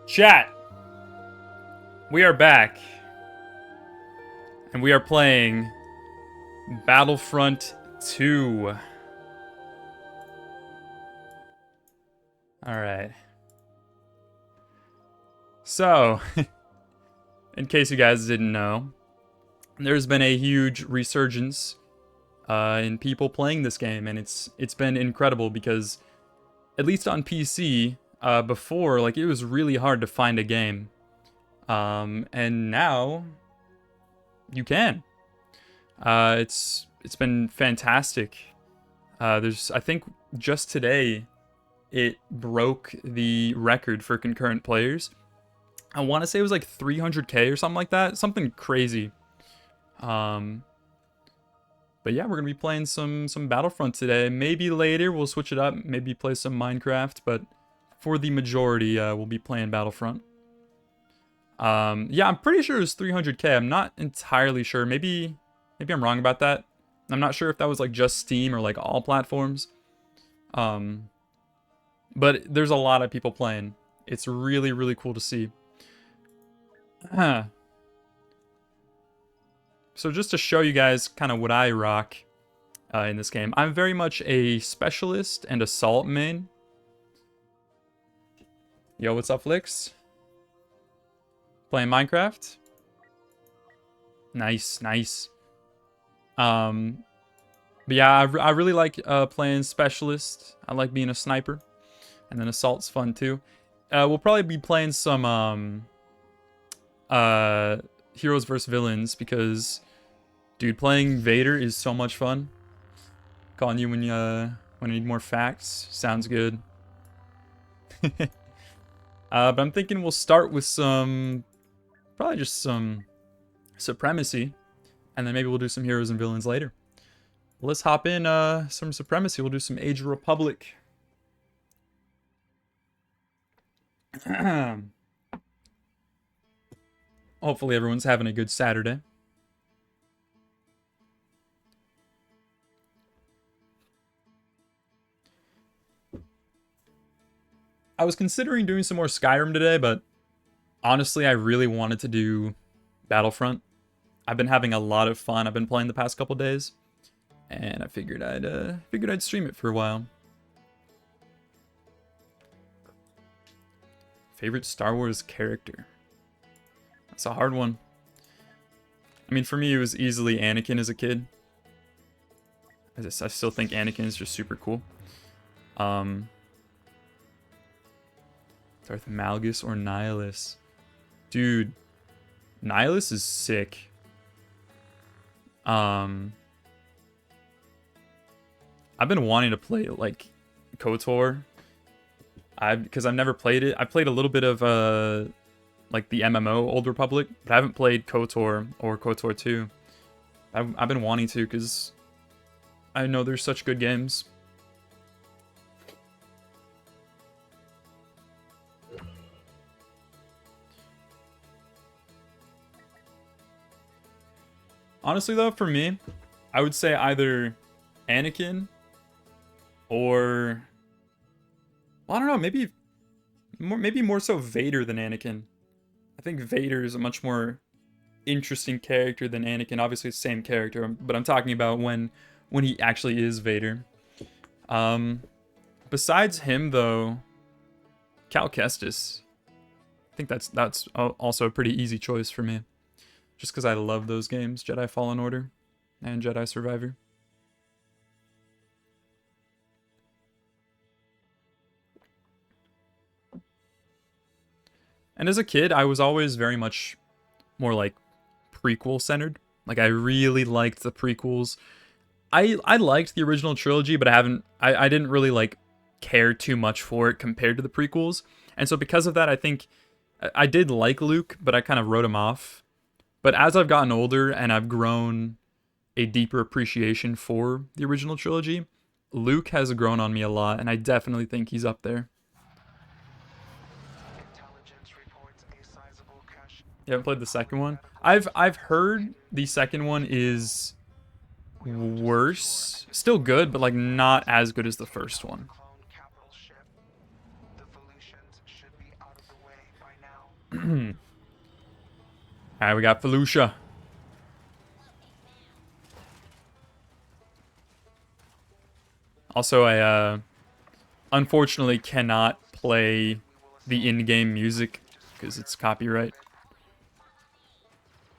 Chat, we are back, and we are playing Battlefront 2. Alright. So, in case you guys didn't know, there's been a huge resurgence in people playing this game, and it's been incredible because, at least on PC, before, like, it was really hard to find a game. And now you can. It's been fantastic. I think just today it broke the record for concurrent players. I want to say it was like 300k or something like that, something crazy. But yeah, we're gonna be playing some Battlefront today. Maybe later we'll switch it up, maybe play some Minecraft, but for the majority, we'll be playing Battlefront. Yeah, I'm pretty sure it was 300k. I'm not entirely sure. Maybe I'm wrong about that. I'm not sure if that was like just Steam or like all platforms. But there's a lot of people playing. It's really, really cool to see. So just to show you guys kind of what I rock in this game, I'm very much a specialist and assault main. Yo, what's up, Flix? Playing Minecraft? Nice, nice. But yeah, I really like playing specialist. I like being a sniper. And then assault's fun too. We'll probably be playing some heroes versus villains because, dude, playing Vader is so much fun. Calling you when you need more facts. Sounds good. But I'm thinking we'll start with probably just some Supremacy, and then maybe we'll do some heroes and villains later. Let's hop in some Supremacy. We'll do some Age of Republic. Hopefully everyone's having a good Saturday. I was considering doing some more Skyrim today, but honestly, I really wanted to do Battlefront. I've been having a lot of fun. I've been playing the past couple days, and I figured I'd stream it for a while. Favorite Star Wars character? That's a hard one. I mean, for me, it was easily Anakin as a kid. I still think Anakin is just super cool. Darth Malgus or Nihilus? Dude, Nihilus is sick. I've been wanting to play like KOTOR. Because I've never played it. I played a little bit of like the MMO Old Republic, but I haven't played KOTOR or KOTOR 2. I've been wanting to because I know there's such good games. Honestly though, for me, I would say either Anakin or, well, I don't know, maybe more so Vader than Anakin. I think Vader is a much more interesting character than Anakin. Obviously, it's the same character, but I'm talking about when he actually is Vader. Besides him, though, Cal Kestis. I think that's also a pretty easy choice for me, just because I love those games, Jedi Fallen Order and Jedi Survivor. And as a kid, I was always very much more like prequel centered. Like I really liked the prequels. I liked the original trilogy, but I didn't really like care too much for it compared to the prequels. And so because of that, I think I did like Luke, but I kind of wrote him off. But as I've gotten older and I've grown a deeper appreciation for the original trilogy, Luke has grown on me a lot, and I definitely think he's up there. You haven't played the second one? I've heard the second one is worse. Still good, but like not as good as the first one. Alright, we got Felucia. Also, I unfortunately cannot play the in-game music because it's copyright.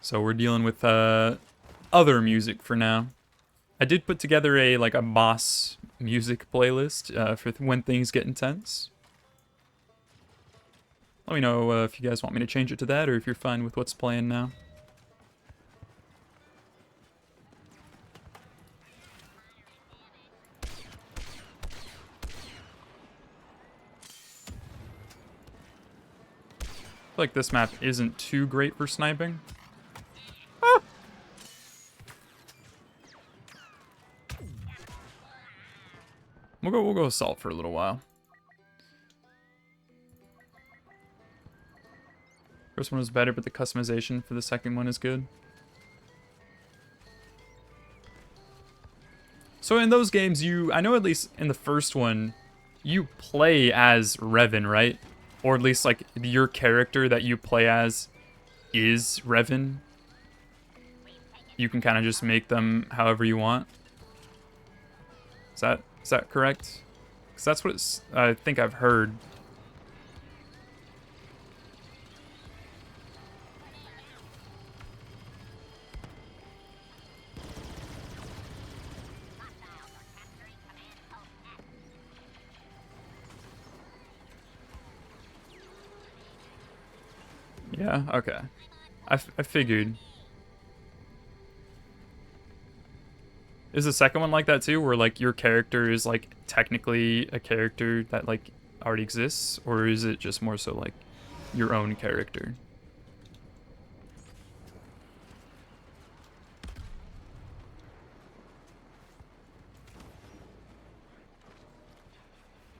So we're dealing with other music for now. I did put together a boss music playlist for when things get intense. Let me know if you guys want me to change it to that or if you're fine with what's playing now. I feel like this map isn't too great for sniping. Ah! We'll go assault for a little while. First one was better, but the customization for the second one is good. So in those games, I know at least in the first one, you play as Revan, right? Or at least like your character that you play as is Revan. You can kind of just make them however you want. Is that correct? Because that's what I think I've heard. Yeah, okay. I figured. Is the second one like that too, where like your character is like technically a character that like already exists, or is it just more so like your own character?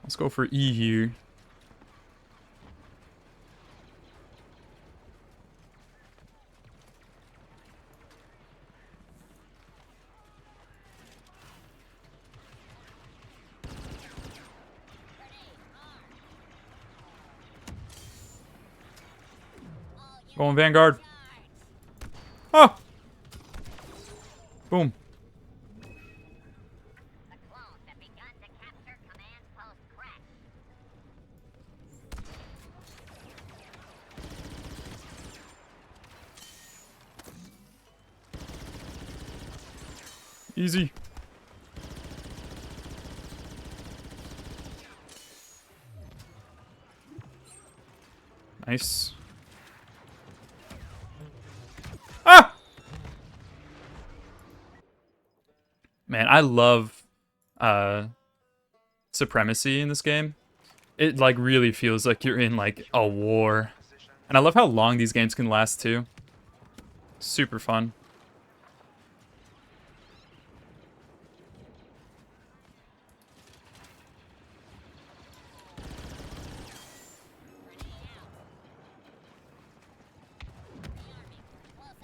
Let's go for E here. Going Vanguard. Oh! Boom. Easy. Nice. Ah! Man, I love supremacy in this game. It like really feels like you're in like a war. And I love how long these games can last too. Super fun.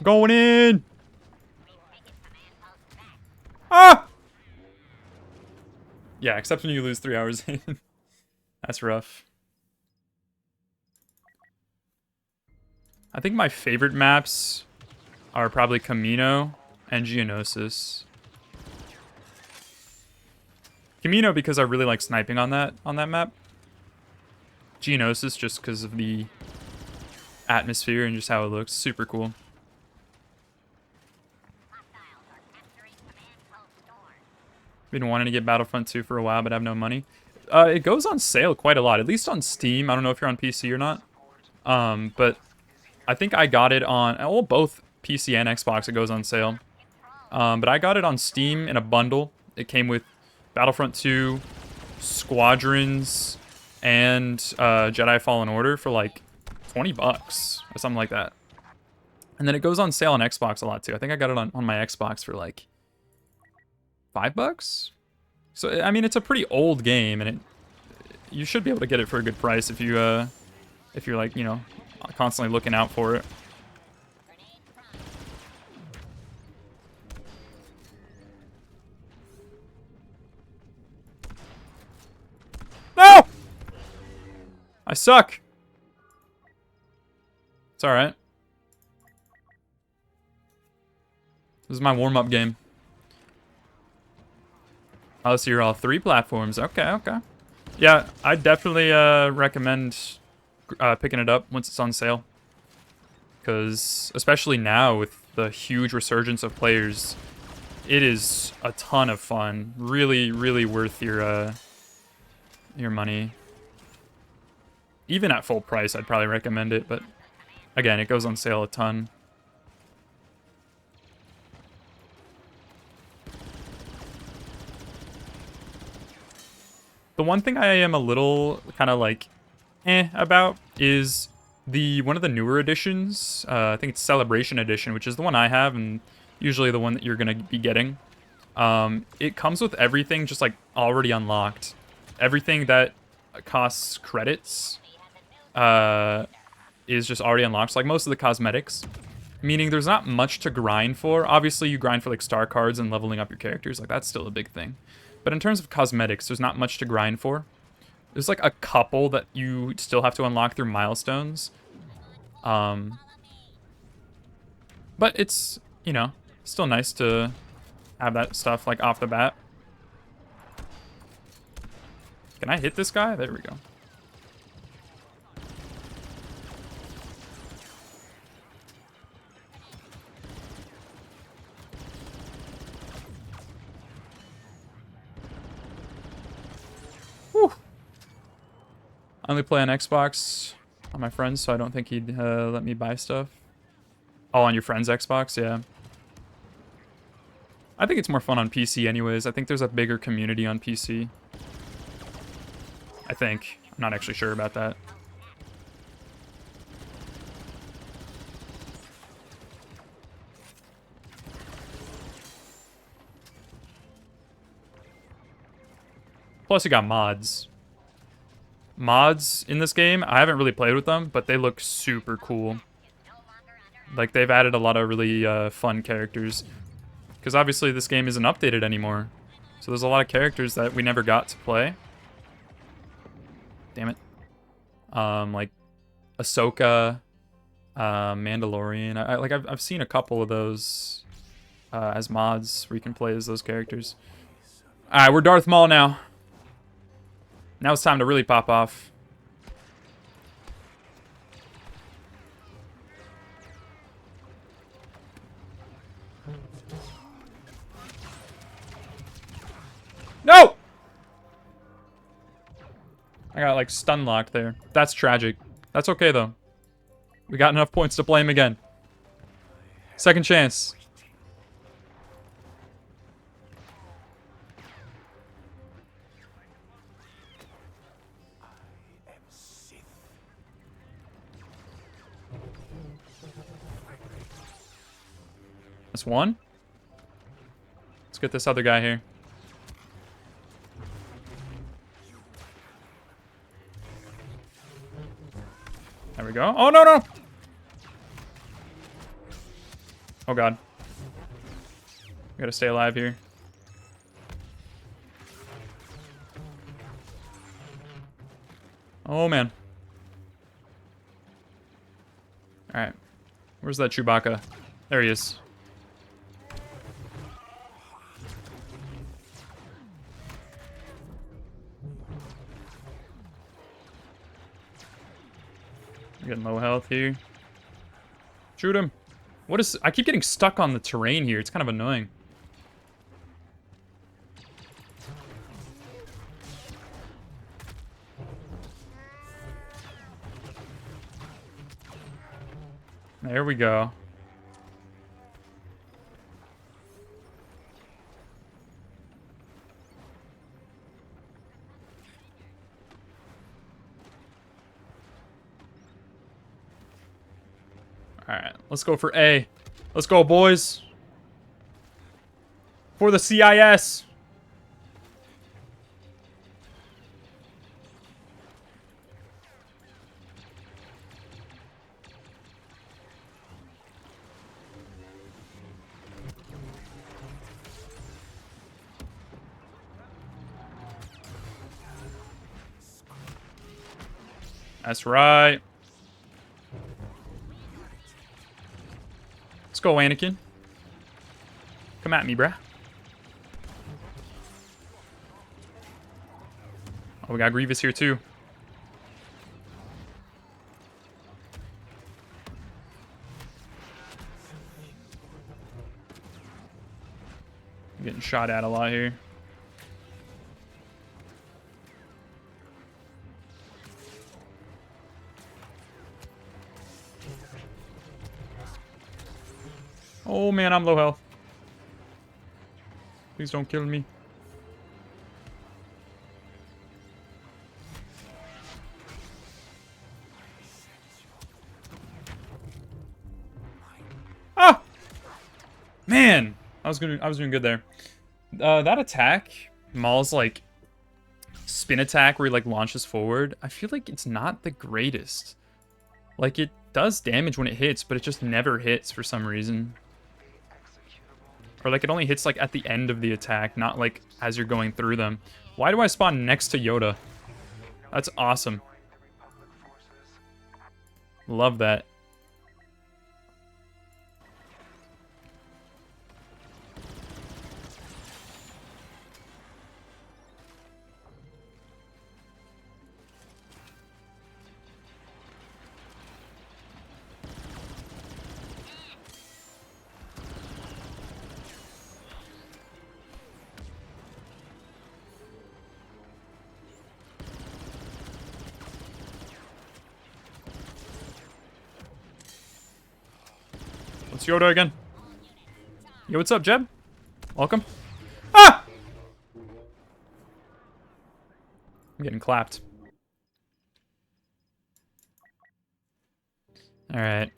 Going in! Ah! Yeah, except when you lose 3 hours in. That's rough. I think my favorite maps are probably Camino and Geonosis. Camino because I really like sniping on that map. Geonosis just because of the atmosphere and just how it looks. Super cool. Been wanting to get Battlefront 2 for a while, but I have no money. It goes on sale quite a lot, at least on Steam. I don't know if you're on PC or not. But I think I got it on, well, both PC and Xbox, it goes on sale. But I got it on Steam in a bundle. It came with Battlefront 2, Squadrons, and Jedi Fallen Order for like 20 bucks or something like that. And then it goes on sale on Xbox a lot too. I think I got it on my Xbox for like $5. So I mean, it's a pretty old game, and you should be able to get it for a good price if you're like, you know, constantly looking out for it. No! I suck. It's alright. This is my warm-up game. Oh, so you're all 3 platforms. Okay, okay. Yeah, I definitely recommend picking it up once it's on sale. Because, especially now with the huge resurgence of players, it is a ton of fun. Really, really worth your money. Even at full price, I'd probably recommend it, but again, it goes on sale a ton. The one thing I am a little kind of like about is one of the newer editions. I think it's Celebration Edition, which is the one I have and usually the one that you're gonna be getting. It comes with everything just like already unlocked. Everything that costs credits is just already unlocked. So, like most of the cosmetics, meaning there's not much to grind for. Obviously, you grind for like star cards and leveling up your characters. Like that's still a big thing. But in terms of cosmetics, there's not much to grind for. There's like a couple that you still have to unlock through milestones. But it's, you know, still nice to have that stuff like off the bat. Can I hit this guy? There we go. Whew. I only play on Xbox on my friends, so I don't think he'd let me buy stuff. Oh, on your friend's Xbox? Yeah. I think it's more fun on PC anyways. I think there's a bigger community on PC. I think. I'm not actually sure about that. Plus, you got mods. Mods in this game, I haven't really played with them, but they look super cool. Like, they've added a lot of really fun characters. Because obviously this game isn't updated anymore. So there's a lot of characters that we never got to play. Damn it. Like Ahsoka, Mandalorian. I've seen a couple of those as mods where you can play as those characters. Alright, we're Darth Maul now. Now it's time to really pop off. No! I got like stun locked there. That's tragic. That's okay though. We got enough points to play him again. Second chance. That's one. Let's get this other guy here. There we go. Oh, no, no. Oh, God. We gotta stay alive here. Oh, man. Alright. Where's that Chewbacca? There he is. I'm getting low health here. Shoot him. What is... I keep getting stuck on the terrain here. It's kind of annoying. There we go. Alright, let's go for A. Let's go, boys. For the CIS. That's right. go, Anakin. Come at me, bruh. Oh, we got Grievous here, too. I'm getting shot at a lot here. Oh, man, I'm low health. Please don't kill me. Ah! Man! I was doing good there. That attack, Maul's like spin attack where he like launches forward, I feel like it's not the greatest. Like it does damage when it hits, but it just never hits for some reason. Or like it only hits like at the end of the attack, not like as you're going through them. Why do I spawn next to Yoda? That's awesome. Love that. It's Yoda again. Yo, what's up, Jeb? Welcome. Ah! I'm getting clapped. Alright.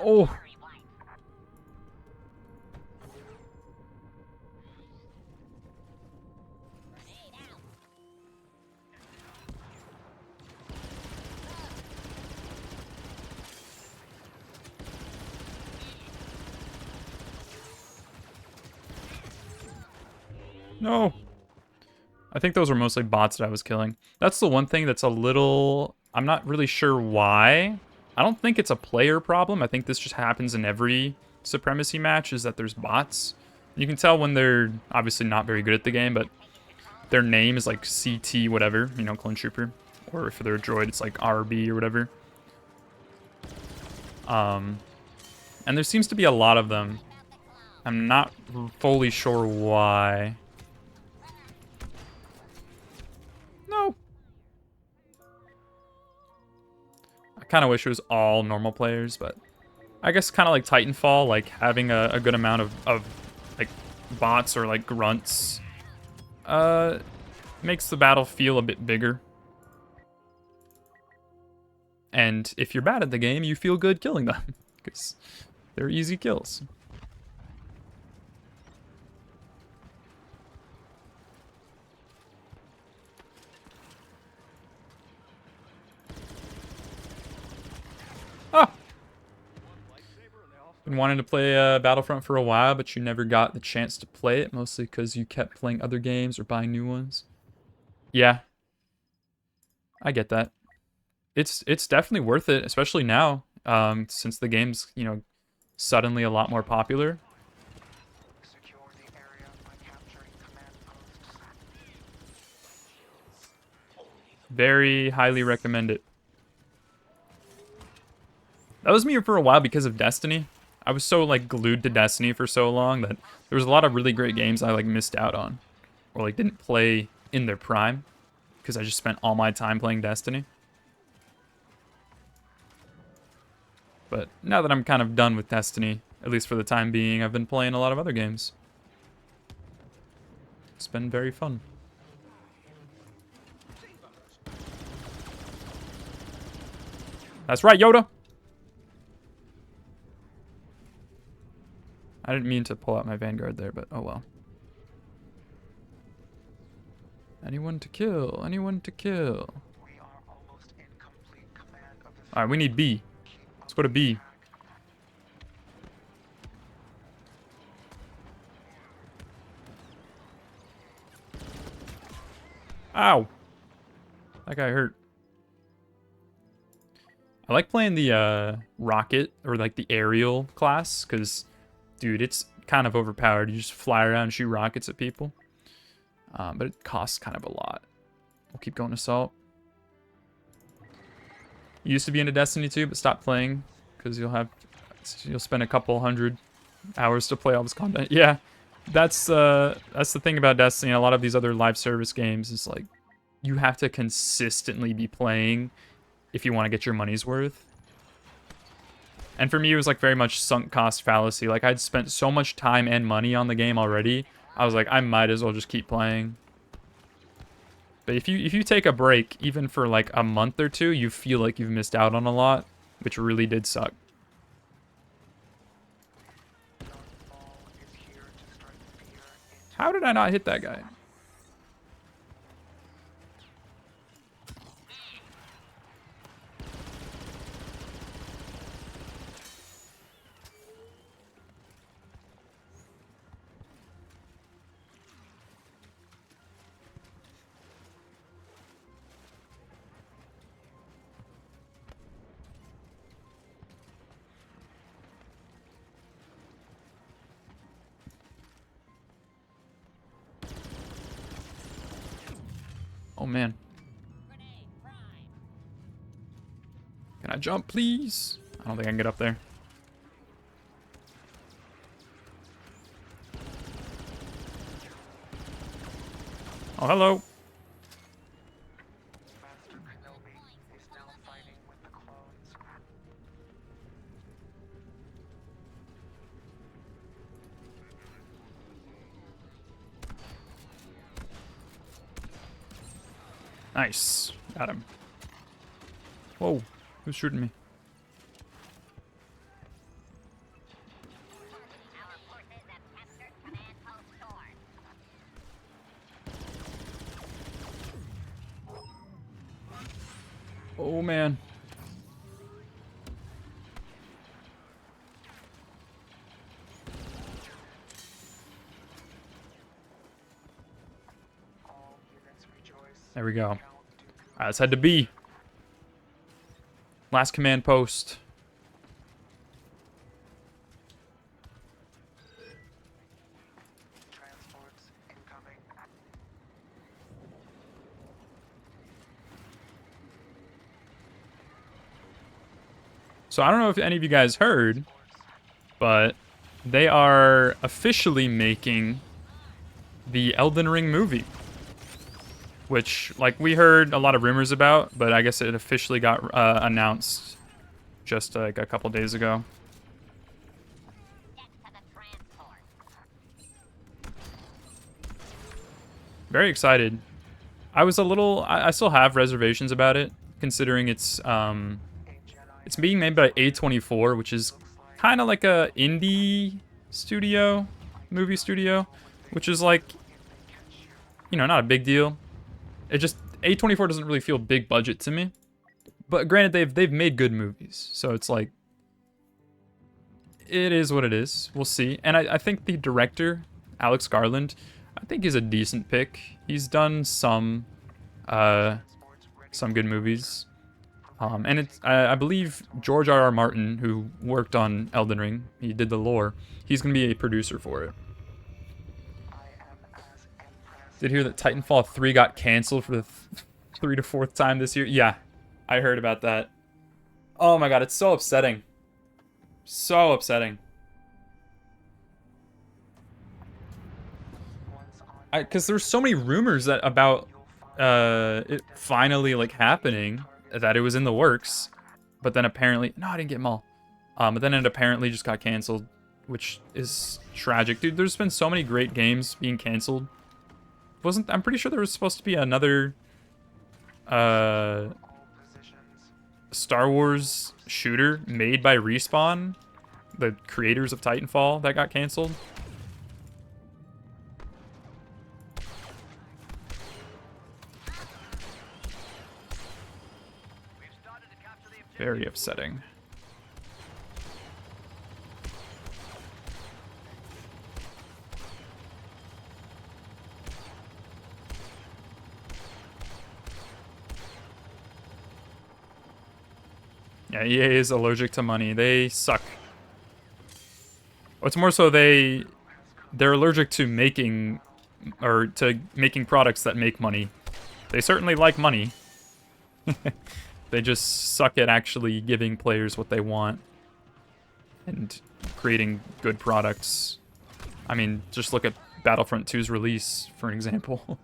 Oh. No. I think those were mostly bots that I was killing. That's the one thing that's a little... I'm not really sure why. I don't think it's a player problem. I think this just happens in every Supremacy match, is that there's bots. You can tell when they're obviously not very good at the game, but their name is like CT whatever, you know, Clone Trooper. Or if they're a droid, it's like RB or whatever. And there seems to be a lot of them. I'm not fully sure why. No. I kind of wish it was all normal players, but I guess kind of like Titanfall, like having a good amount of like bots or like grunts makes the battle feel a bit bigger. And if you're bad at the game, you feel good killing them because they're easy kills. Ah! Been wanting to play Battlefront for a while, but you never got the chance to play it, mostly because you kept playing other games or buying new ones. Yeah. I get that. It's definitely worth it, especially now, since the game's, you know, suddenly a lot more popular. Very highly recommend it. That was me for a while because of Destiny. I was so, like, glued to Destiny for so long that there was a lot of really great games I, like, missed out on. Or, like, didn't play in their prime. Because I just spent all my time playing Destiny. But now that I'm kind of done with Destiny, at least for the time being, I've been playing a lot of other games. It's been very fun. That's right, Yoda! I didn't mean to pull out my Vanguard there, but oh well. Anyone to kill. Anyone to kill. Alright, we need B. Let's go to B. Ow! That guy hurt. I like playing the rocket, or like the aerial class, because, dude, it's kind of overpowered. You just fly around and shoot rockets at people. But it costs kind of a lot. We'll keep going assault. Used to be into Destiny 2, but stopped playing because you'll spend a couple hundred hours to play all this content. Yeah, that's the thing about Destiny and a lot of these other live service games is like you have to consistently be playing if you want to get your money's worth. And for me, it was like very much sunk cost fallacy. Like I'd spent so much time and money on the game already. I was like, I might as well just keep playing. But if you take a break, even for like a month or two, you feel like you've missed out on a lot, which really did suck. How did I not hit that guy? Oh, man. Can I jump, please? I don't think I can get up there. Oh, hello. Nice. Got him. Whoa. Who's shooting me? Oh, man. There we go. Alright, let's head to B. Last command post. So I don't know if any of you guys heard, but they are officially making the Elden Ring movie. Which, like, we heard a lot of rumors about, but I guess it officially got announced just, like, a couple days ago. Very excited. I was a little... I still have reservations about it, considering it's being made by A24, which is kind of like a indie studio, movie studio, which is, like, you know, not a big deal. It just, A24 doesn't really feel big budget to me. But granted, they've made good movies. So it's like, it is what it is. We'll see. And I think the director, Alex Garland, I think is a decent pick. He's done some good movies. And it's, I believe George R.R. Martin, who worked on Elden Ring, he did the lore, he's going to be a producer for it. Did hear that Titanfall 3 got canceled for the 3rd to 4th time this year? Yeah, I heard about that. Oh my god, it's so upsetting. So upsetting. Because there's so many rumors that about it finally like happening, that it was in the works, but then apparently... No, I didn't get them all. But then it apparently just got canceled, which is tragic. Dude, there's been so many great games being canceled. I'm pretty sure there was supposed to be another Star Wars shooter made by Respawn, the creators of Titanfall, that got canceled. Very upsetting. Yeah, EA is allergic to money. They suck. It's more so they're allergic to making products that make money. They certainly like money. They just suck at actually giving players what they want and creating good products. I mean, just look at Battlefront 2's release, for an example.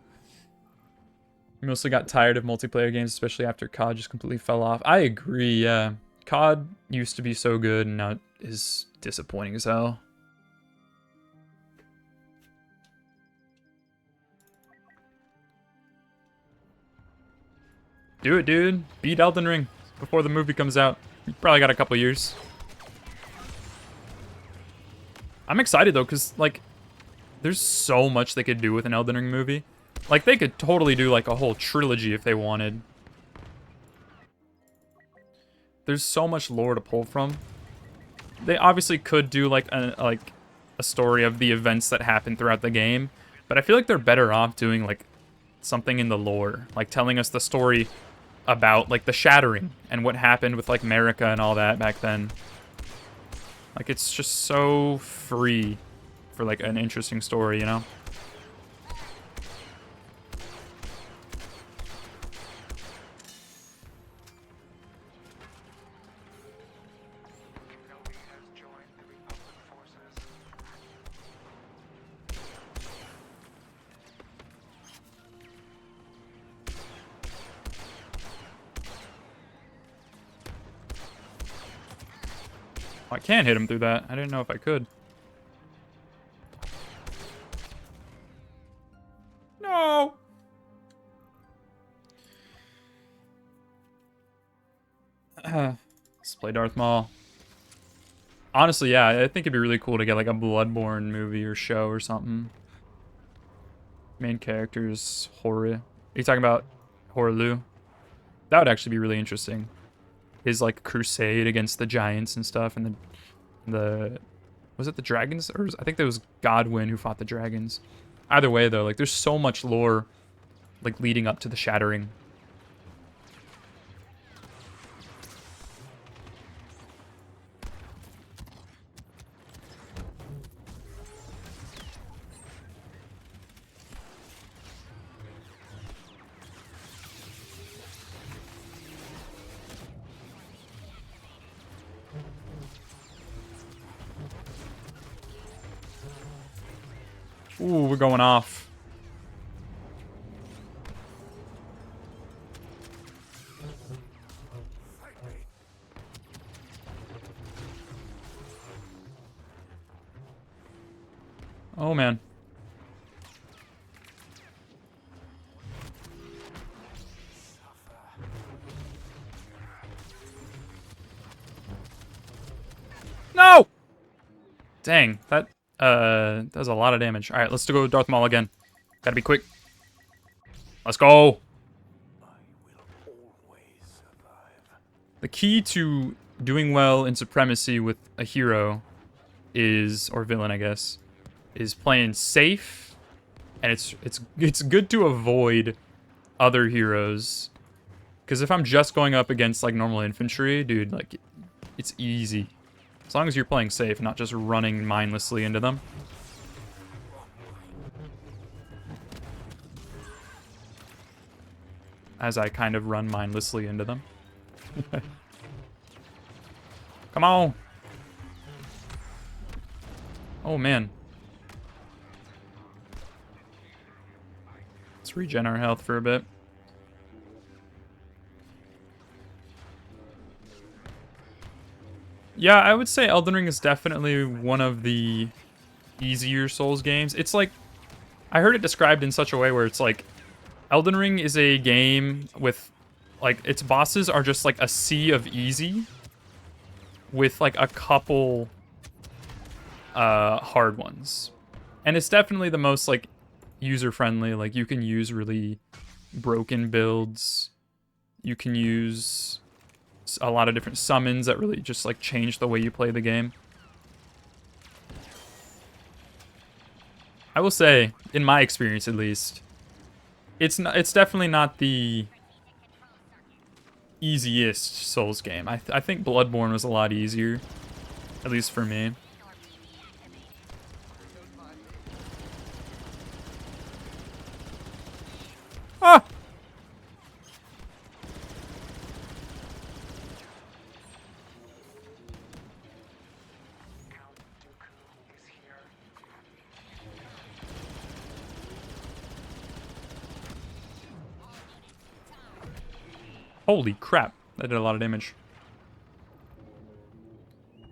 Mostly got tired of multiplayer games, especially after COD just completely fell off. I agree, yeah. COD used to be so good, and now it is disappointing as hell. Do it, dude. Beat Elden Ring before the movie comes out. You probably got a couple years. I'm excited, though, because, like, there's so much they could do with an Elden Ring movie. Like, they could totally do, like, a whole trilogy if they wanted. There's so much lore to pull from. They obviously could do, like a story of the events that happen throughout the game, but I feel like they're better off doing, like, something in the lore. Like, telling us the story about, like, the Shattering and what happened with, like, America and all that back then. Like, it's just so free for, like, an interesting story, you know? I can hit him through that. I didn't know if I could. No! Let's play Darth Maul. Honestly, yeah, I think it'd be really cool to get like a Bloodborne movie or show or something. Main characters, Horus. Are you talking about Horlu? That would actually be really interesting. His like crusade against the giants and stuff, and the was it the dragons, or I think there was Godwyn who fought the dragons. Either way, though, like there's so much lore, like leading up to the Shattering. Ooh, we're going off. Oh, man. No! Dang, that does a lot of damage. All right, let's go with Darth Maul again. Gotta be quick. Let's go. The key to doing well in Supremacy with a hero is, or villain, I guess, is playing safe, and it's good to avoid other heroes. Because if I'm just going up against like normal infantry, dude, like it's easy. As long as you're playing safe and not just running mindlessly into them. As I kind of run mindlessly into them. Come on! Oh, man. Let's regen our health for a bit. Yeah, I would say Elden Ring is definitely one of the easier Souls games. It's like, I heard it described in such a way where it's like, Elden Ring is a game with, like, its bosses are just like a sea of easy with like a couple hard ones. And it's definitely the most like user-friendly. Like, you can use really broken builds. You can use a lot of different summons that really just like change the way you play the game. I will say, in my experience at least, it's definitely not the easiest Souls game. I think Bloodborne was a lot easier, at least for me. Ah! Holy crap, that did a lot of damage.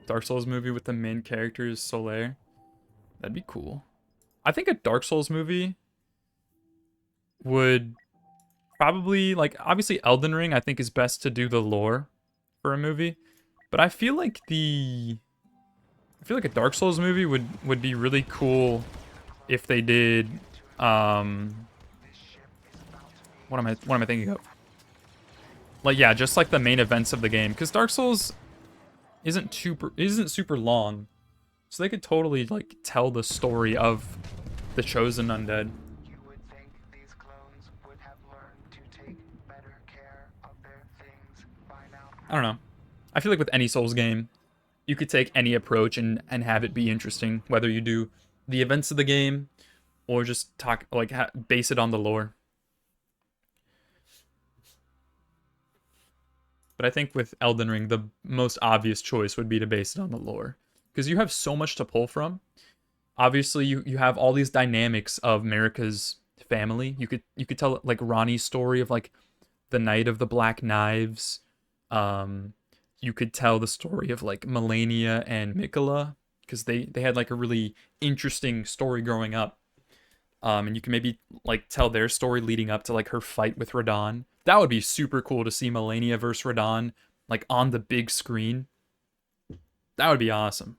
Dark Souls movie with the main character is Solaire. That'd be cool. I think a Dark Souls movie would probably, like, obviously Elden Ring I think is best to do the lore for a movie. But I feel like a Dark Souls movie would be really cool if they did what am I thinking of? Like, yeah, just like the main events of the game, because Dark Souls isn't super long, so they could totally like tell the story of the chosen undead. You would think these clones would have learned to take better care of their things by now. I don't know. I feel like with any Souls game, you could take any approach and have it be interesting, whether you do the events of the game or just talk like base it on the lore. But I think with Elden Ring, the most obvious choice would be to base it on the lore, because you have so much to pull from. Obviously, you have all these dynamics of Marika's family. You could tell like Ronnie's story of like the Night of the Black Knives. You could tell the story of like Melania and Mikola, because they had like a really interesting story growing up. And you can maybe like tell their story leading up to like her fight with Radahn. That would be super cool to see Melania versus Radahn like on the big screen. That would be awesome.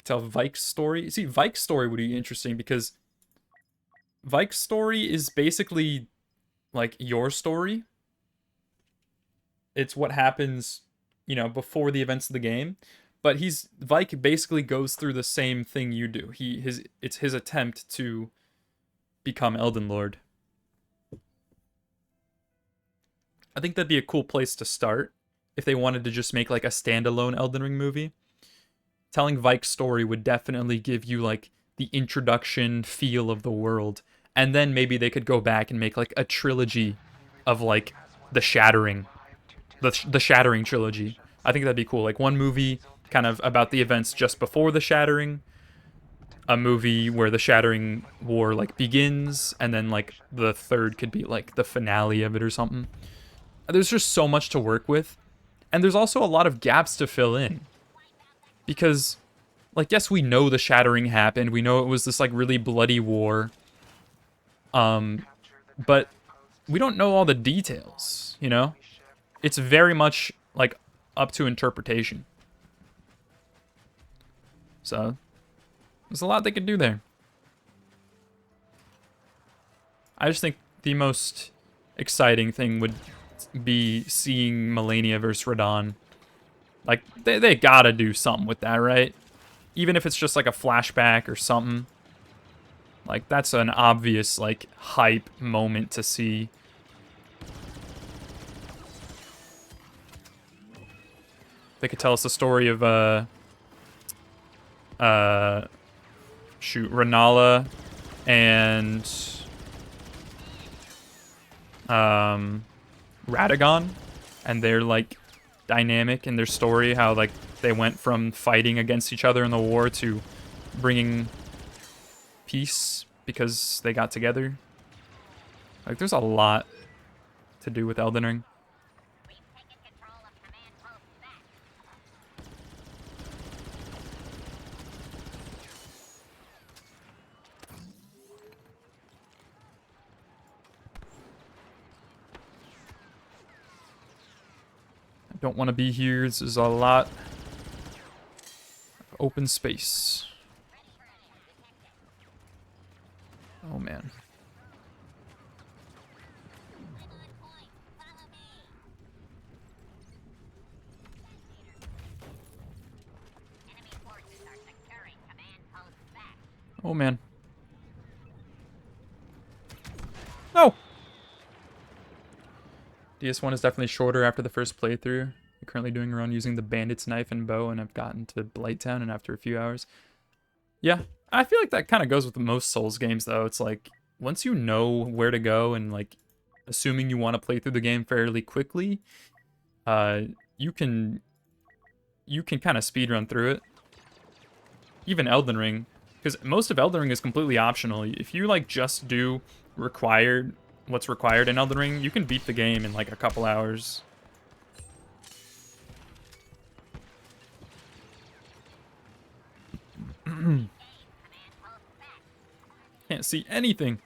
Tell Vike's story. See, Vike's story would be interesting because Vike's story is basically like your story. It's what happens, before the events of the game. But Vike basically goes through the same thing you do. It's his attempt to become Elden Lord. I think that'd be a cool place to start if they wanted to just make like a standalone Elden Ring movie. Telling Vike's story would definitely give you like the introduction feel of the world, and then maybe they could go back and make like a trilogy of like the Shattering, the Shattering trilogy. I think that'd be cool. Like one movie kind of about the events just before the Shattering, a movie where the Shattering War like begins, and then like the third could be like the finale of it or something. There's just so much to work with, and there's also a lot of gaps to fill in. Because, like, yes, we know the Shattering happened. We know it was this, like, really bloody war. But we don't know all the details, you know? It's very much, like, up to interpretation. So, there's a lot they could do there. I just think the most exciting thing would be seeing Melania versus Radahn. Like, they gotta do something with that, right? Even if it's just like a flashback or something. Like, that's an obvious, like, hype moment to see. They could tell us the story of, Renala and, Radagon. And they're, like, dynamic in their story, how like they went from fighting against each other in the war to bringing peace because they got together. Like, there's a lot to do with Elden Ring. Don't want to be here. This is a lot of open space. Oh, man. Oh, man. No! DS1 is definitely shorter after the first playthrough. I'm currently doing a run using the bandit's knife and bow, and I've gotten to Blighttown and after a few hours. Yeah, I feel like that kind of goes with most Souls games, though. It's like, once you know where to go and, like, assuming you want to play through the game fairly quickly, you can kind of speedrun through it. Even Elden Ring, because most of Elden Ring is completely optional. If you, like, just do what's required in Elden Ring, you can beat the game in, like, a couple hours. Can't see anything.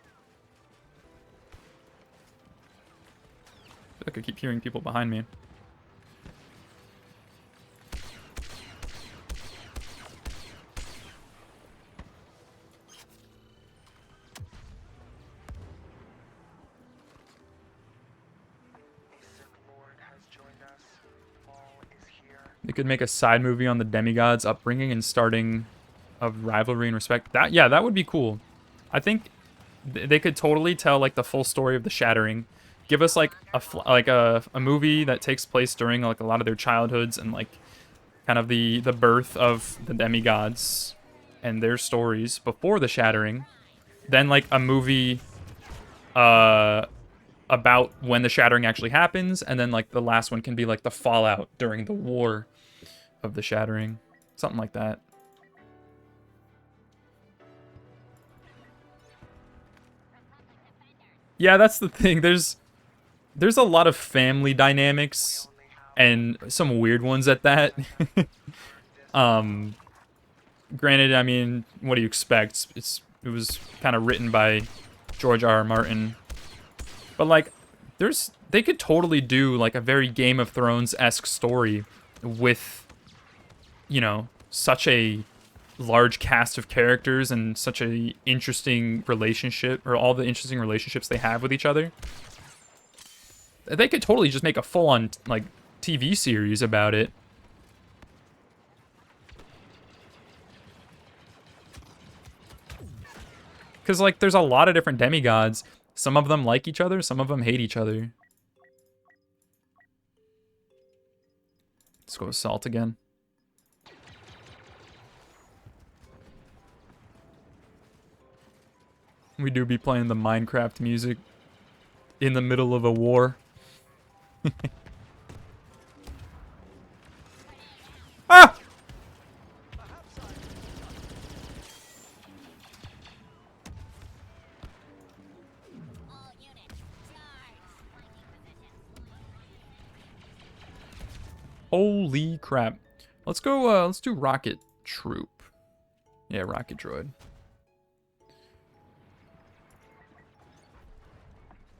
I could keep hearing people behind me. They could make a side movie on the demigod's upbringing and starting of rivalry and respect. Yeah, that would be cool. I think they could totally tell like the full story of the Shattering. Give us like a movie that takes place during like a lot of their childhoods and like kind of the birth of the demigods and their stories before the Shattering. Then like a movie about when the Shattering actually happens, and then like the last one can be like the fallout during the war of the Shattering. Something like that. Yeah, that's the thing. There's a lot of family dynamics and some weird ones at that. Granted, I mean, what do you expect? It was kind of written by George R.R. Martin. But like they could totally do like a very Game of Thrones-esque story with, you know, such a large cast of characters and such a interesting relationship, or all the interesting relationships they have with each other. They could totally just make a full-on like TV series about it. Because like there's a lot of different demigods. Some of them like each other, some of them hate each other. Let's go Assault again. We do be playing the Minecraft music in the middle of a war. Ah! Holy crap. Let's go, let's do Rocket Troop. Yeah, Rocket Droid.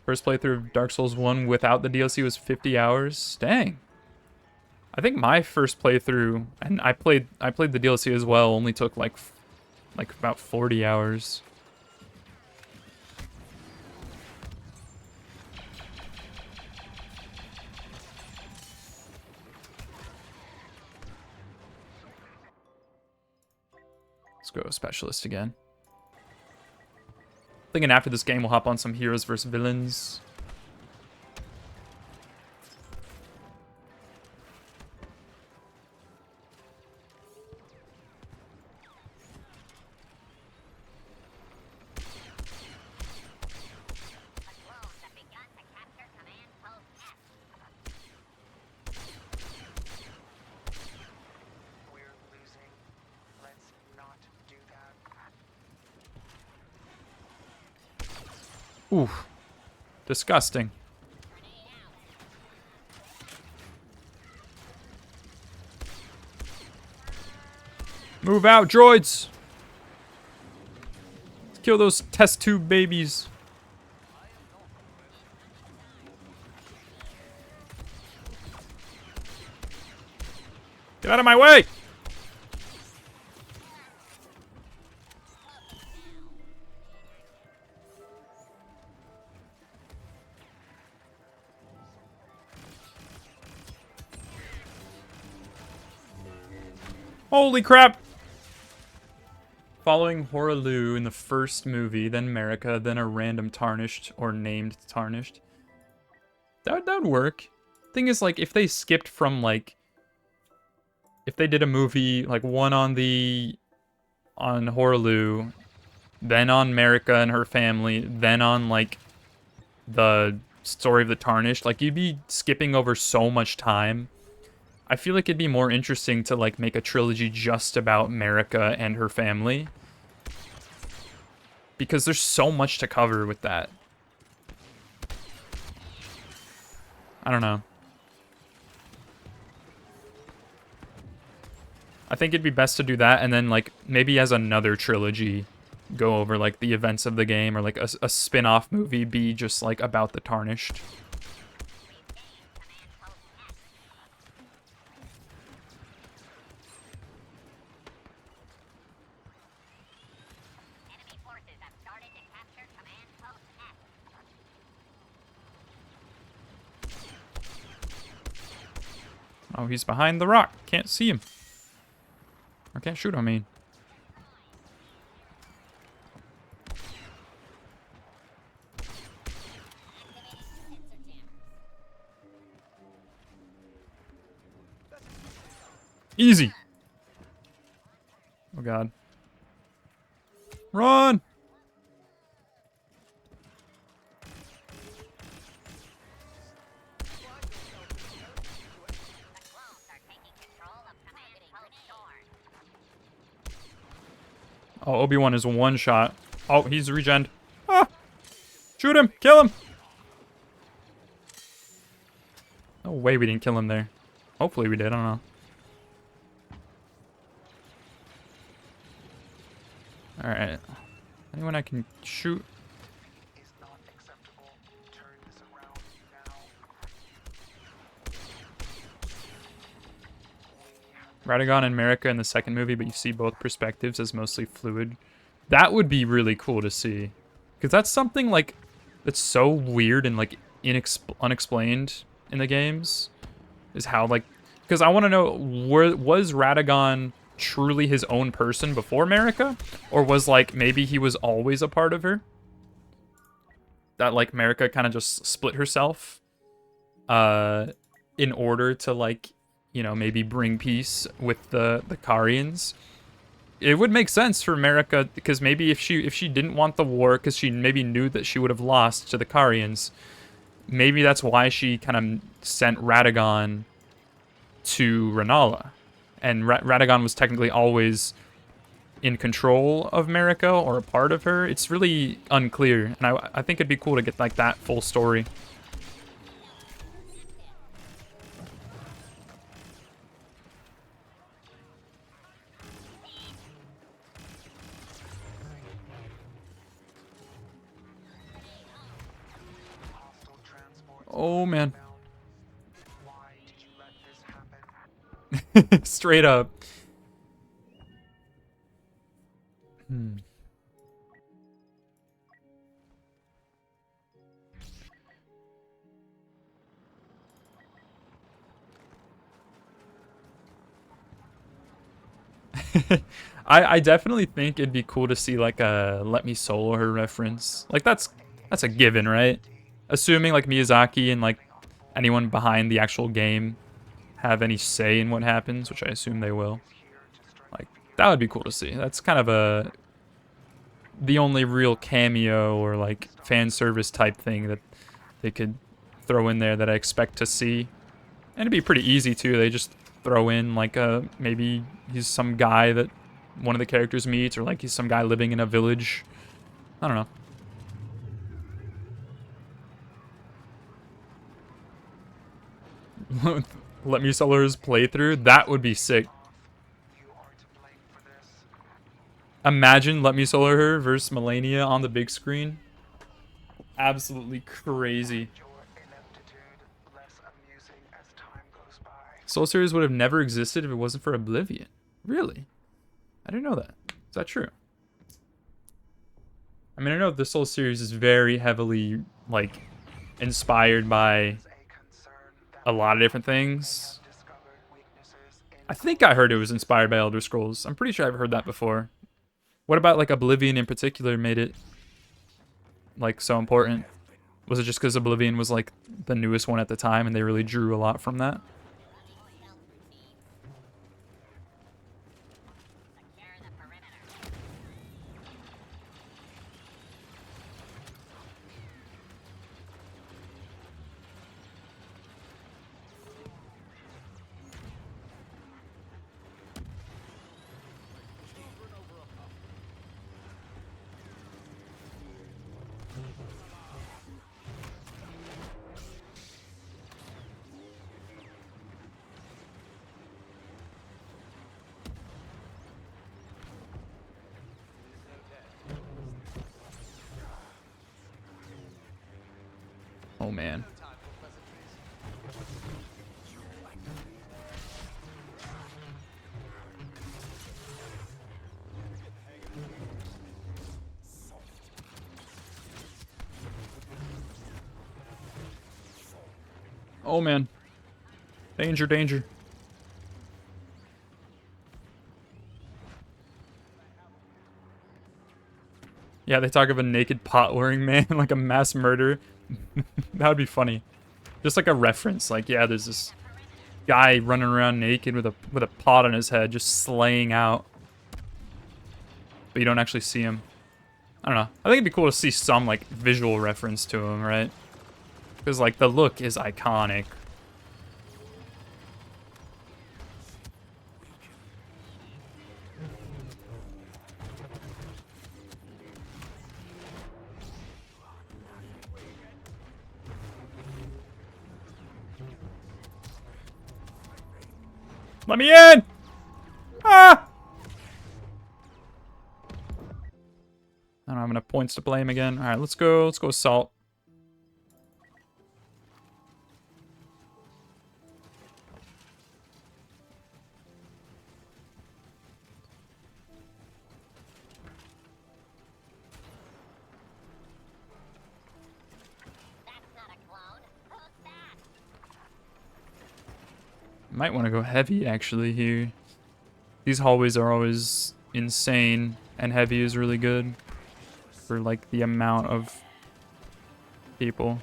First playthrough of Dark Souls 1 without the DLC was 50 hours. Dang. I think my first playthrough, and I played the DLC as well, only took like about 40 hours. Let's go Specialist again. Thinking after this game we'll hop on some heroes versus villains. Oof. Disgusting. Move out, droids! Let's kill those test tube babies. Get out of my way! Holy crap! Following Horaloo in the first movie, then America, then a random Tarnished, or named Tarnished. That would work. Thing is, like, if they skipped from, like... If they did a movie, like, one on Horaloo, then on America and her family, then on, like, the story of the Tarnished, like, you'd be skipping over so much time. I feel like it'd be more interesting to, like, make a trilogy just about America and her family. Because there's so much to cover with that. I don't know. I think it'd be best to do that, and then, like, maybe as another trilogy, go over, like, the events of the game, or, like, a spin-off movie be just, like, about the Tarnished. Oh, he's behind the rock. Can't see him. Or can't shoot him, I mean. Easy. Oh, God. Run! Oh, Obi-Wan is one shot. Oh, he's regened. Ah! Shoot him! Kill him! No way we didn't kill him there. Hopefully we did, I don't know. Alright. Anyone I can shoot? Is not acceptable. Turn this around now. Radagon and Marika in the second movie, but you see both perspectives as mostly fluid. That would be really cool to see. Because that's something, like, that's so weird and, like, unexplained in the games. Is how, like... Because I want to know, was Radagon truly his own person before Marika? Or was, like, maybe he was always a part of her? That, like, Marika kind of just split herself in order to, like, you know, maybe bring peace with the Karians. It would make sense for Marika, because maybe if she didn't want the war, because she maybe knew that she would have lost to the Karians, maybe that's why she kind of sent Radagon to Rennala. And Radagon was technically always in control of Marika, or a part of her. It's really unclear, and I think it'd be cool to get, like, that full story. Oh, man. Why did you let this happen? Straight up. I definitely think it'd be cool to see, like, a Let Me Solo Her reference. Like, that's a given, right? Assuming, like, Miyazaki and, like, anyone behind the actual game have any say in what happens, which I assume they will. Like, that would be cool to see. That's kind of the only real cameo or, like, fan service type thing that they could throw in there that I expect to see. And it'd be pretty easy, too. They just throw in, like, maybe he's some guy that one of the characters meets, or, like, he's some guy living in a village. I don't know. Let Me Solo Her's playthrough? That would be sick. You are to blame for this. Imagine Let Me Solo Her versus Melania on the big screen. Absolutely crazy. Your ineptitude less amusing as time goes by. Soul Series would have never existed if it wasn't for Oblivion. Really? I didn't know that. Is that true? I mean, I know the Soul Series is very heavily, like, inspired by A concern that a lot of different things. discovered weaknesses in I think I heard it was inspired by Elder Scrolls. I'm pretty sure I've heard that before. What about like Oblivion in particular made it like so important? Was it just because Oblivion was like the newest one at the time and they really drew a lot from that? Oh man. Oh man. Danger, danger. Yeah, they talk of a naked pot-wearing man, like a mass murder. That would be funny. Just like a reference, like, yeah, there's this guy running around naked with a pot on his head, just slaying out. But you don't actually see him. I don't know. I think it'd be cool to see some, like, visual reference to him, right? Because, like, the look is iconic. Let me in! Ah! I don't have enough points to blame again. Alright, let's go assault. Might want to go heavy, actually, here. These hallways are always insane, and heavy is really good for, like, the amount of people.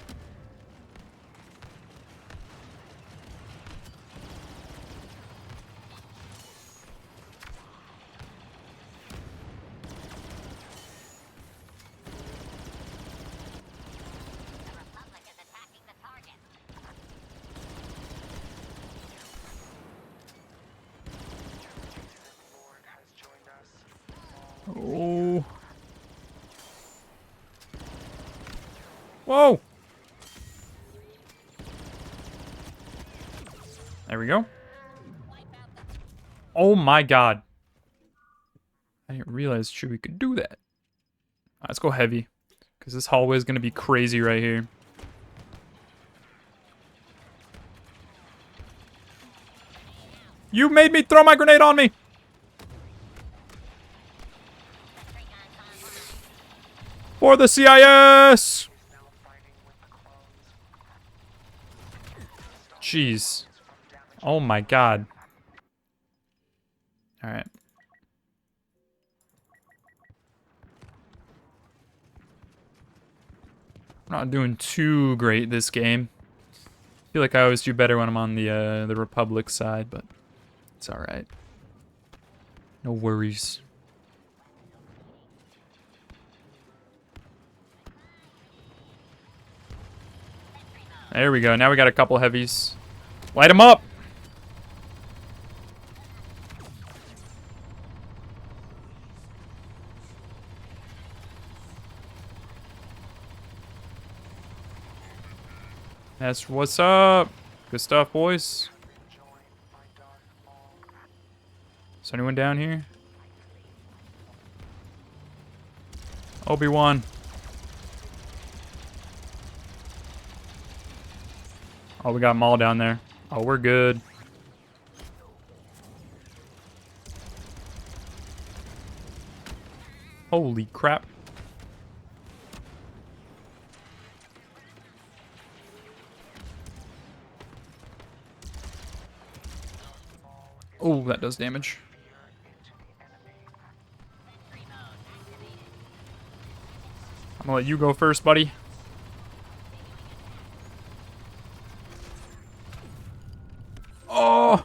Oh. Whoa! There we go. Oh my god. I didn't realize Chewie could do that. Alright, let's go heavy. Because this hallway is going to be crazy right here. You made me throw my grenade on me! For the CIS! Jeez. Oh my god. Alright. I'm not doing too great this game. I feel like I always do better when I'm on the Republic side, but it's alright. No worries. There we go. Now we got a couple heavies. Light them up! That's what's up. Good stuff, boys. Is anyone down here? Obi-Wan. Oh, we got Maul down there. Oh, we're good. Holy crap. Oh, that does damage. I'm gonna let you go first, buddy. Oh!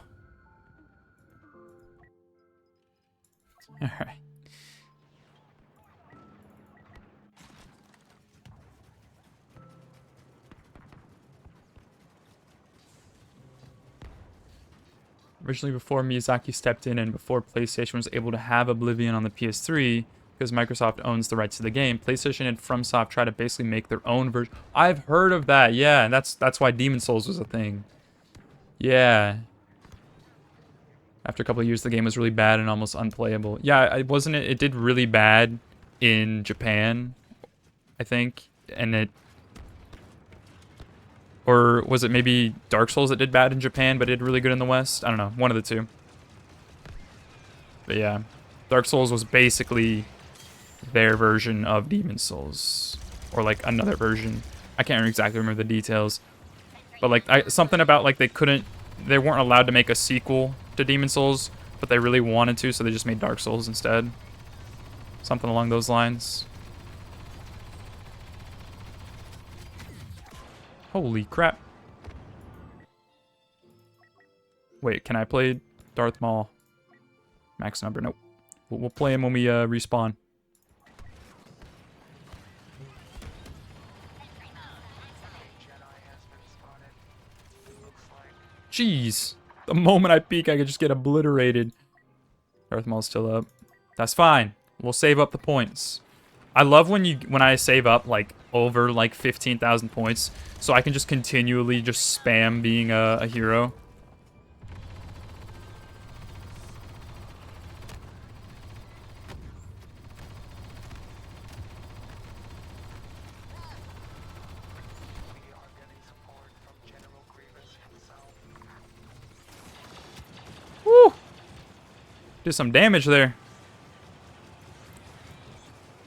Alright. Originally, before Miyazaki stepped in and before PlayStation was able to have Oblivion on the PS3, because Microsoft owns the rights to the game, PlayStation and FromSoft try to basically make their own version. I've heard of that, yeah, and that's why Demon Souls was a thing. Yeah. After a couple of years, the game was really bad and almost unplayable. Yeah, wasn't it? It did really bad in Japan, I think, and it. Or was it maybe Dark Souls that did bad in Japan but did really good in the West? I don't know. One of the two. But yeah, Dark Souls was basically their version of Demon Souls, or like another version. I can't exactly remember the details, but like something about like they weren't allowed to make a sequel to Demon Souls, but they really wanted to, so they just made Dark Souls instead. Something along those lines. Holy crap. Wait, can I play Darth Maul? Max number, nope. We'll play him when we respawn. Jeez. The moment I peek, I could just get obliterated. Darth Maul's still up. That's fine. We'll save up the points. I love when I save up like over like 15,000 points, so I can just continually just spam being a hero. Woo! Did some damage there.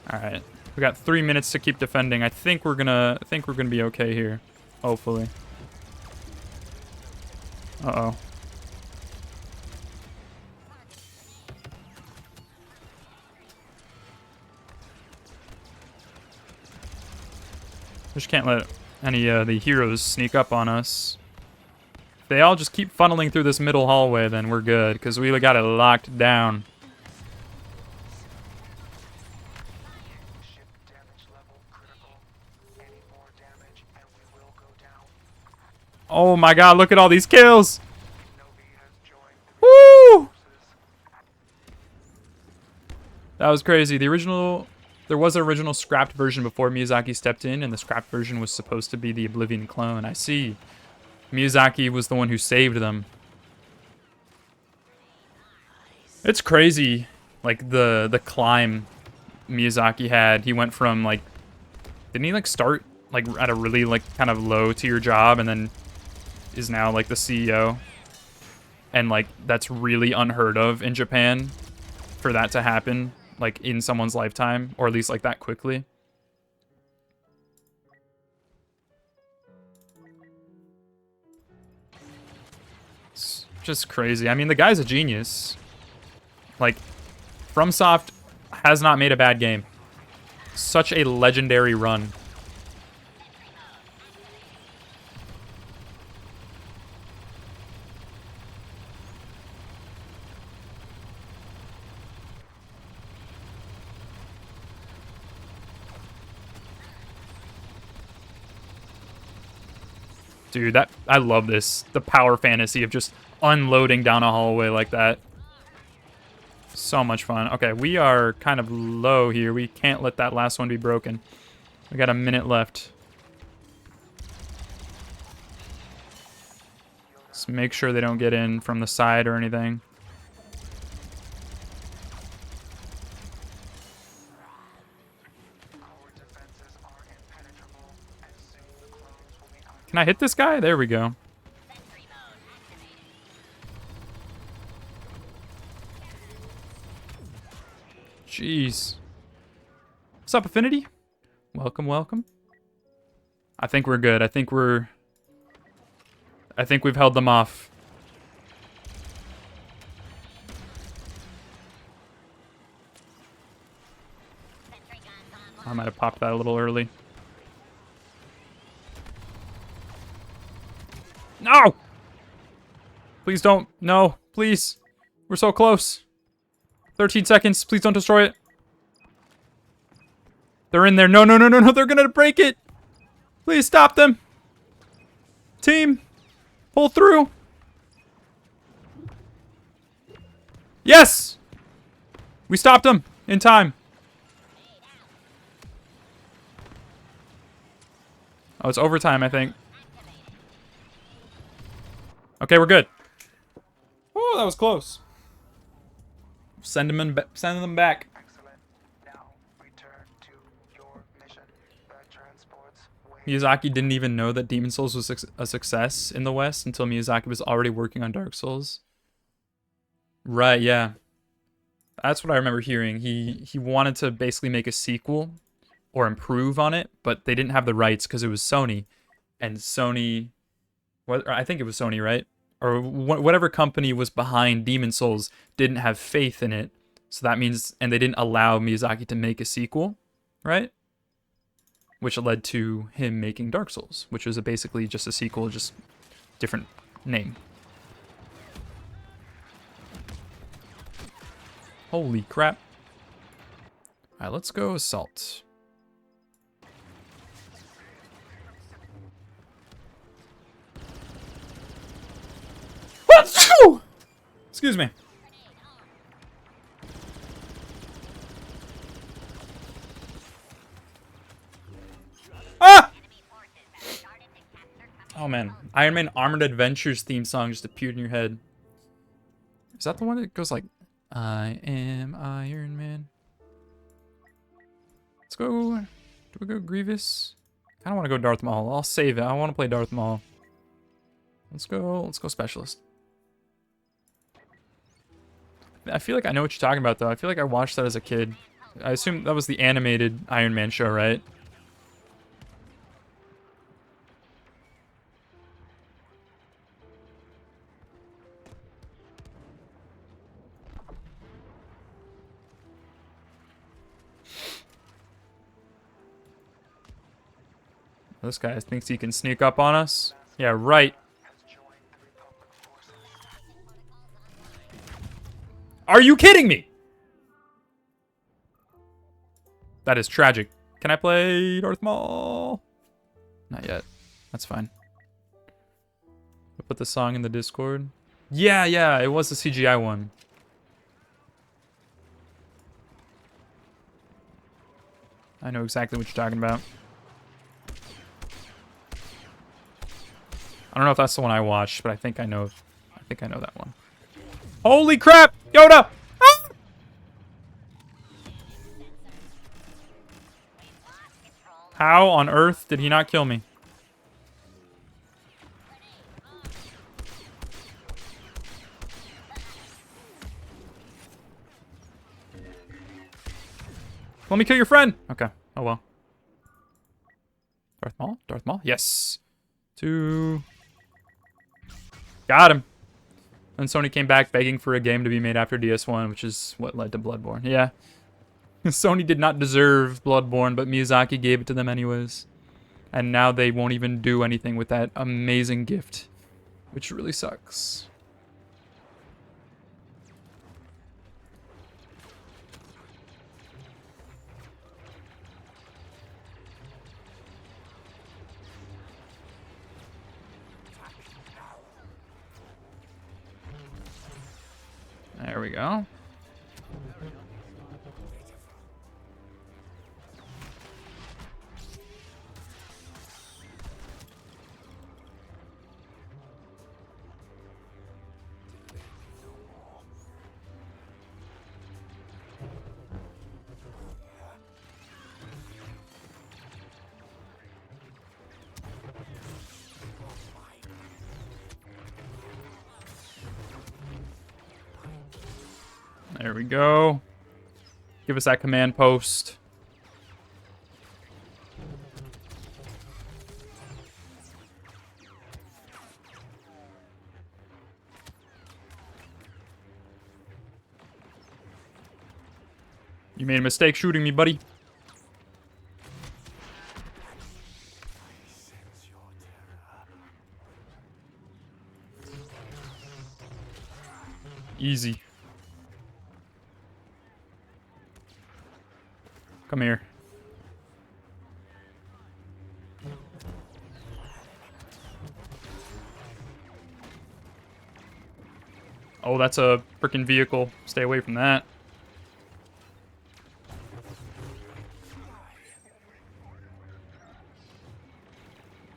All right, we got 3 minutes to keep defending. I think we're gonna be okay here, hopefully. Uh-oh. Just can't let any the heroes sneak up on us. If they all just keep funneling through this middle hallway, then we're good, because we got it locked down. Oh my god, look at all these kills! Woo! That was crazy. There was an original scrapped version before Miyazaki stepped in, and the scrapped version was supposed to be the Oblivion clone. I see. Miyazaki was the one who saved them. It's crazy, like the climb Miyazaki had. He went from like, didn't he like start like at a really like kind of low tier job, and then is now like the CEO, and like that's really unheard of in Japan for that to happen like in someone's lifetime, or at least like that quickly. It's just crazy. I mean, the guy's a genius. Like, FromSoft has not made a bad game. Such a legendary run. Dude, I love this. The power fantasy of just unloading down a hallway like that. So much fun. Okay, we are kind of low here. We can't let that last one be broken. We got a minute left. Let's make sure they don't get in from the side or anything. Can I hit this guy? There we go. Jeez. What's up, Affinity? Welcome, welcome. I think we're good. I think we've held them off. I might have popped that a little early. No! Please don't. No, please. We're so close. 13 seconds. Please don't destroy it. They're in there. No, no, no, no, no. They're going to break it. Please stop them. Team, pull through. Yes! We stopped them in time. Oh, it's overtime, I think. Okay, we're good. Oh, that was close. Send them back. Excellent. Now return to your mission. The transports wait. Miyazaki didn't even know that Demon Souls was a success in the West until Miyazaki was already working on Dark Souls. Right, yeah. That's what I remember hearing. He wanted to basically make a sequel or improve on it, but they didn't have the rights because it was Sony. And Sony... I think it was Sony, right? Or whatever company was behind Demon Souls didn't have faith in it. So that means... And they didn't allow Miyazaki to make a sequel, right? Which led to him making Dark Souls, which was basically just a sequel, just different name. Holy crap. Alright, let's go Assault. Excuse me. Ah! Oh man, Iron Man Armored Adventures theme song just appeared in your head. Is that the one that goes like, I am Iron Man? Let's go. Do we go Grievous? I don't want to go Darth Maul. I'll save it. I want to play Darth Maul. Let's go Specialist. I feel like I know what you're talking about, though. I feel like I watched that as a kid. I assume that was the animated Iron Man show, right? This guy thinks he can sneak up on us. Yeah, right. Are you kidding me? That is tragic. Can I play Darth Maul? Not yet. That's fine. I'll put the song in the Discord. Yeah, it was the CGI one. I know exactly what you're talking about. I don't know if that's the one I watched, but I think I know that one. Holy crap! Yoda! Ah! How on earth did he not kill me? Let me kill your friend! Okay. Oh well. Darth Maul? Darth Maul? Yes. 2. Got him. And Sony came back begging for a game to be made after DS1, which is what led to Bloodborne. Yeah. Sony did not deserve Bloodborne, but Miyazaki gave it to them anyways. And now they won't even do anything with that amazing gift, which really sucks. There we go. There we go. Give us that command post. You made a mistake shooting me, buddy. Easy. Come here. Oh, that's a freaking vehicle. Stay away from that.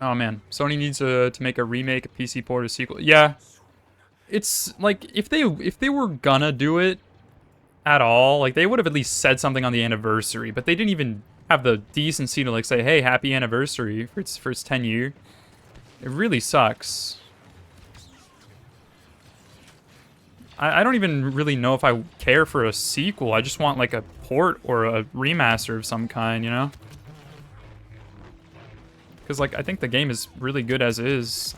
Oh man, Sony needs to make a remake, a PC port, a sequel. Yeah, it's like if they were gonna do it at all, like they would have at least said something on the anniversary, but they didn't even have the decency to like say, "Hey, happy anniversary for its first 10 year." It really sucks. I don't even really know if I care for a sequel. I just want like a port or a remaster of some kind, you know? Because like I think the game is really good as is.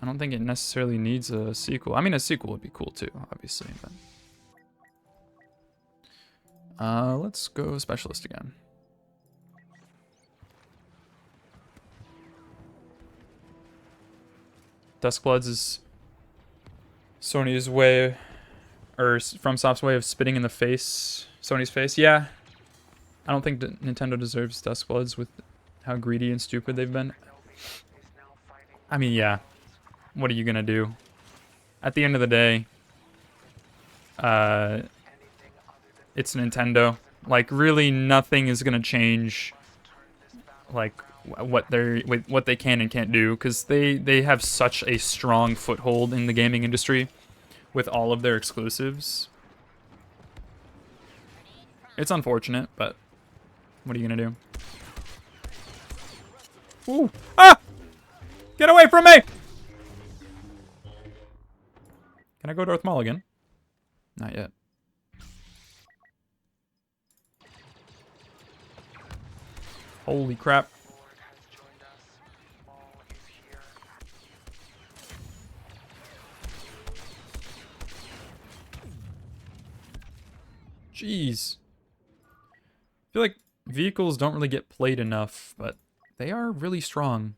I don't think it necessarily needs a sequel. I mean, a sequel would be cool too, obviously. But let's go specialist again. Duskbloods is Sony's way, or FromSoft's way of spitting in the face, Sony's face. Yeah, I don't think Nintendo deserves Duskbloods with how greedy and stupid they've been. I mean, yeah. What are you gonna do? At the end of the day, it's Nintendo. Like, really, nothing is gonna change. Like what they can and can't do, because they have such a strong foothold in the gaming industry with all of their exclusives. It's unfortunate, but what are you gonna do? Ooh! Ah! Get away from me! Can I go Darth Maul again? Not yet. Holy crap. Jeez. I feel like vehicles don't really get played enough, but they are really strong.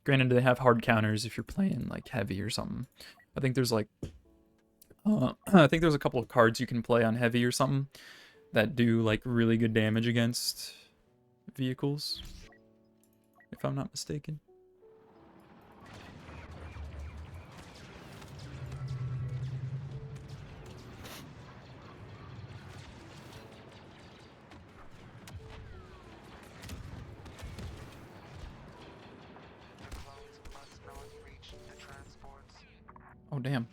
Granted, they have hard counters if you're playing like heavy or something. I think there's like, I think there's a couple of cards you can play on heavy or something that do like really good damage against vehicles, if I'm not mistaken. Oh, damn.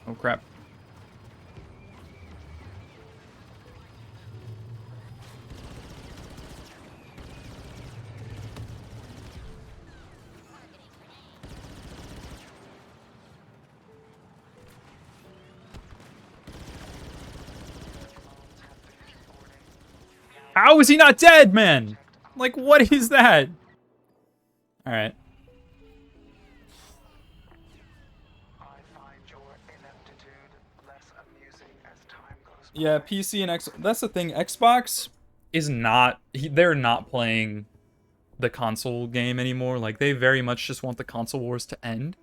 Oh, crap. How is he not dead, man? Like, what is that? Alright. Yeah, PC and X. That's the thing. Xbox is not. They're not playing the console game anymore. Like, they very much just want the console wars to end.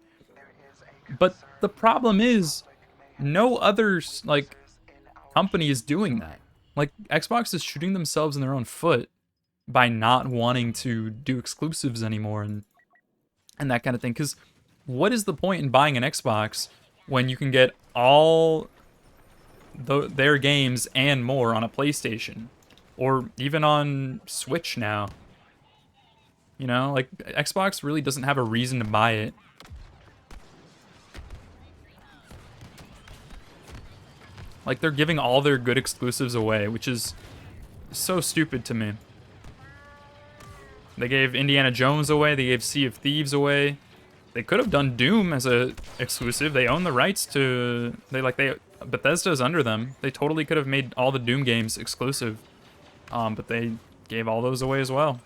But the problem is, no other like company is doing that. Like, Xbox is shooting themselves in their own foot by not wanting to do exclusives anymore and that kind of thing. Because what is the point in buying an Xbox when you can get all their games and more on a PlayStation, or even on Switch now? You know, like, Xbox really doesn't have a reason to buy it. Like, they're giving all their good exclusives away, which is so stupid to me. They gave Indiana Jones away, they gave Sea of Thieves away. They could have done Doom as a exclusive. They own the rights to... Bethesda's under them. They totally could have made all the Doom games exclusive. But they gave all those away as well.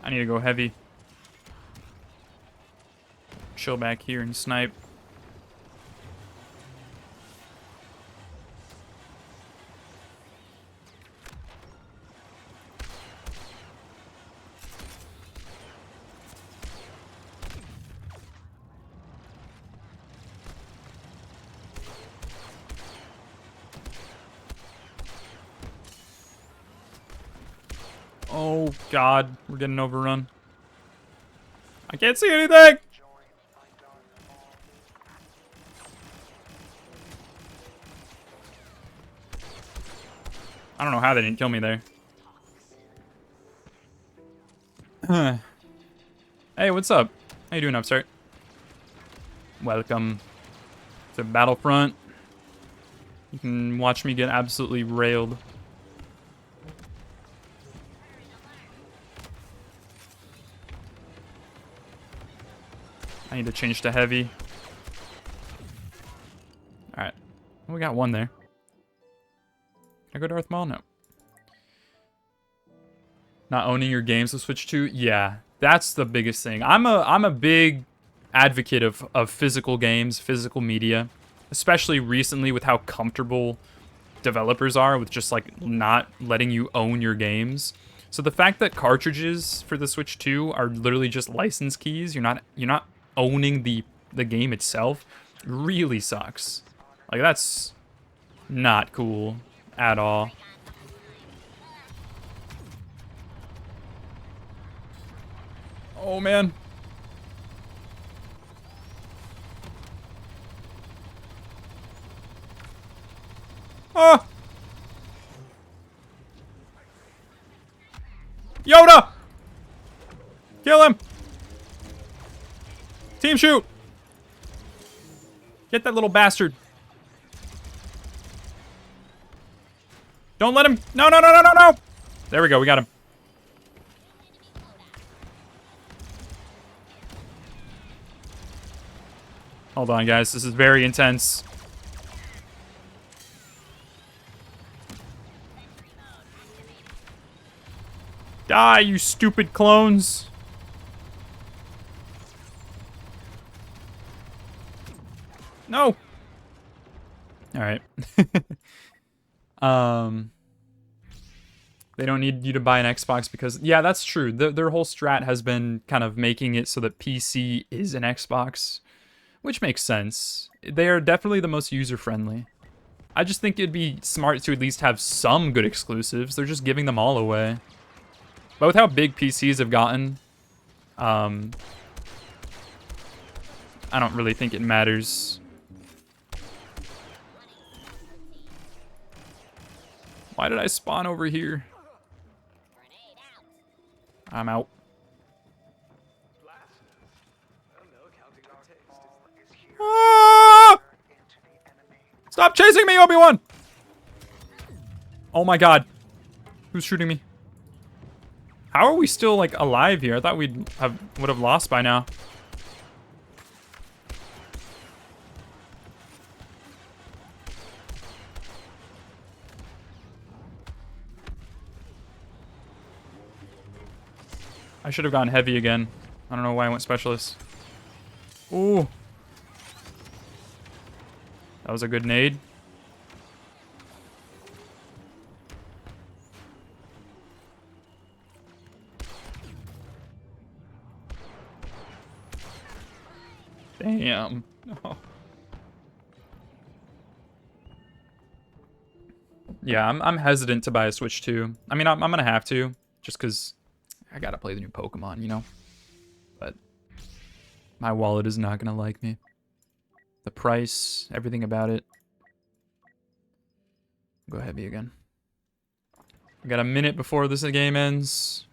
I need to go heavy. Chill back here and snipe. Oh, God. We're getting overrun. I can't see anything! I don't know how they didn't kill me there. Hey, what's up? How you doing, Upstart? Welcome to Battlefront. You can watch me get absolutely railed. I need to change to heavy. Alright. Well, we got one there. Can I go Darth Maul? No. Not owning your games with Switch 2? Yeah, that's the biggest thing. I'm a big advocate of physical games, physical media, especially recently with how comfortable developers are with just like not letting you own your games. So the fact that cartridges for the Switch 2 are literally just license keys, you're not owning the game itself, really sucks. Like, that's not cool at all. Oh, man. Oh! Yoda! Kill him! Team shoot! Get that little bastard. Don't let him... No, no, no, no, no, no! There we go, we got him. Hold on, guys. This is very intense. Die, you stupid clones. No. All right. They don't need you to buy an Xbox because, yeah, that's true. Their whole strat has been kind of making it so that PC is an Xbox, which makes sense. They are definitely the most user-friendly. I just think it'd be smart to at least have some good exclusives. They're just giving them all away. But with how big PCs have gotten, I don't really think it matters. Why did I spawn over here? I'm out. Ah! Stop chasing me, Obi-Wan! Oh my god. Who's shooting me? How are we still, like, alive here? I thought would have lost by now. I should have gone heavy again. I don't know why I went specialist. Ooh. That was a good nade. Damn. Oh. Yeah, I'm hesitant to buy a Switch 2. I mean, I'm gonna have to, just because I gotta play the new Pokemon, you know? But my wallet is not gonna like me. The price, everything about it. Go heavy again. We got a minute before this game ends.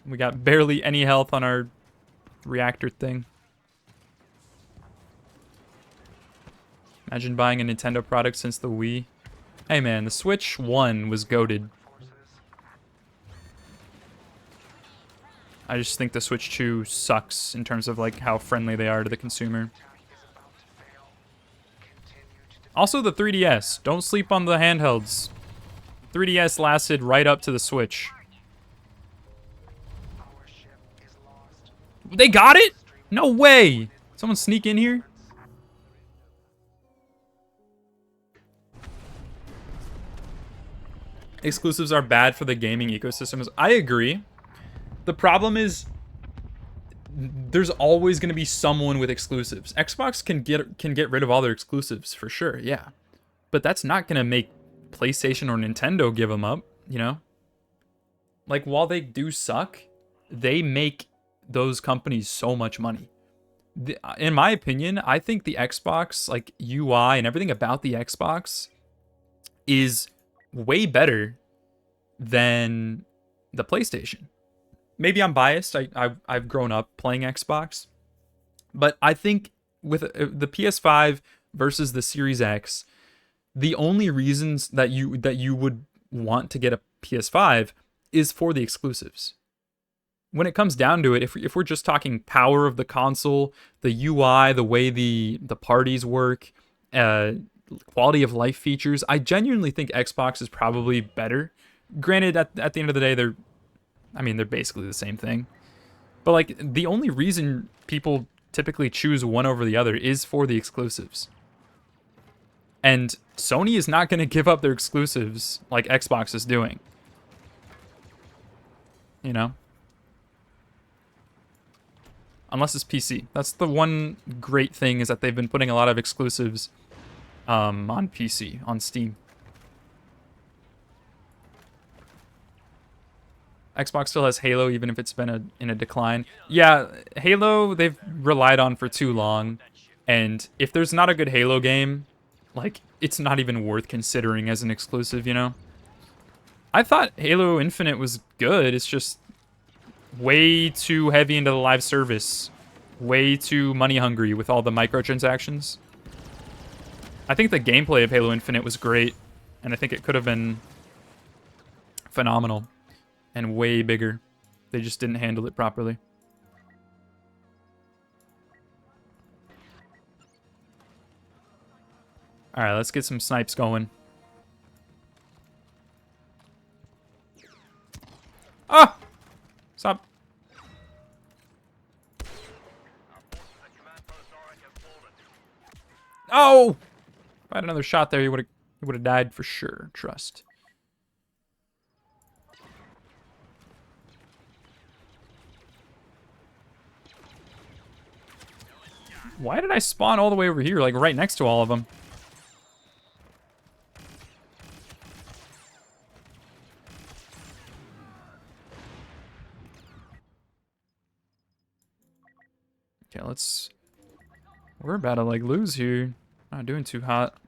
We got barely any health on our reactor thing. Imagine buying a Nintendo product since the Wii. Hey man, the Switch 1 was goated. I just think the Switch 2 sucks in terms of like how friendly they are to the consumer. Also the 3DS. Don't sleep on the handhelds. 3DS lasted right up to the Switch. They got it? No way. Someone sneak in here? Exclusives are bad for the gaming ecosystems. I agree. The problem is there's always going to be someone with exclusives. Xbox can get rid of all their exclusives for sure, yeah. But that's not going to make PlayStation or Nintendo give them up, you know? Like, while they do suck, they make those companies so much money. In my opinion, I think the Xbox, like, UI and everything about the Xbox is way better than the PlayStation. Maybe I'm biased. I've grown up playing Xbox. But I think with the PS5 versus the Series X, the only reasons that you would want to get a PS5 is for the exclusives. When it comes down to it, if we're just talking power of the console, the UI, the way the parties work, quality of life features, I genuinely think Xbox is probably better. Granted, at the end of the day, they're basically the same thing. But like, the only reason people typically choose one over the other is for the exclusives. And Sony is not going to give up their exclusives like Xbox is doing. You know? Unless it's PC. That's the one great thing, is that they've been putting a lot of exclusives on PC, on Steam. Xbox still has Halo, even if it's been in a decline. Yeah, Halo, they've relied on for too long. And if there's not a good Halo game, like, it's not even worth considering as an exclusive, you know? I thought Halo Infinite was good. It's just way too heavy into the live service. Way too money hungry with all the microtransactions. I think the gameplay of Halo Infinite was great. And I think it could have been phenomenal. And way bigger. They just didn't handle it properly. Alright, let's get some snipes going. Ah! Stop. Oh! If I had another shot there, he would have died for sure. Trust. Why did I spawn all the way over here, like right next to all of them? Okay, let's... We're about to, like, lose here. Not doing too hot.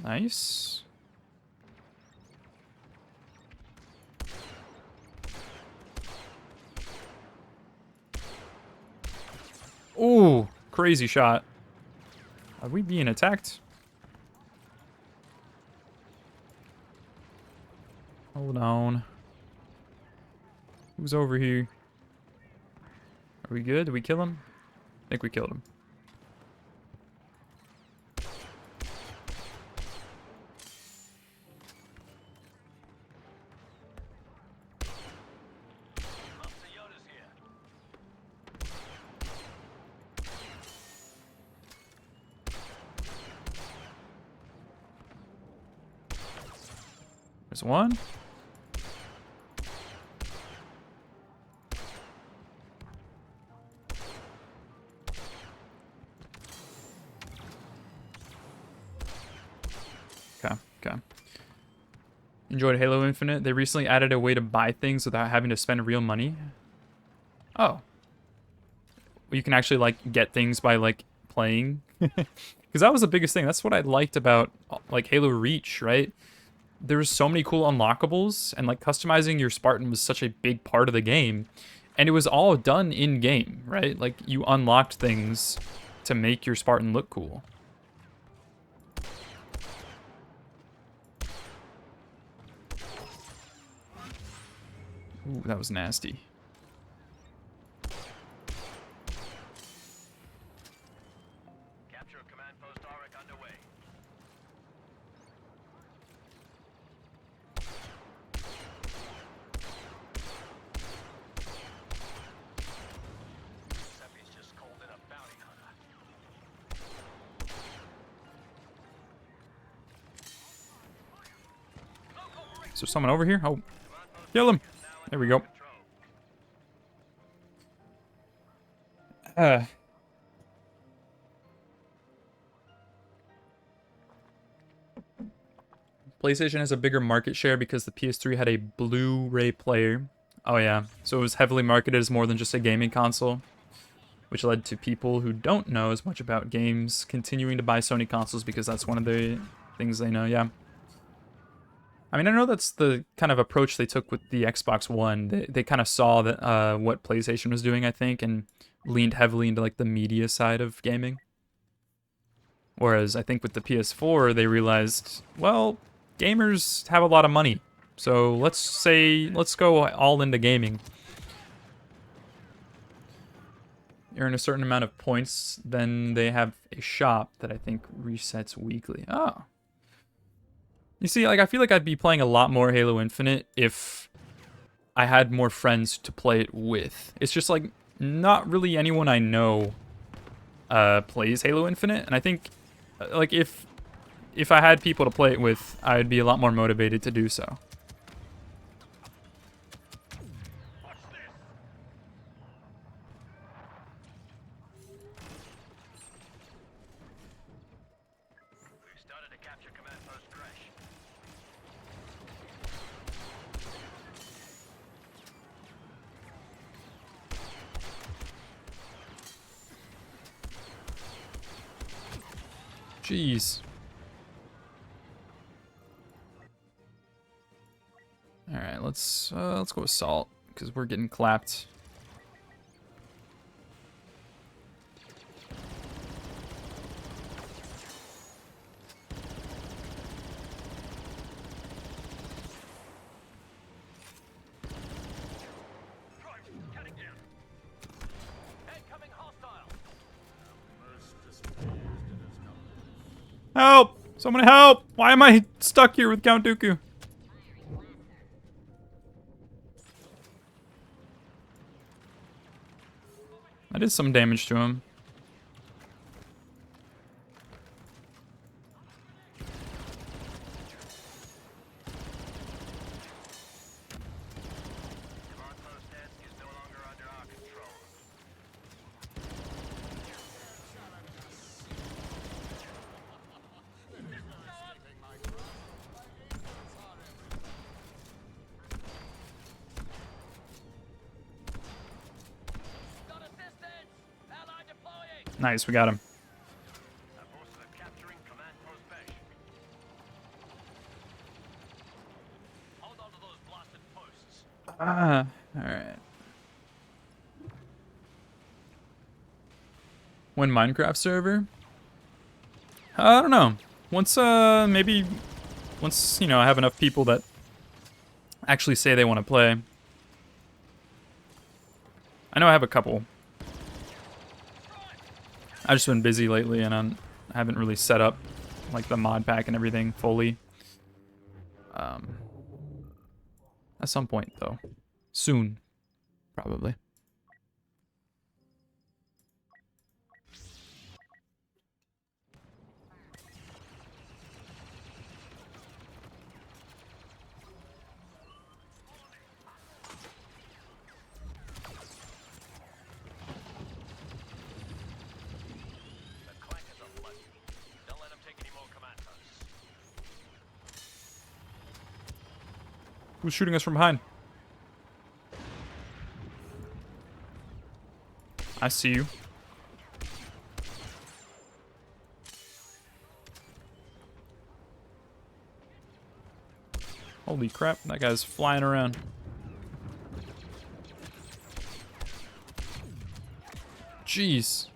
Nice. Ooh, crazy shot. Are we being attacked? Hold on. Who's over here? Are we good? Did we kill him? I think we killed him. There's one. Okay. Enjoyed Halo Infinite. They recently added a way to buy things without having to spend real money. Oh. You can actually, like, get things by, like, playing. Because that was the biggest thing. That's what I liked about, like, Halo Reach, right? There was so many cool unlockables, and, like, customizing your Spartan was such a big part of the game. And it was all done in-game, right? Like, you unlocked things to make your Spartan look cool. Ooh, that was nasty. Capture command post Auric underway. Is there someone over here? Oh, kill him. There we go. PlayStation has a bigger market share because the PS3 had a Blu-ray player. Oh yeah, so it was heavily marketed as more than just a gaming console, which led to people who don't know as much about games continuing to buy Sony consoles because that's one of the things they know, yeah. I mean, I know that's the kind of approach they took with the Xbox One. They kind of saw that what PlayStation was doing, I think, and leaned heavily into like the media side of gaming. Whereas I think with the PS4, they realized, well, gamers have a lot of money, so let's go all into gaming. Earn a certain amount of points, then they have a shop that I think resets weekly. Oh. You see, like, I feel like I'd be playing a lot more Halo Infinite if I had more friends to play it with. It's just, like, not really anyone I know plays Halo Infinite, and I think, like, if I had people to play it with, I'd be a lot more motivated to do so. Jeez. All right, let's go assault because we're getting clapped. Help! Someone help! Why am I stuck here with Count Dooku? I did some damage to him. Nice, we got him. Alright. When Minecraft server? I don't know. Once, maybe once, you know, I have enough people that actually say they want to play. I know I have a couple. I've just been busy lately, and I haven't really set up like the mod pack and everything fully. At some point, though. Soon, probably. Who's shooting us from behind? I see you. Holy crap, that guy's flying around. Jeez.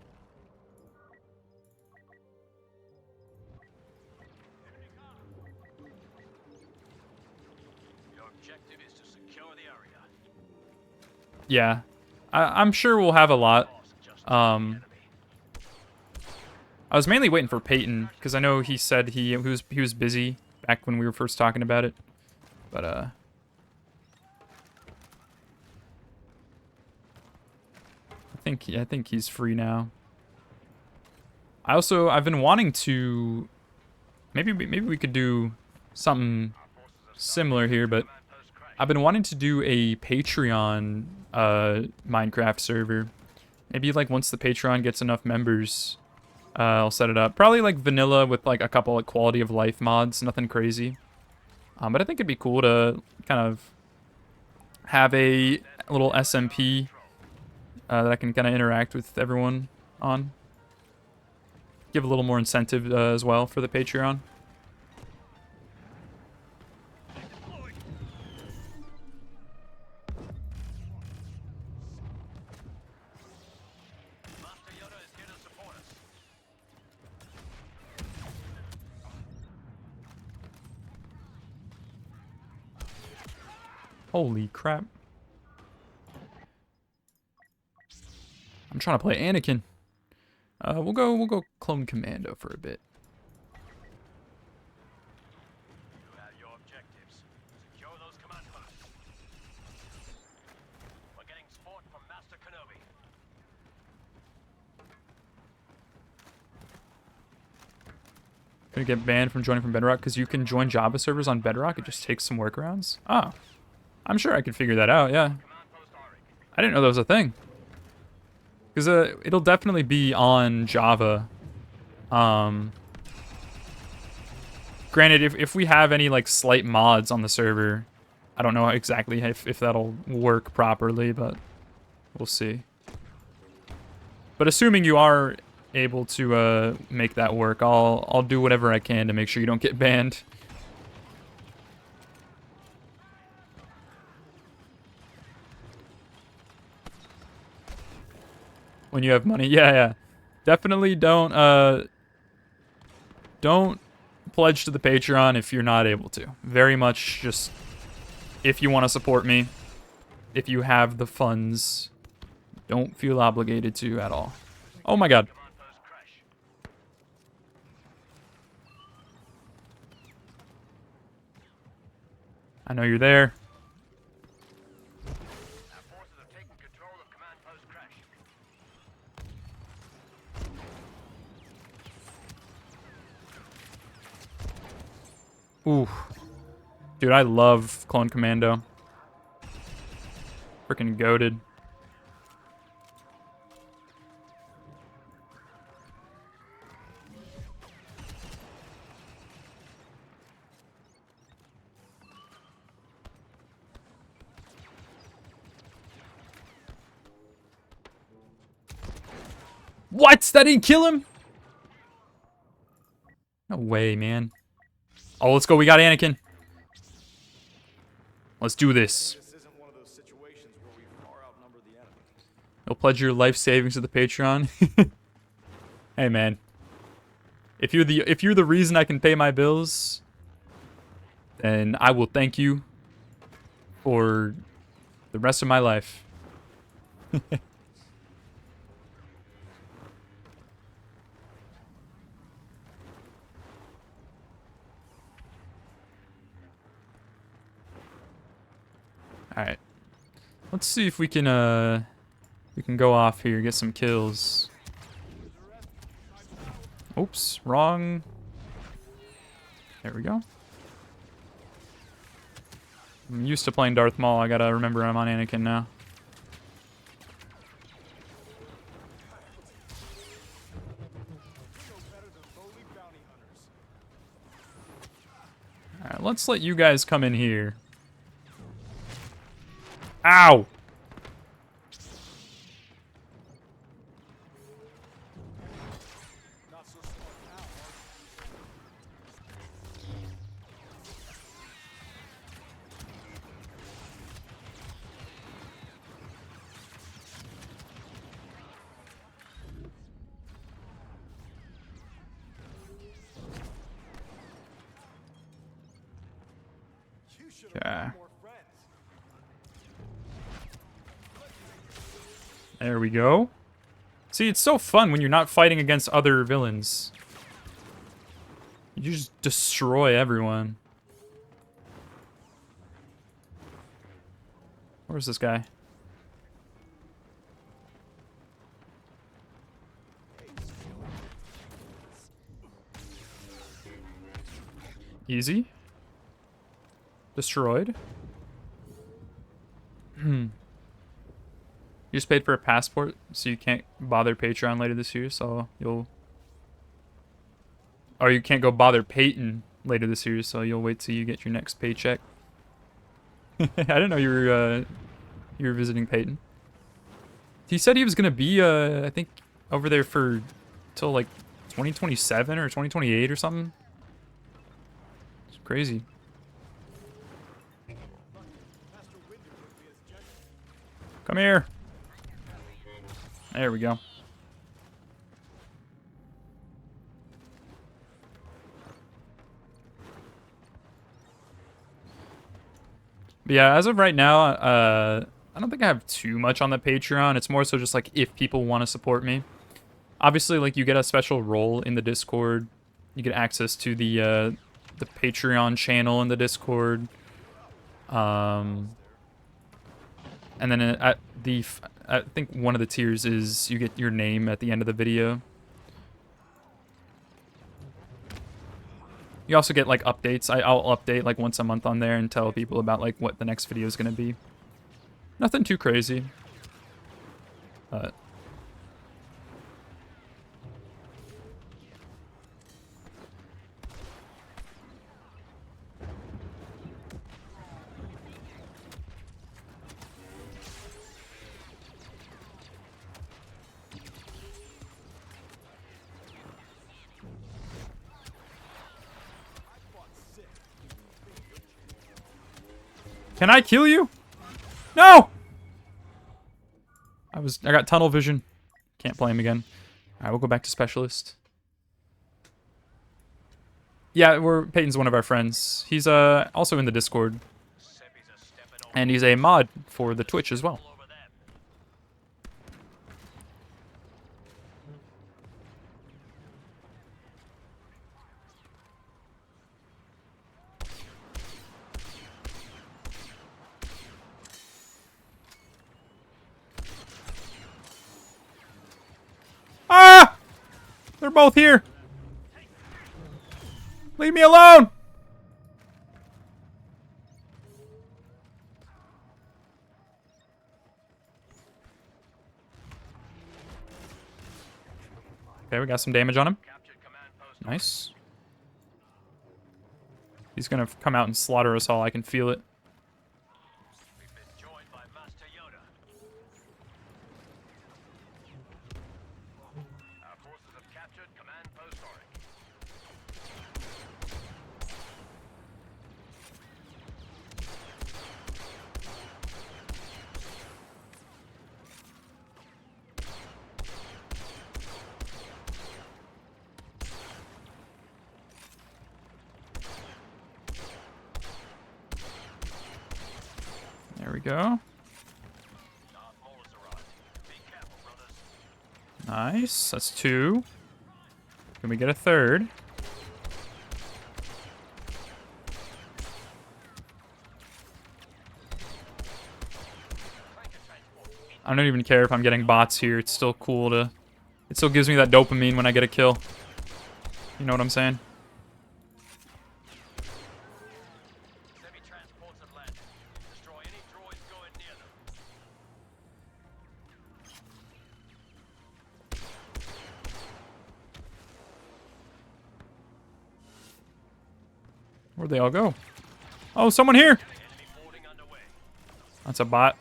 Yeah, I'm sure we'll have a lot. I was mainly waiting for Peyton because I know he said he was busy back when we were first talking about it, but I think he's free now. I've been wanting to maybe we could do something similar here, but I've been wanting to do a Patreon Minecraft server. Maybe like once the Patreon gets enough members, I'll set it up. Probably like vanilla with like a couple like quality of life mods, nothing crazy. But I think it'd be cool to kind of have a little SMP that I can kind of interact with everyone on. Give a little more incentive as well for the Patreon. Master Yoda is here to support us. Holy crap. I'm trying to play Anakin. We'll go clone commando for a bit. You have your objectives. Secure those command posts. We're getting support from Master Kenobi. Gonna get banned from joining from Bedrock because you can join Java servers on Bedrock. It just takes some workarounds. Ah, I'm sure I could figure that out. Yeah, Command post Auric. I didn't know that was a thing. Because it'll definitely be on Java. Granted, if we have any like slight mods on the server, I don't know exactly if that'll work properly, but we'll see. But assuming you are able to make that work, I'll do whatever I can to make sure you don't get banned. When you have money. Yeah. Definitely don't pledge to the Patreon if you're not able to. Very much just if you want to support me, if you have the funds, don't feel obligated to at all. Oh my god. Command post crash. I know you're there. Our forces have taken control of command post crash. Ooh. Dude, I love Clone Commando. Freaking goated. What? That didn't kill him? No way, man. Oh, let's go. We got Anakin. Let's do this. This isn't one of those situations where we far outnumber the enemy. You'll pledge your life savings to the Patreon. Hey, man. If you're the reason I can pay my bills, then I will thank you for the rest of my life. All right. Let's see if we can go off here, get some kills. Oops, wrong. There we go. I'm used to playing Darth Maul. I gotta remember I'm on Anakin now. Alright, let's let you guys come in here. Ow! Not so smart now, You should have Okay. made more friends. There we go. See, it's so fun when you're not fighting against other villains. You just destroy everyone. Where's this guy? Easy. Destroyed. You just paid for a passport, so you can't bother Patreon later this year, so you'll... Or you can't go bother Peyton later this year, so you'll wait till you get your next paycheck. I didn't know you were visiting Peyton. He said he was gonna be, I think, over there for till like 2027 or 2028 or something. It's crazy. Come here. There we go. But yeah, as of right now, I don't think I have too much on the Patreon. It's more so just like if people want to support me. Obviously, like you get a special role in the Discord. You get access to the Patreon channel in the Discord. And then I think one of the tiers is you get your name at the end of the video. You also get like updates. I'll update like once a month on there and tell people about like what the next video is gonna be. Nothing too crazy. But can I kill you? No! I got tunnel vision. Can't play him again. Alright, we'll go back to specialist. Yeah, Peyton's one of our friends. He's also in the Discord. And he's a mod for the Twitch as well. Ah! They're both here. Leave me alone. Okay, we got some damage on him. Nice. He's gonna come out and slaughter us all. I can feel it. There we go. Nice. That's 2. Can we get a 3rd? I don't even care if I'm getting bots here. It's still cool to... It still gives me that dopamine when I get a kill. You know what I'm saying? Where'd they all go? Oh, someone here! That's a bot.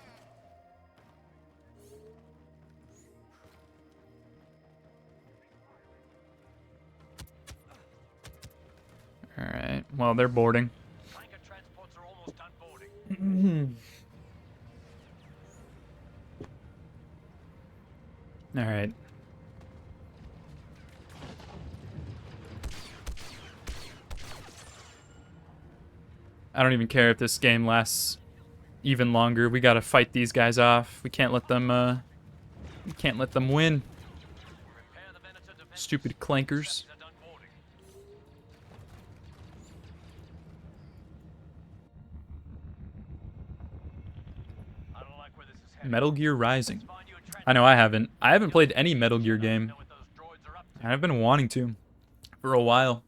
Alright, well, they're boarding. Alright. I don't even care if this game lasts even longer. We gotta fight these guys off. We can't let them win. Stupid clankers. Metal Gear Rising. I know I haven't. I haven't played any Metal Gear game. I've been wanting to for a while.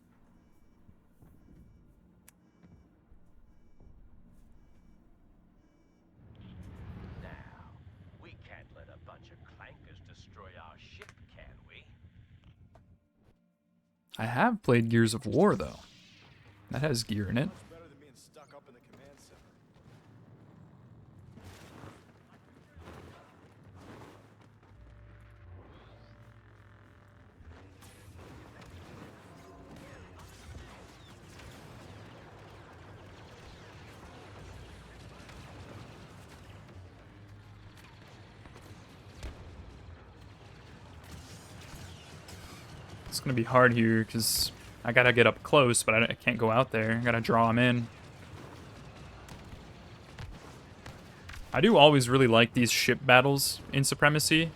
I have played Gears of War, though. That has gear in it. Much better than being stuck up in the command center. It's gonna be hard here because I gotta get up close, but I can't go out there. I gotta draw him in. I do always really like these ship battles in Supremacy.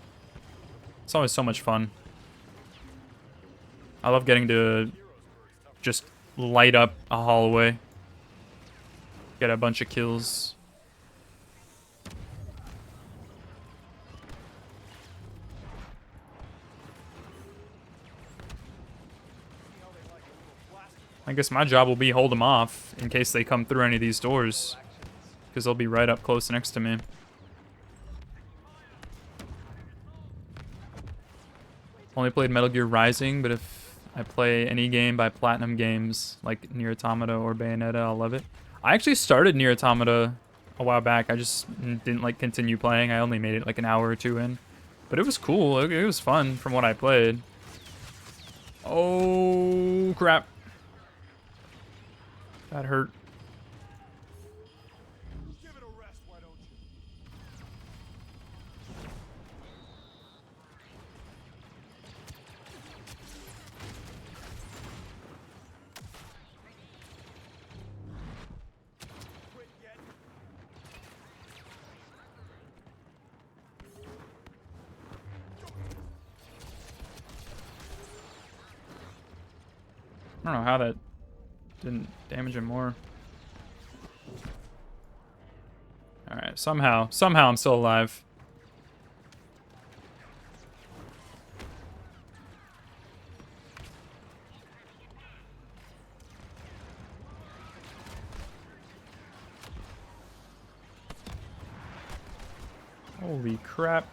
It's always so much fun. I love getting to just light up a hallway. Get a bunch of kills. I guess my job will be hold them off in case they come through any of these doors. Because they'll be right up close next to me. Only played Metal Gear Rising, but if I play any game by Platinum Games, like Nier Automata or Bayonetta, I'll love it. I actually started Nier Automata a while back. I just didn't like continue playing. I only made it like an hour or two in. But it was cool. It was fun from what I played. Oh, crap. That hurt. Give it a rest, why don't you? Quit yet. I don't know how that didn't damage him more. Alright, somehow I'm still alive. Holy crap.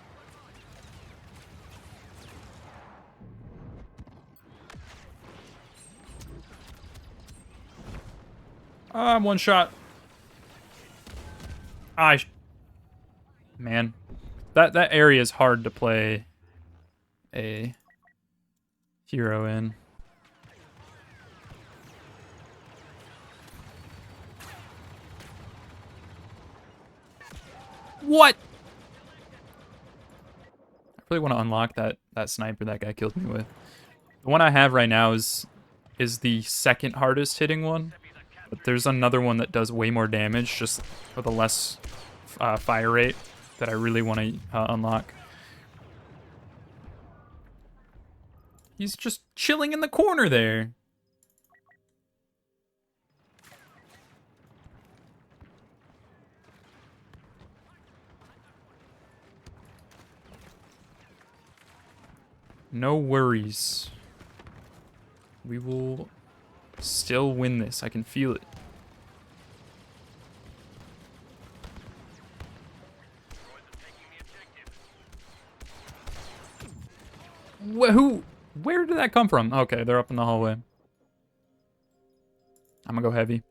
I'm one shot. Man. That area is hard to play a hero in. What? I really want to unlock that sniper that guy killed me with. The one I have right now is the second hardest hitting one. But there's another one that does way more damage, just with a less fire rate, that I really want to unlock. He's just chilling in the corner there. No worries. We will still win this. I can feel it. Where did that come from? Okay, they're up in the hallway. I'm gonna go heavy.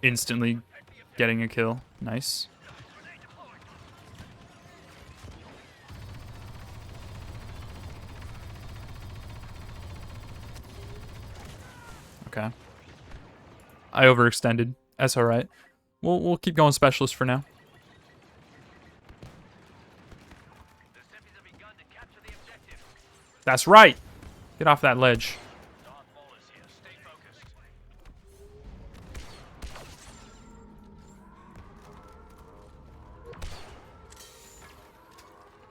Instantly getting a kill. Nice. Okay. I overextended. That's alright. We'll keep going specialist for now. That's right! Get off that ledge.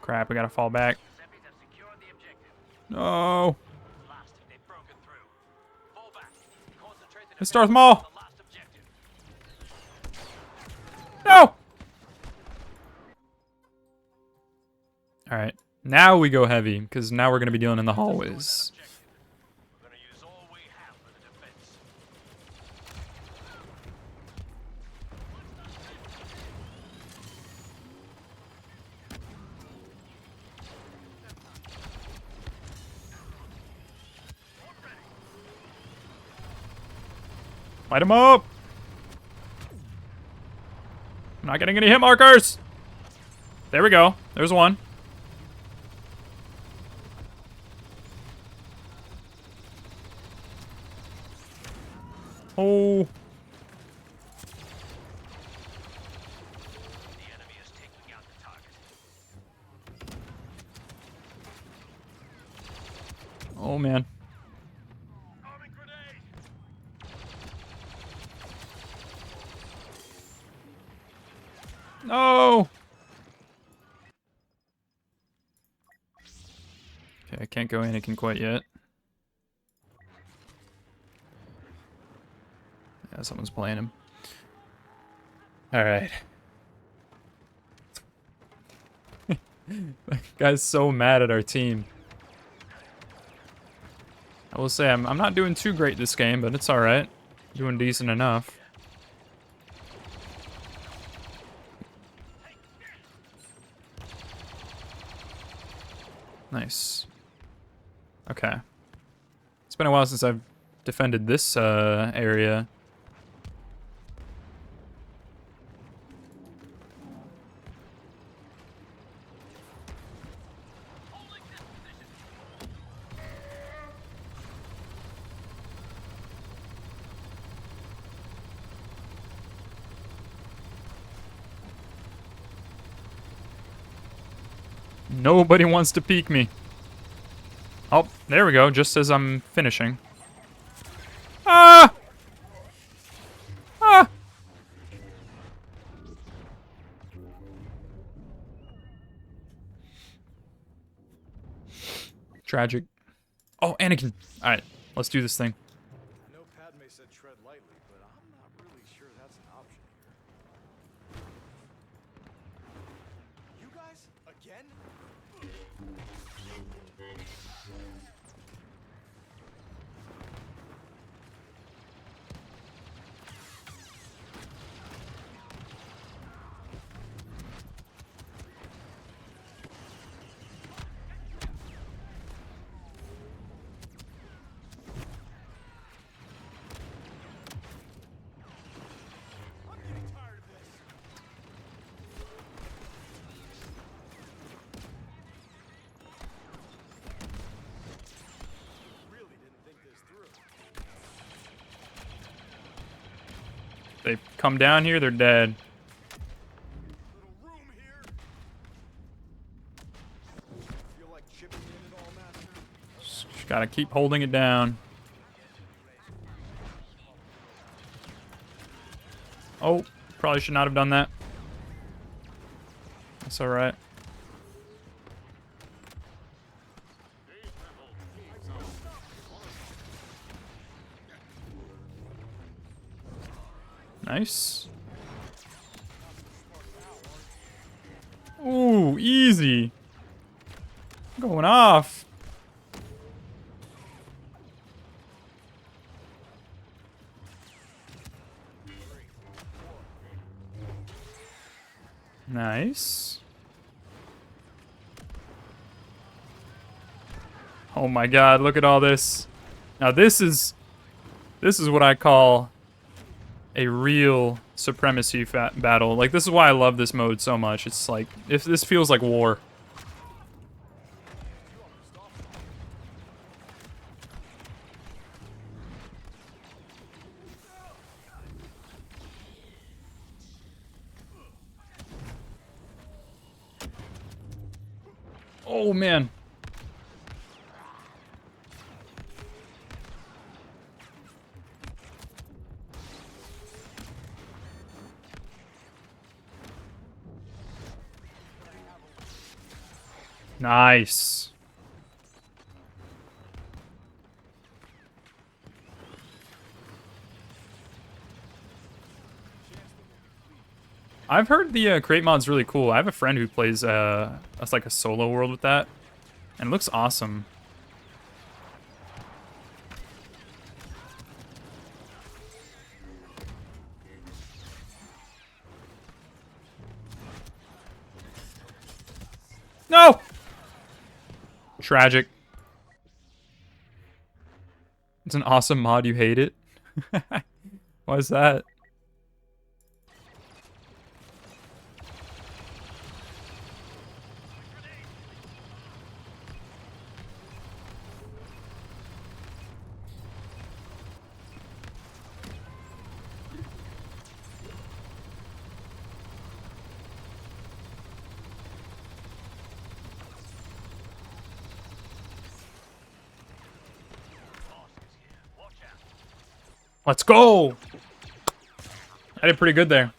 Crap, we gotta fall back. No! It's Darth Maul! No! Alright. Now we go heavy, because now we're going to be dealing in the hallways. Light him up! I'm not getting any hit markers! There we go. There's one. Oh. The enemy is taking out the target. Oh, man. Arming grenade! No! Okay, I can't go Anakin quite yet. Yeah, someone's playing him. Alright. That guy's so mad at our team. I will say, I'm not doing too great this game, but it's alright. Doing decent enough. Nice. Okay. It's been a while since I've defended this area. Nobody wants to peek me. Oh, there we go, just as I'm finishing. Ah! Ah! Tragic. Oh, Anakin. Alright, let's do this thing. I know Padme said tread lightly, but I'm not really sure that's an option here. You guys? Again? I'm getting tired of this. Really didn't think this through. They come down here, they're dead. Little room here. Feel like chipping in at all, Master? Just gotta keep holding it down. Oh, probably should not have done that. That's alright. Nice. Ooh, easy. Going off. Nice. Oh my god, look at all this. Now this is what I call a real supremacy battle. Like, this is why I love this mode so much. It's like, if this feels like war. Oh man. Nice. I've heard the create mod's really cool. I have a friend who plays that's like a solo world with that, and it looks awesome. No! Tragic. It's an awesome mod, you hate it? Why is that? Let's go! I did pretty good there.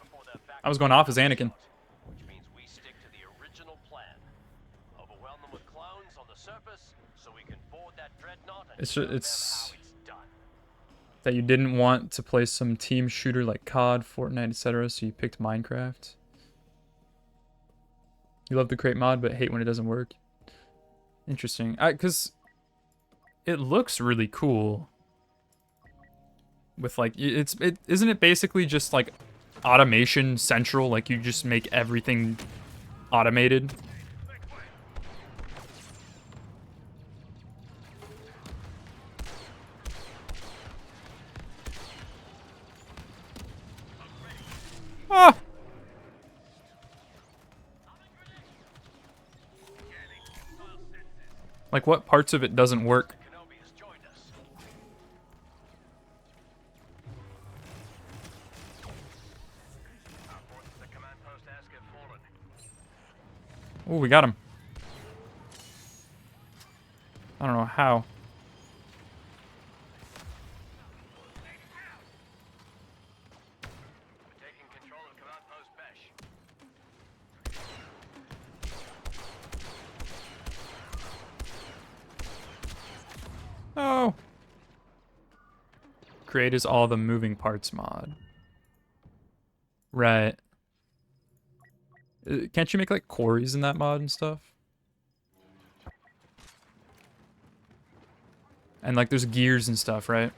I was going off as Anakin. Which means we stick to the original plan. Overwhelm them with clones on the surface so we can board that dreadnought and show them how it's done. That you didn't want to play some team shooter like COD, Fortnite, etc., so you picked Minecraft. You love the crate mod, but hate when it doesn't work. Interesting. Because it looks really cool. With like, isn't it basically just like automation central? Like you just make everything automated. Ah! Like what parts of it doesn't work? Oh, we got him. I don't know how. We're taking control of command post Besh. Oh. Create is all the moving parts mod. Right. Can't you make like quarries in that mod and stuff? And like there's gears and stuff, right?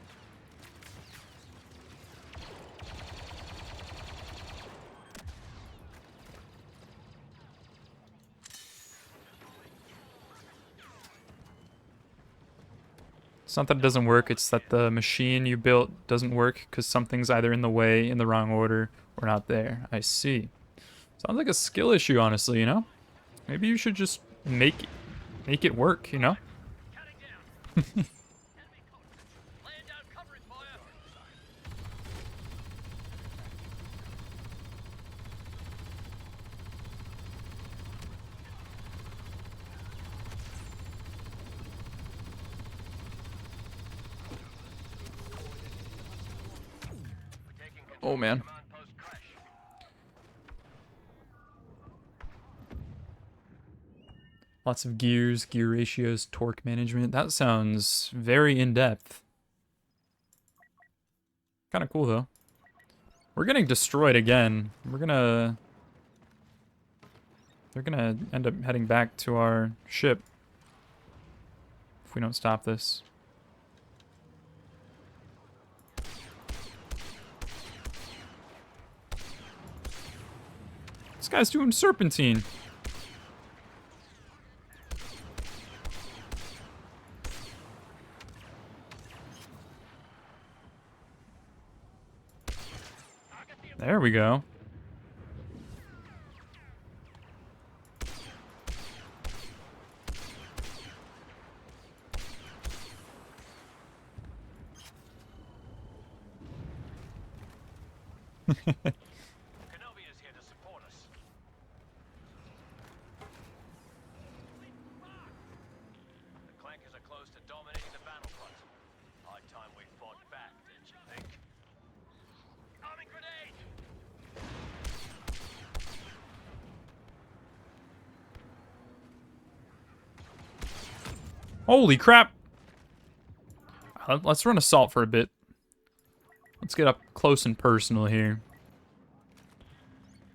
It's not that it doesn't work, it's that the machine you built doesn't work because something's either in the way, in the wrong order, or not there. I see. Sounds like a skill issue, honestly, you know? Maybe you should just make it work, you know? Oh, man. Lots of gears, gear ratios, torque management. That sounds very in-depth. Kind of cool, though. We're getting destroyed again. They're gonna end up heading back to our ship if we don't stop this. This guy's doing serpentine. There we go. Kenobi is here to support us. The clankers are close to dominating the battlefront. High time we fought back, didn't you think? Arming grenade! Holy crap! Let's run assault for a bit. Let's get up close and personal here.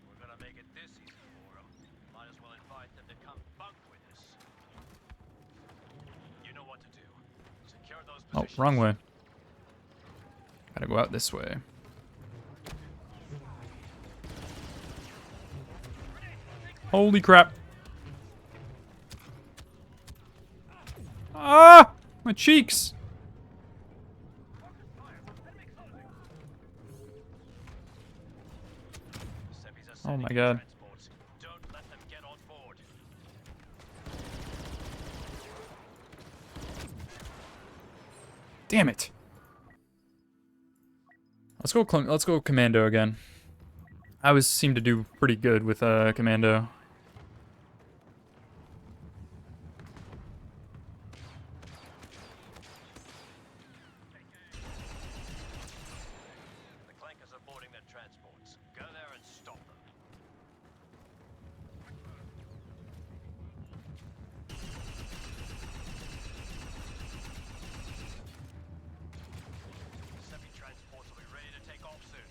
We're gonna make it this easy for them. Might as well invite them to come bunk with us. You know what to do. Secure those Oh, positions. wrong way. Gotta go out this way. Holy crap. Ah! My cheeks! Oh my god. Transports. Don't let them get on board. Damn it. Let's go commando again. I always seem to do pretty good with commando. The clankers are boarding their transports. Go there and stop them. Semi-transports will be ready to take off soon.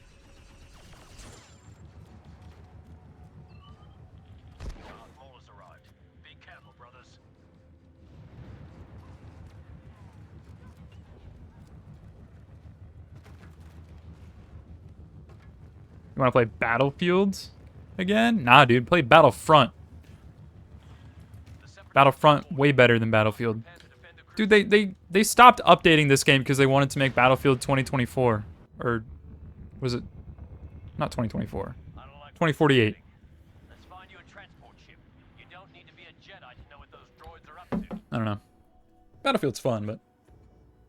Darth Maul has arrived. Be careful, brothers. You want to play Battlefield again? Nah, dude. Play Battlefront. Battlefront way better than Battlefield. Dude, they stopped updating this game because they wanted to make Battlefield 2024. Or was it not 2024? 2048. Let's find you a transport ship. You don't need to be a Jedi to know what those droids are up to. I don't know. Battlefield's fun, but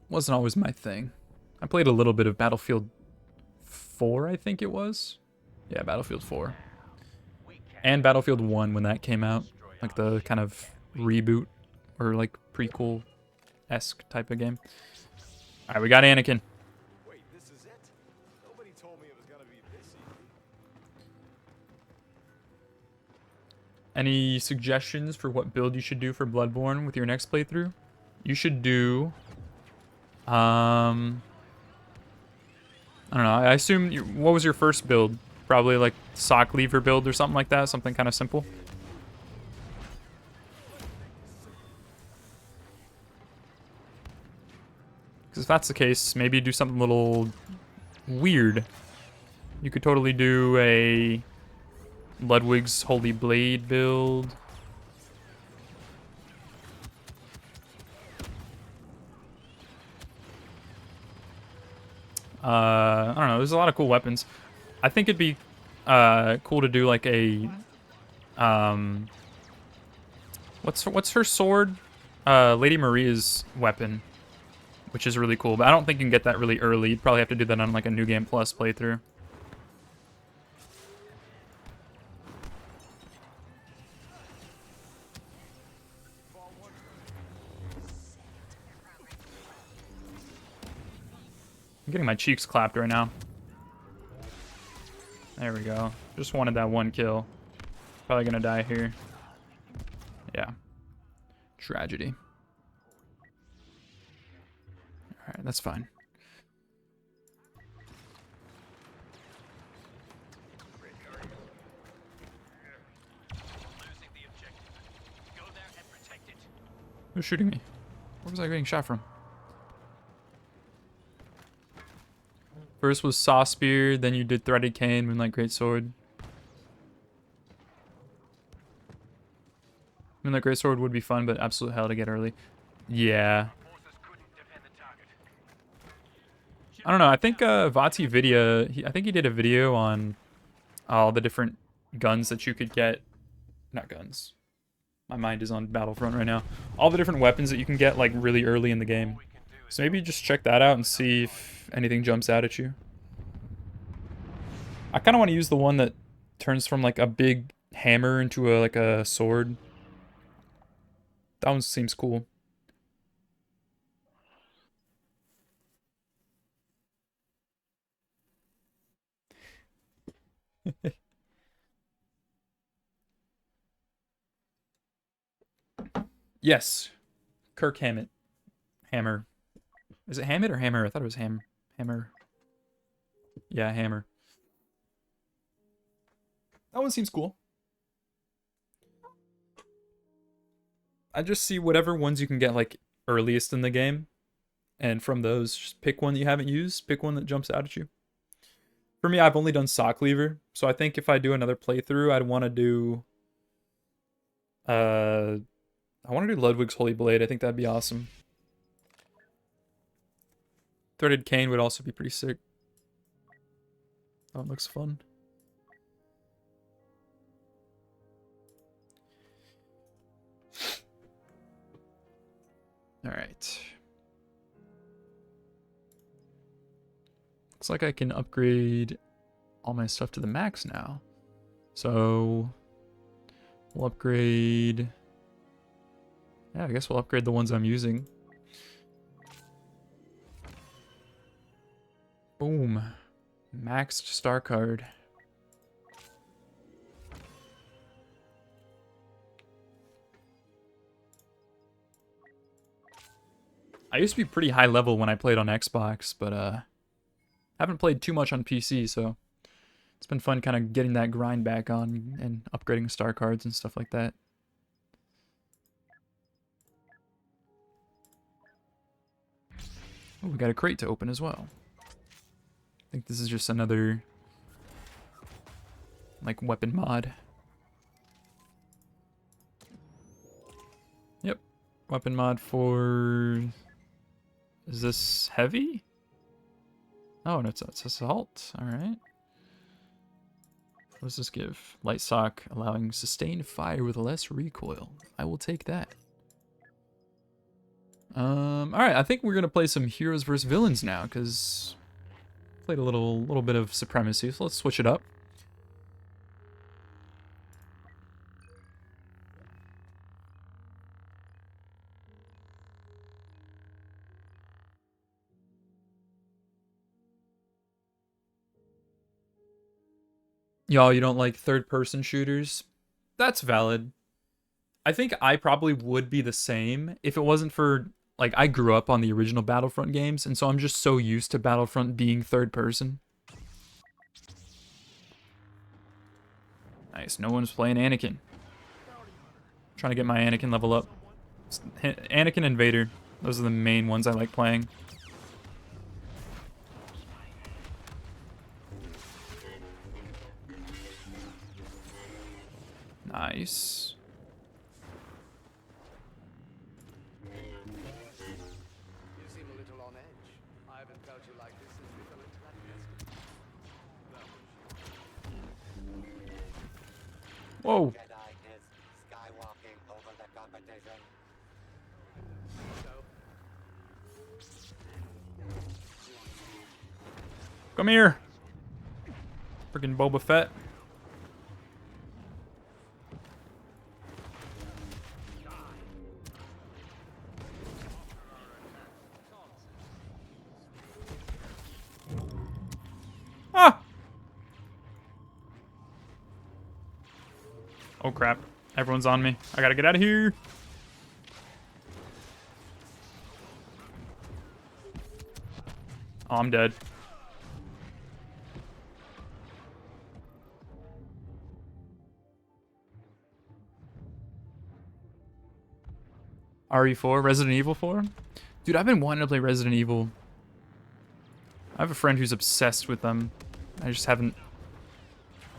wasn't always my thing. I played a little bit of Battlefield 4, I think it was. Yeah, Battlefield 4. And Battlefield 1 when that came out. Like the kind of reboot or like prequel-esque type of game. Alright, we got Anakin. Wait, this is it? Nobody told me it was gonna be this easy. Any suggestions for what build you should do for Bloodborne with your next playthrough? You should do... I don't know. I assume... what was your first build? Probably like sock lever build or something like that. Something kind of simple. Because if that's the case, maybe do something a little weird. You could totally do a Ludwig's Holy Blade build. I don't know. There's a lot of cool weapons. I think it'd be cool to do like a what's her sword? Lady Maria's weapon, which is really cool. But I don't think you can get that really early. You'd probably have to do that on like a New Game Plus playthrough. I'm getting my cheeks clapped right now. There we go. Just wanted that one kill. Probably gonna die here. Yeah. Tragedy. Alright, that's fine. Losing the objective. Go there and protect it. Who's shooting me? Where was I getting shot from? First was Saw Spear, then you did Threaded Cane, Moonlight Greatsword. Moonlight Greatsword would be fun, but absolute hell to get early. Yeah. Forces couldn't defend the target. I don't know. I think Vati Vidya, I think he did a video on all the different guns that you could get. Not guns. My mind is on Battlefront right now. All the different weapons that you can get like really early in the game. So maybe just check that out and see if anything jumps out at you. I kind of want to use the one that turns from like a big hammer into a like a sword. That one seems cool. Yes. Kirk Hammett. Hammer. Is it Hammett or Hammer? I thought it was Hammer. Yeah, Hammer. That one seems cool. I just see whatever ones you can get like earliest in the game. And from those, just pick one that you haven't used. Pick one that jumps out at you. For me, I've only done Sock Lever. So I think if I do another playthrough, I'd want to do... I want to do Ludwig's Holy Blade. I think that'd be awesome. Threaded Cane would also be pretty sick. That one looks fun. All right. Looks like I can upgrade all my stuff to the max now. So we'll upgrade. Yeah, I guess we'll upgrade the ones I'm using. Boom. Maxed star card. I used to be pretty high level when I played on Xbox, but haven't played too much on PC, so it's been fun kind of getting that grind back on and upgrading star cards and stuff like that. Oh, we got a crate to open as well. I think this is just another like weapon mod. Yep. Weapon mod for... Is this heavy? Oh, no, it's assault. Alright. What does this give? Light sock, allowing sustained fire with less recoil. I will take that. Alright, I think we're gonna play some heroes versus villains now, because played a little bit of supremacy, so let's switch it up. Y'all, you don't like third-person shooters? That's valid. I think I probably would be the same if it wasn't for, like, I grew up on the original Battlefront games, and so I'm just so used to Battlefront being third-person. Nice, no one's playing Anakin. Trying to get my Anakin level up. Anakin and Vader, those are the main ones I like playing. Nice. You seem a little on edge. I haven't felt you like this since we fell into that Whoa. Jedi is skywalking over the competition. Come here. Freaking Boba Fett. Ah! Oh crap. Everyone's on me. I gotta get out of here. Oh, I'm dead. RE4, Resident Evil 4? Dude, I've been wanting to play Resident Evil. I have a friend who's obsessed with them. I just haven't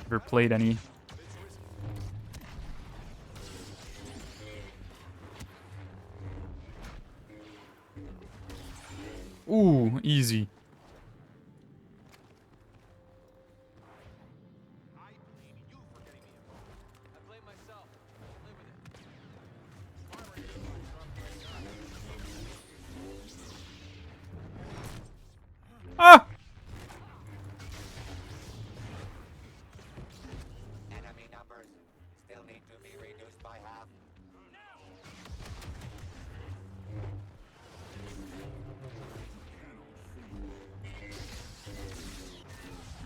ever played any. Ooh, easy. Ah! Enemy numbers still need to be reduced by half.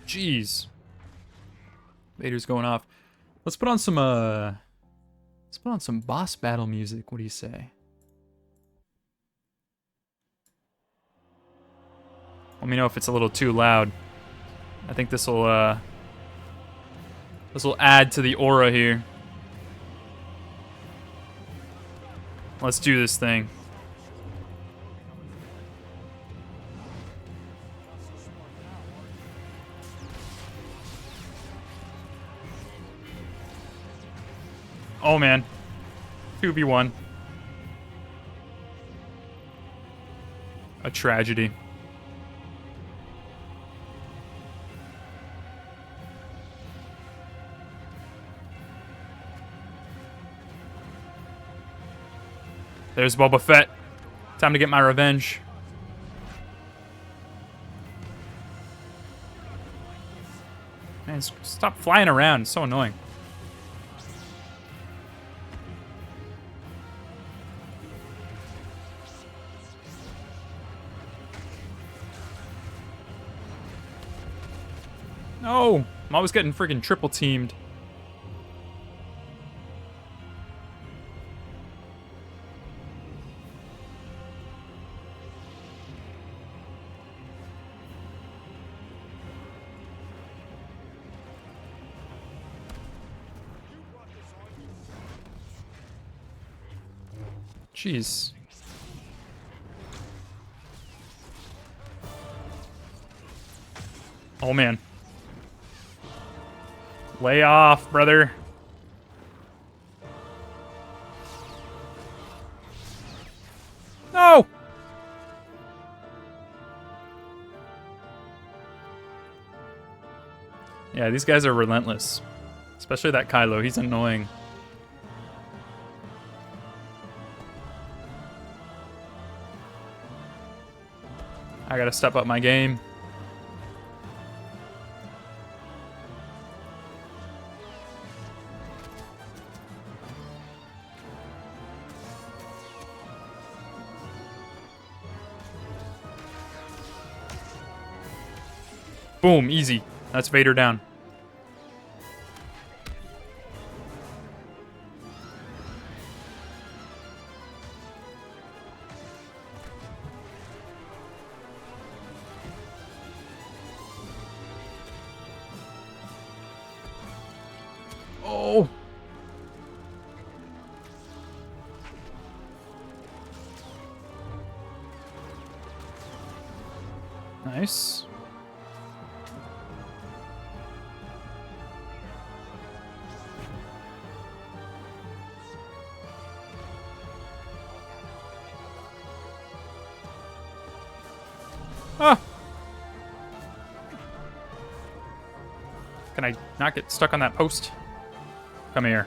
Jeez. Vader's going off. Let's put on some boss battle music. What do you say? Let me know if it's a little too loud. I think this will add to the aura here. Let's do this thing. Oh man. 2v1. A tragedy. There's Boba Fett. Time to get my revenge. Man, stop flying around. It's so annoying. No! I'm always getting freaking triple teamed. Jeez. Oh man. Lay off, brother. No! Yeah, these guys are relentless. Especially that Kylo, he's annoying. I gotta step up my game. Boom, easy. That's Vader down. Oh. Nice. Ah. Can I not get stuck on that post? Come here.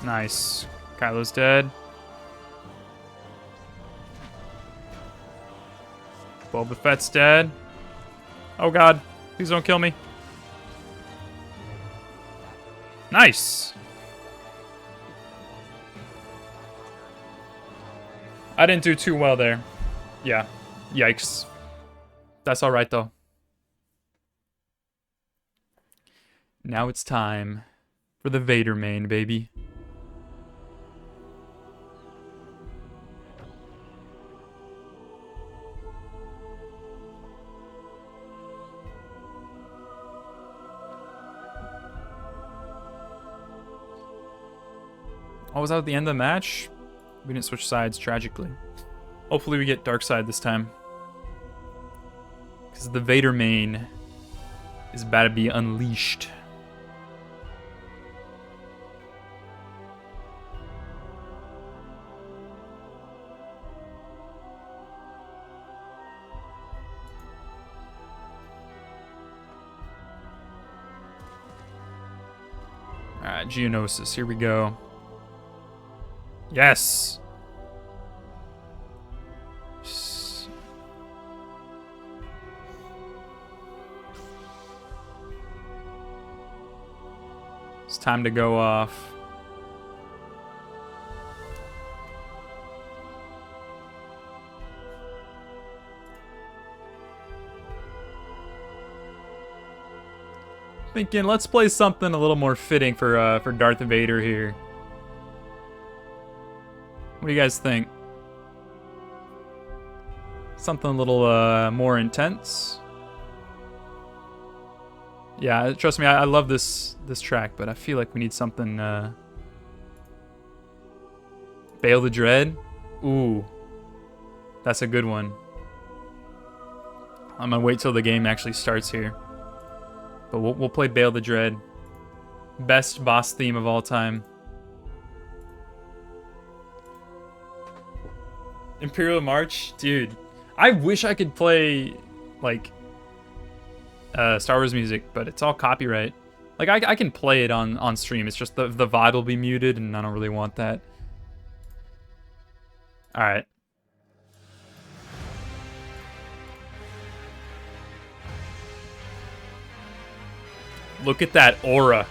Nice. Kylo's dead. Boba Fett's dead. Oh god. Please don't kill me. Nice. I didn't do too well there. Yeah. Yikes. That's alright though. Now it's time for the Vader main, baby. Oh, was that at the end of the match? We didn't switch sides, tragically. Hopefully we get dark side this time. Because the Vader main is about to be unleashed. Alright, Geonosis, here we go. Yes! It's time to go off. Thinking, let's play something a little more fitting for Darth Vader here. What do you guys think? Something a little more intense. Yeah, trust me, I love this track, but I feel like we need something. Bail the Dread. Ooh, that's a good one. I'm gonna wait till the game actually starts here, but we'll play Bail the Dread. Best boss theme of all time. Imperial March, dude. I wish I could play like Star Wars music, but it's all copyright. Like, I can play it on stream. It's just the VOD will be muted, and I don't really want that. All right. Look at that aura.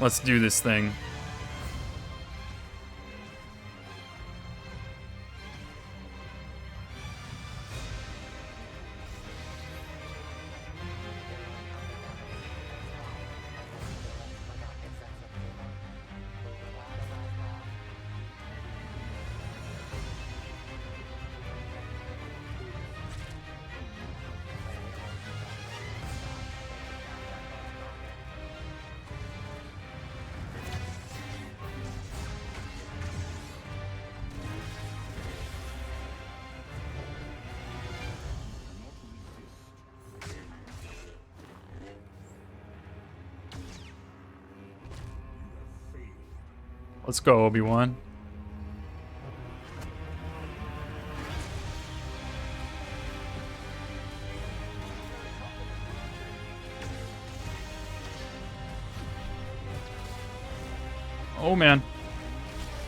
Let's do this thing. Let's go, Obi-Wan. Oh, man.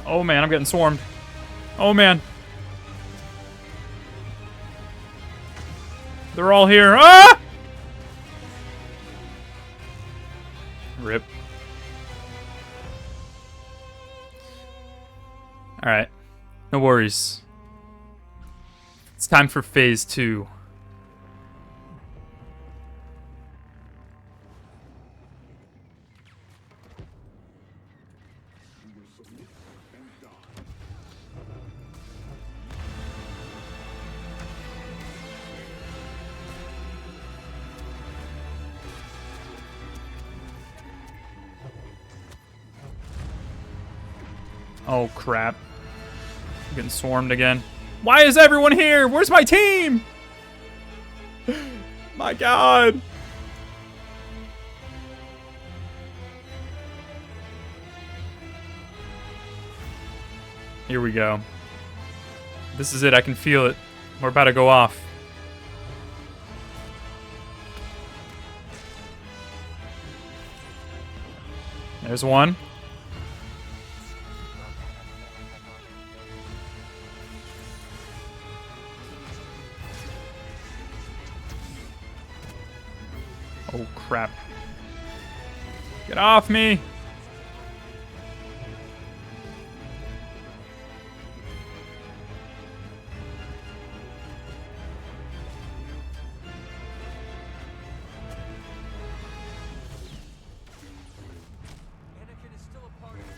Oh, man, I'm getting swarmed. Oh, man. They're all here. Ah! Rip. Alright. No worries. It's time for phase 2. Oh, crap. I'm getting swarmed again. Why is everyone here? Where's my team? My God. Here we go. This is it. I can feel it. We're about to go off. There's one. Oh, crap. Get off me! Anakin is still a part of it.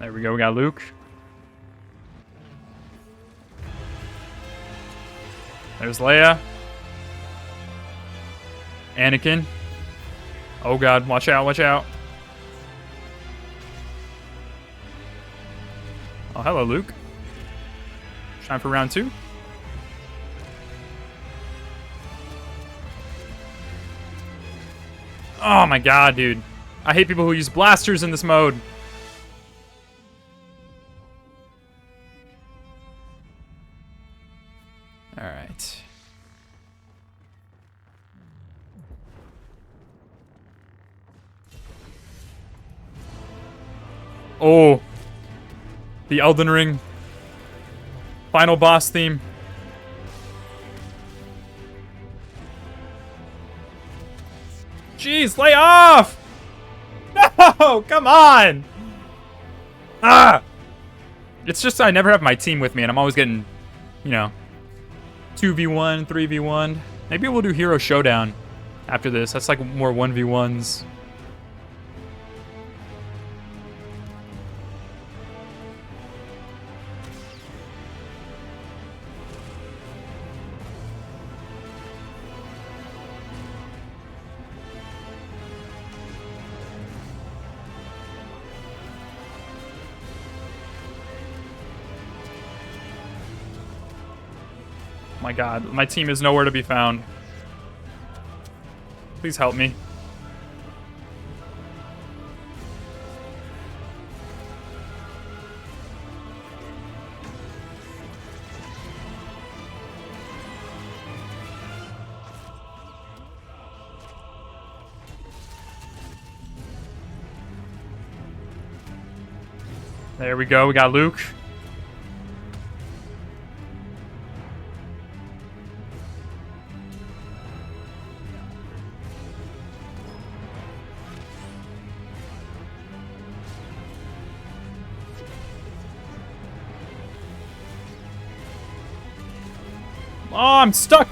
There we go. We got Luke. There's Leia. Anakin. Oh God, watch out, watch out. Oh, hello, Luke. Time for round 2. Oh my God, dude. I hate people who use blasters in this mode. All right. Oh, the Elden Ring final boss theme. Jeez, lay off! No, come on! Ah! It's just I never have my team with me, and I'm always getting, you know, 2v1, 3v1. Maybe we'll do Hero Showdown after this. That's like more 1v1s. My God, my team is nowhere to be found. Please help me. There we go. We got Luke. Oh, I'm stuck.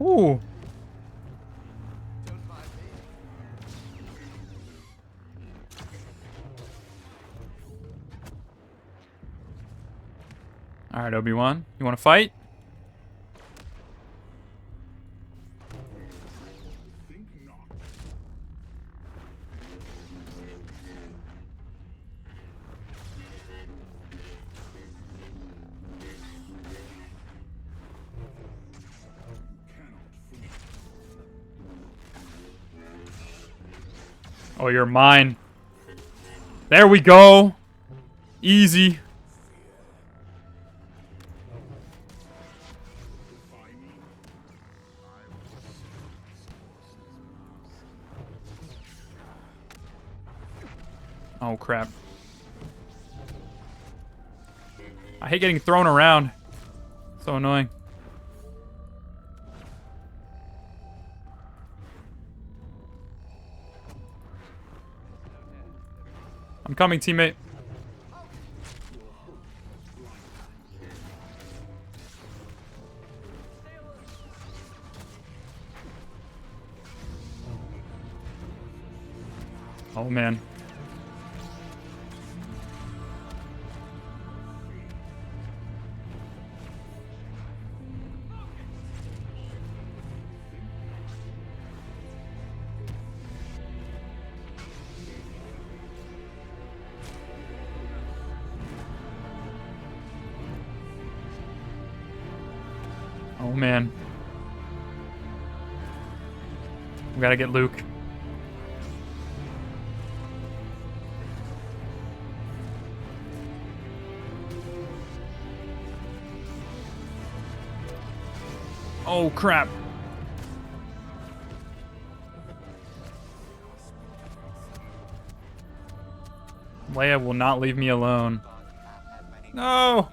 Ooh. All right, Obi-Wan, you want to fight? Oh, you're mine. There we go. Easy. Oh, crap. I hate getting thrown around. So annoying. I'm coming, teammate. Oh, man. Oh, man. We gotta get Luke. Oh, crap. Leia will not leave me alone. No!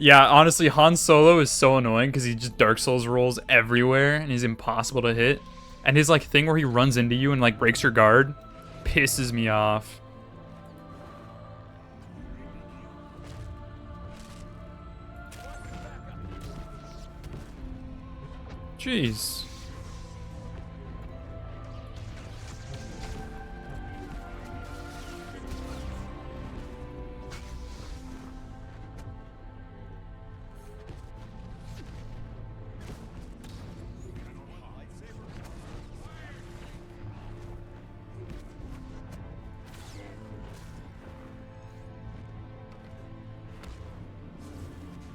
Yeah, honestly, Han Solo is so annoying because he just Dark Souls rolls everywhere and he's impossible to hit. And his like thing where he runs into you and like breaks your guard pisses me off. Jeez.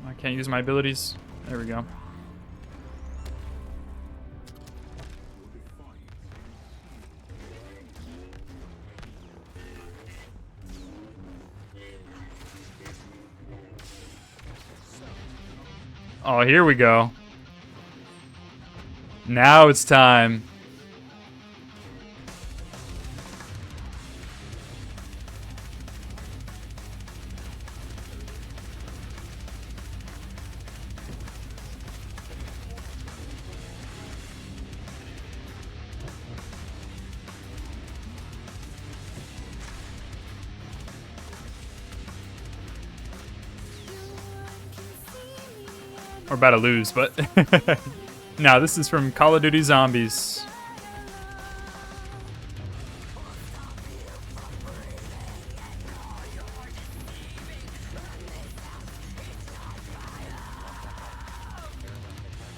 I can't use my abilities. There we go. Oh, here we go. Now it's time. We're about to lose, but no, this is from Call of Duty Zombies.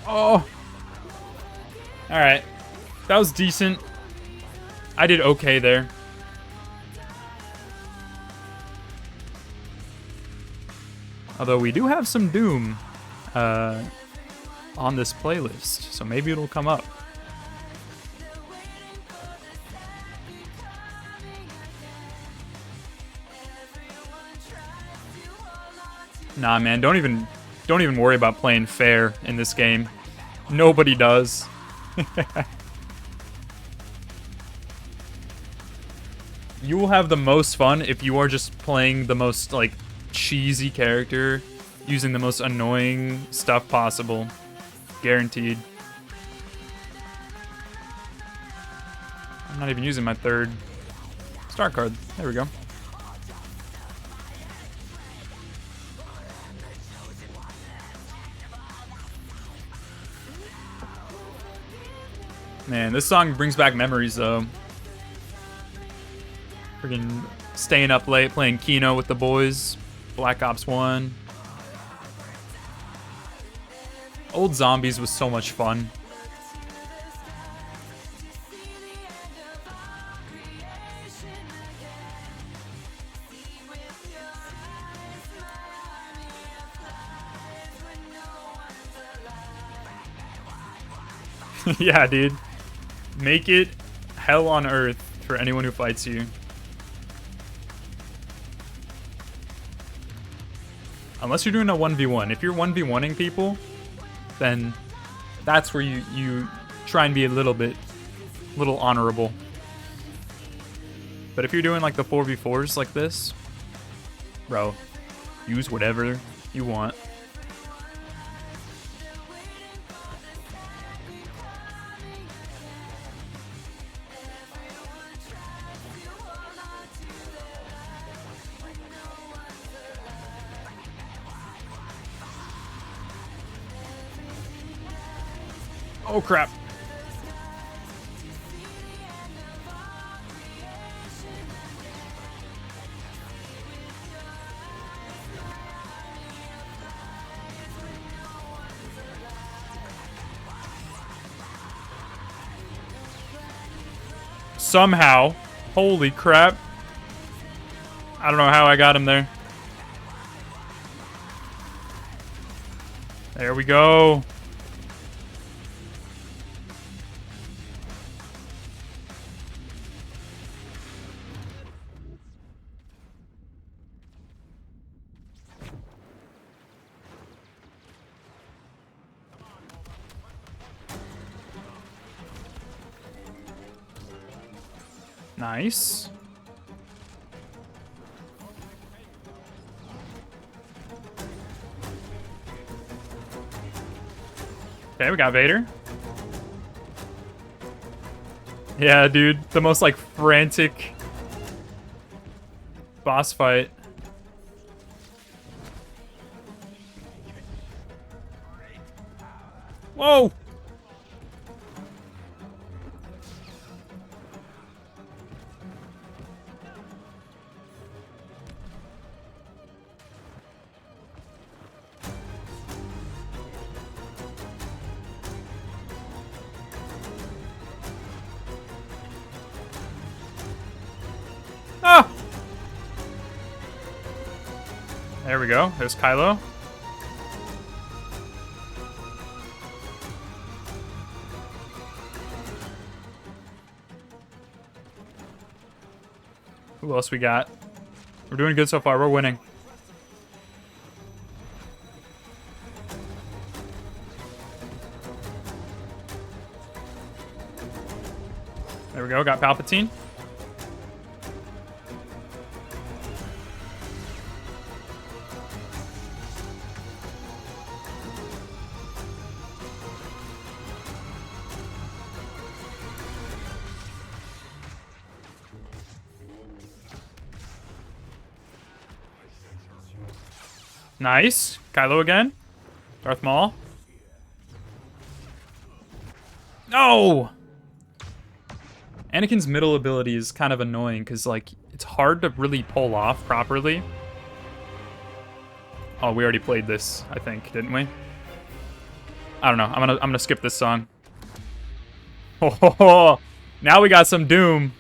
Oh. All right. That was decent. I did okay there. Although we do have some Doom on this playlist, so maybe it'll come up. Nah, man, don't even worry about playing fair in this game. Nobody does. You will have the most fun if you are just playing the most, like, cheesy character, using the most annoying stuff possible. Guaranteed. I'm not even using my third star card. There we go. Man, this song brings back memories, though. Freaking staying up late, playing Kino with the boys. Black Ops 1. Old Zombies was so much fun. Yeah, dude. Make it hell on earth for anyone who fights you. Unless you're doing a 1v1. If you're 1v1ing people, then that's where you try and be a little honorable. But if you're doing like the 4v4s like this, bro, use whatever you want. Oh crap. Somehow. Holy crap. I don't know how I got him there. There we go. Nice. Okay, we got Vader. Yeah, dude. The most, like, frantic boss fight. Whoa! Ah! There we go. There's Kylo. Who else we got? We're doing good so far. We're winning. There we go. Got Palpatine. Nice. Kylo again. Darth Maul. No! Anakin's middle ability is kind of annoying because, like, it's hard to really pull off properly. Oh, we already played this, I think, didn't we? I don't know. I'm gonna skip this song. Oh, now we got some Doom.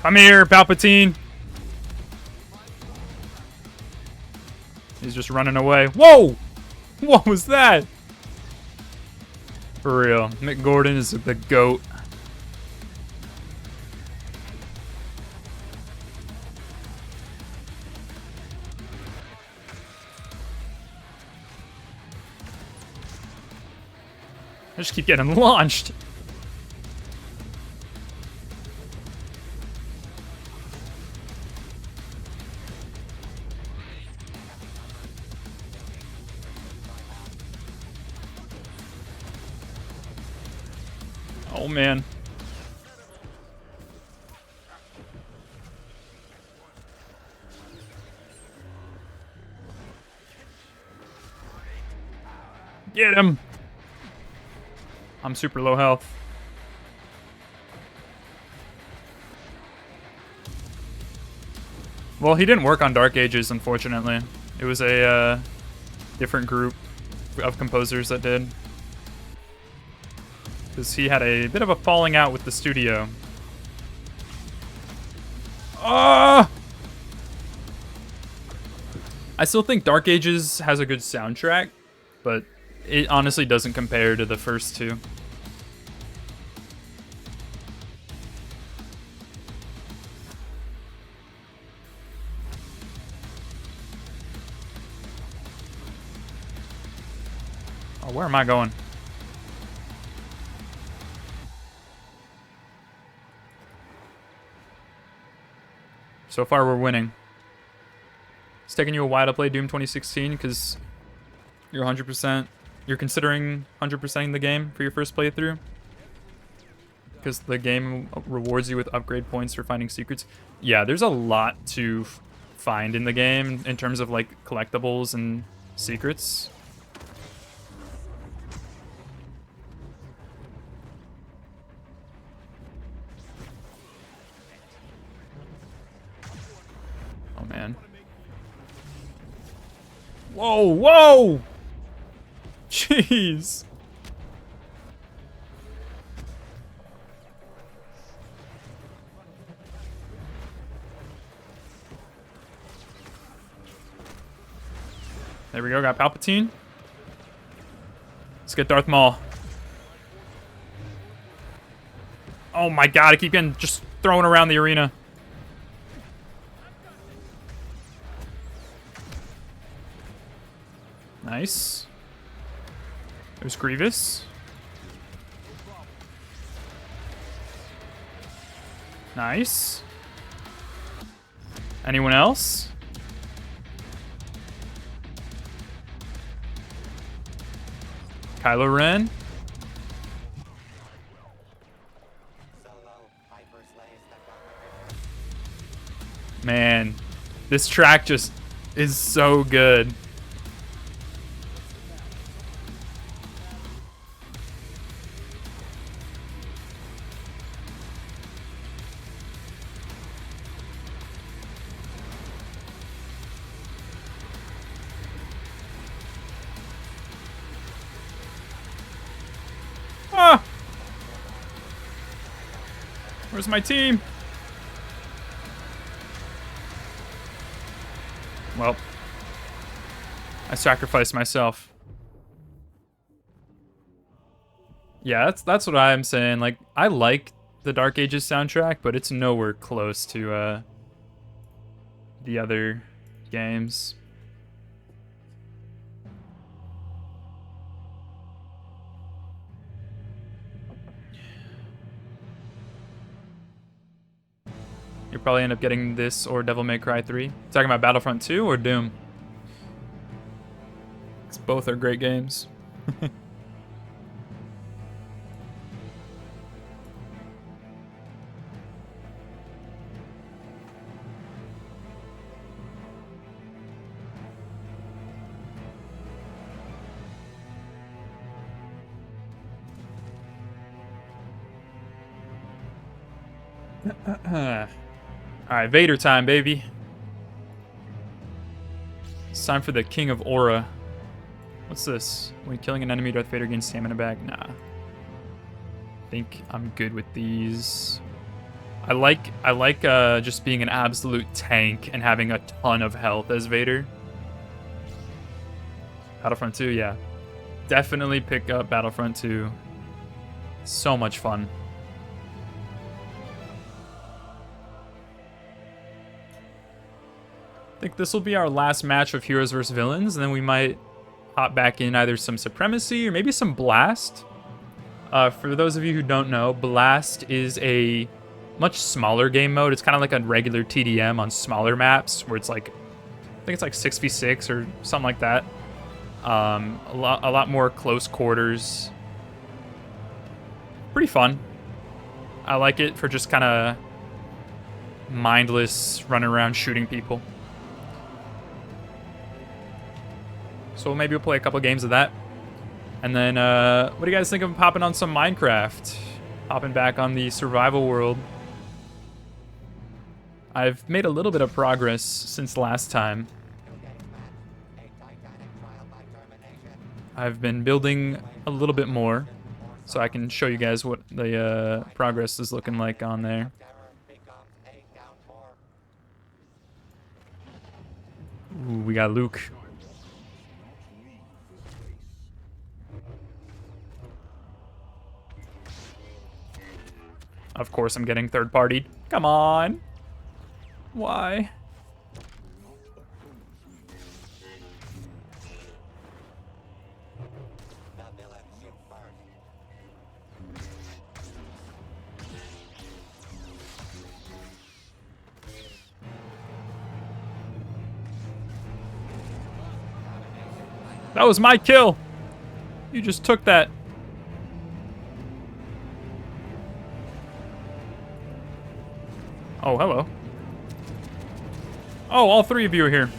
Come here, Palpatine. He's just running away. Whoa! What was that? For real. Mick Gordon is the GOAT. I just keep getting launched. Oh man. Get him. I'm super low health. Well, he didn't work on Dark Ages, unfortunately. It was a different group of composers that did. Because he had a bit of a falling out with the studio. Ah! I still think Dark Ages has a good soundtrack, but it honestly doesn't compare to the first two. Oh, where am I going? So far, we're winning. It's taking you a while to play Doom 2016 because you're 100%. You're considering 100%ing the game for your first playthrough because the game rewards you with upgrade points for finding secrets. Yeah, there's a lot to find in the game in terms of like collectibles and secrets. Oh man. Whoa, whoa! Jeez. There we go, got Palpatine. Let's get Darth Maul. Oh my god, I keep getting just thrown around the arena. Nice. There's Grievous. Nice. Anyone else? Kylo Ren. Man, this track just is so good. Ah! Where's my team? Well, I sacrificed myself. Yeah, that's what I'm saying. Like, I like the Dark Ages soundtrack, but it's nowhere close to the other games. You'll probably end up getting this or Devil May Cry 3. Talking about Battlefront 2 or Doom? 'Cause both are great games. Alright, Vader time, baby. It's time for the King of Aura. What's this? When killing an enemy, Darth Vader gains stamina back? Nah. I think I'm good with these. I like just being an absolute tank and having a ton of health as Vader. Battlefront 2, yeah. Definitely pick up Battlefront 2. So much fun. I think this will be our last match of Heroes vs. Villains, and then we might hop back in either some Supremacy or maybe some Blast. For those of you who don't know, Blast is a much smaller game mode. It's kind of like a regular TDM on smaller maps, where it's like, I think it's like 6v6 or something like that. A lot more close quarters. Pretty fun. I like it for just kind of mindless running around shooting people. So maybe we'll play a couple games of that. And then, what do you guys think of hopping on some Minecraft? Hopping back on the survival world. I've made a little bit of progress since last time. I've been building a little bit more, so I can show you guys what the progress is looking like on there. Ooh, we got Luke. Of course I'm getting third-partied. Come on. Why? That was my kill. You just took that. Oh, hello. Oh, all three of you are here.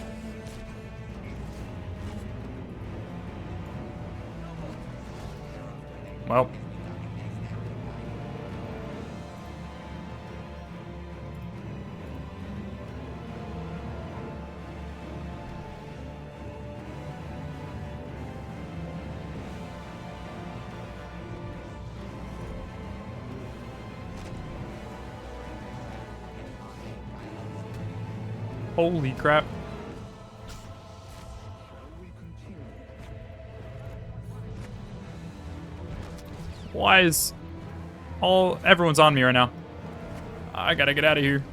Well. Holy crap. Why is everyone's on me right now? I gotta get out of here.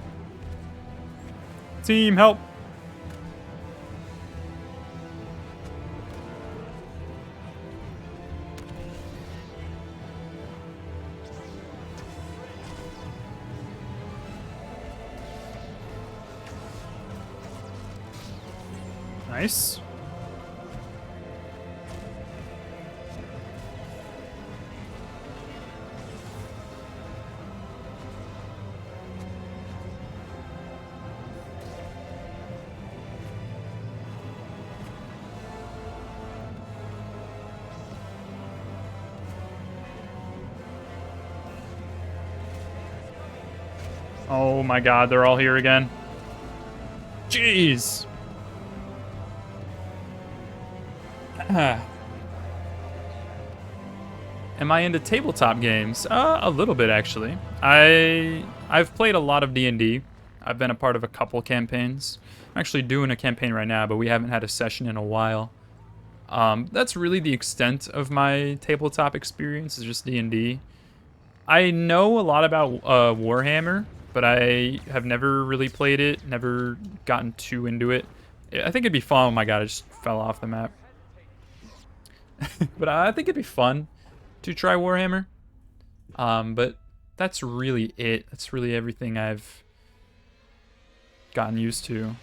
Team, help. Nice. Oh my god, they're all here again. Jeez. Am I into tabletop games? A little bit, actually. I've played a lot of D&D. I've been a part of a couple campaigns. I'm actually doing a campaign right now, but we haven't had a session in a while. That's really the extent of my tabletop experience, is just D&D. I know a lot about Warhammer, but I have never really played it, never gotten too into it. I think it'd be fun. Oh my god, I just fell off the map. But I think it'd be fun to try Warhammer. But that's really it. That's really everything I've gotten used to.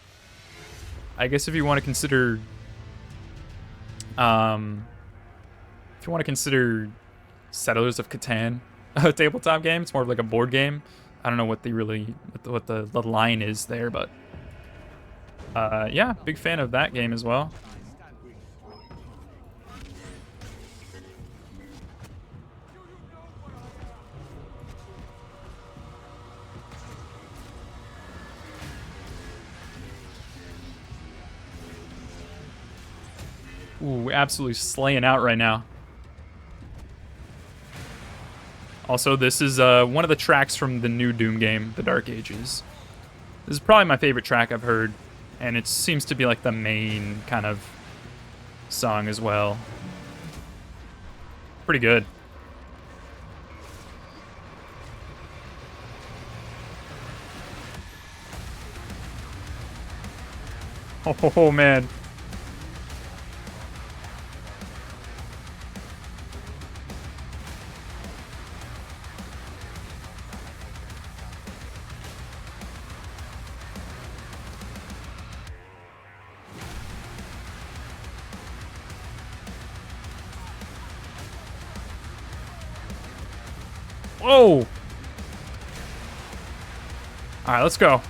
I guess if you want to consider, Settlers of Catan a tabletop game, it's more of like a board game. I don't know what the line is there, but yeah, big fan of that game as well. Ooh, we're absolutely slaying out right now. Also, this is one of the tracks from the new Doom game, The Dark Ages. This is probably my favorite track I've heard, and it seems to be like the main kind of song as well. Pretty good. Oh man. Whoa! Alright, let's go.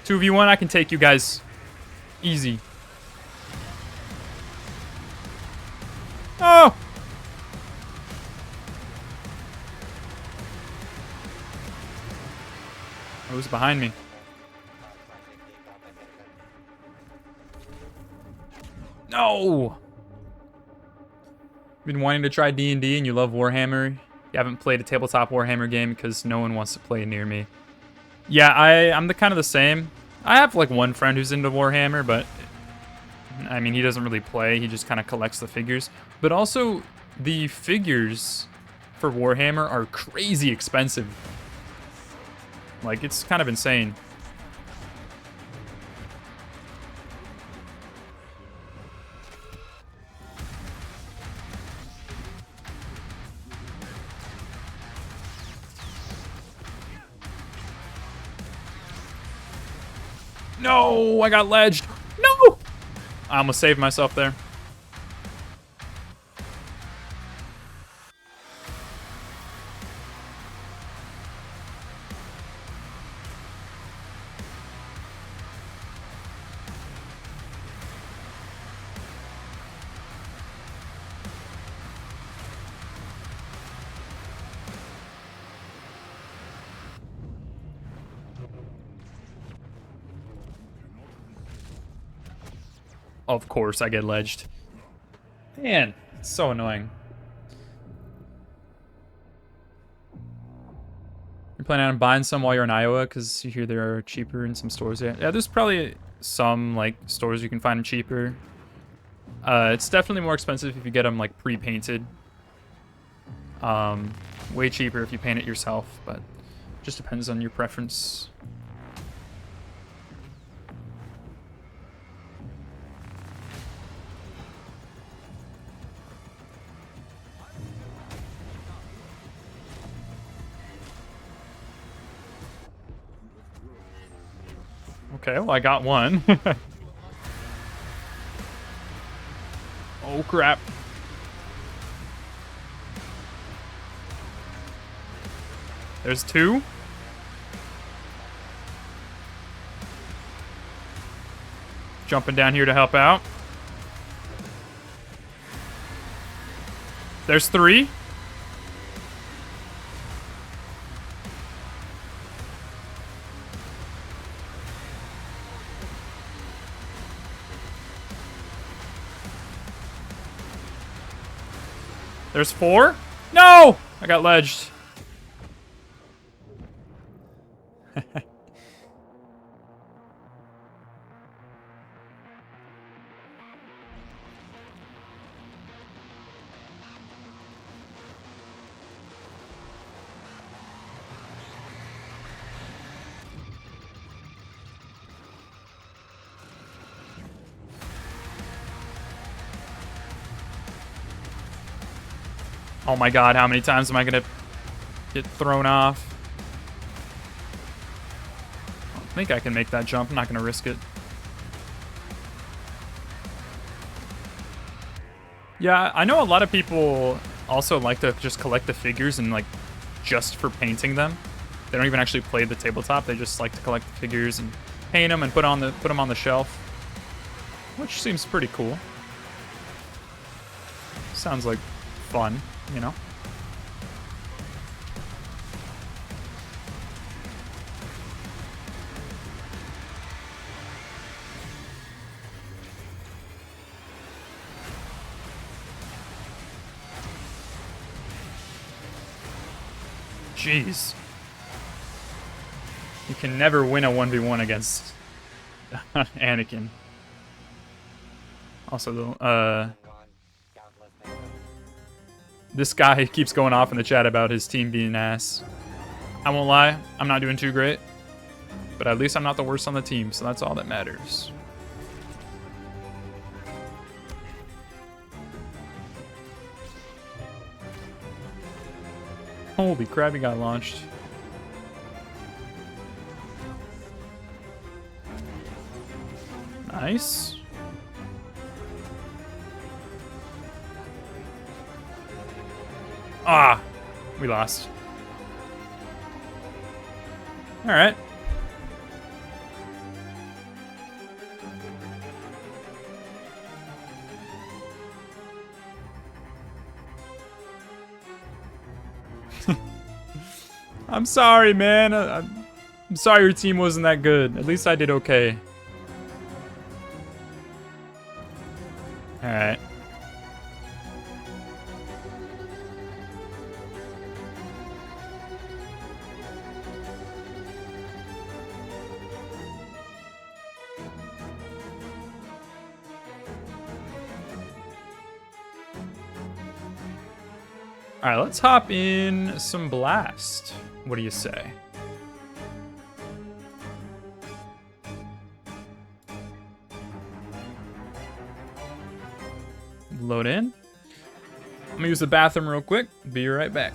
2v1, I can take you guys easy. Oh! Who's behind me? No! Been wanting to try D&D and you love Warhammer. You haven't played a tabletop Warhammer game because no one wants to play near me. Yeah, I'm the kind of the same. I have like one friend who's into Warhammer, but I mean, he doesn't really play. He just kind of collects the figures. But also, the figures for Warhammer are crazy expensive. Like, it's kind of insane. No, I got ledged. No! I almost saved myself there. Of course, I get ledged. Man, it's so annoying. You're planning on buying some while you're in Iowa because you hear they're cheaper in some stores. Yeah, there's probably some like stores you can find them cheaper. It's definitely more expensive if you get them like pre-painted. Way cheaper if you paint it yourself, but just depends on your preference. Okay, well, I got one. Oh, crap. There's two. Jumping down here to help out. There's three. There's four? No! I got ledged. Oh my god, how many times am I gonna get thrown off? I don't think I can make that jump. I'm not gonna risk it. Yeah, I know a lot of people also like to just collect the figures and like just for painting them. They don't even actually play the tabletop. They just like to collect the figures and paint them and put them on the shelf, which seems pretty cool. Sounds like fun, you know? Jeez. You can never win a 1v1 against Anakin. Also, Gone countless victims. this guy keeps going off in the chat about his team being ass. I won't lie, I'm not doing too great. But at least I'm not the worst on the team, so that's all that matters. Holy crap, he got launched. Nice. Ah, we lost. All right. I'm sorry, man. I'm sorry your team wasn't that good. At least I did okay. All right. All right, let's hop in some Blast. What do you say? Load in. I'm gonna use the bathroom real quick. Be right back.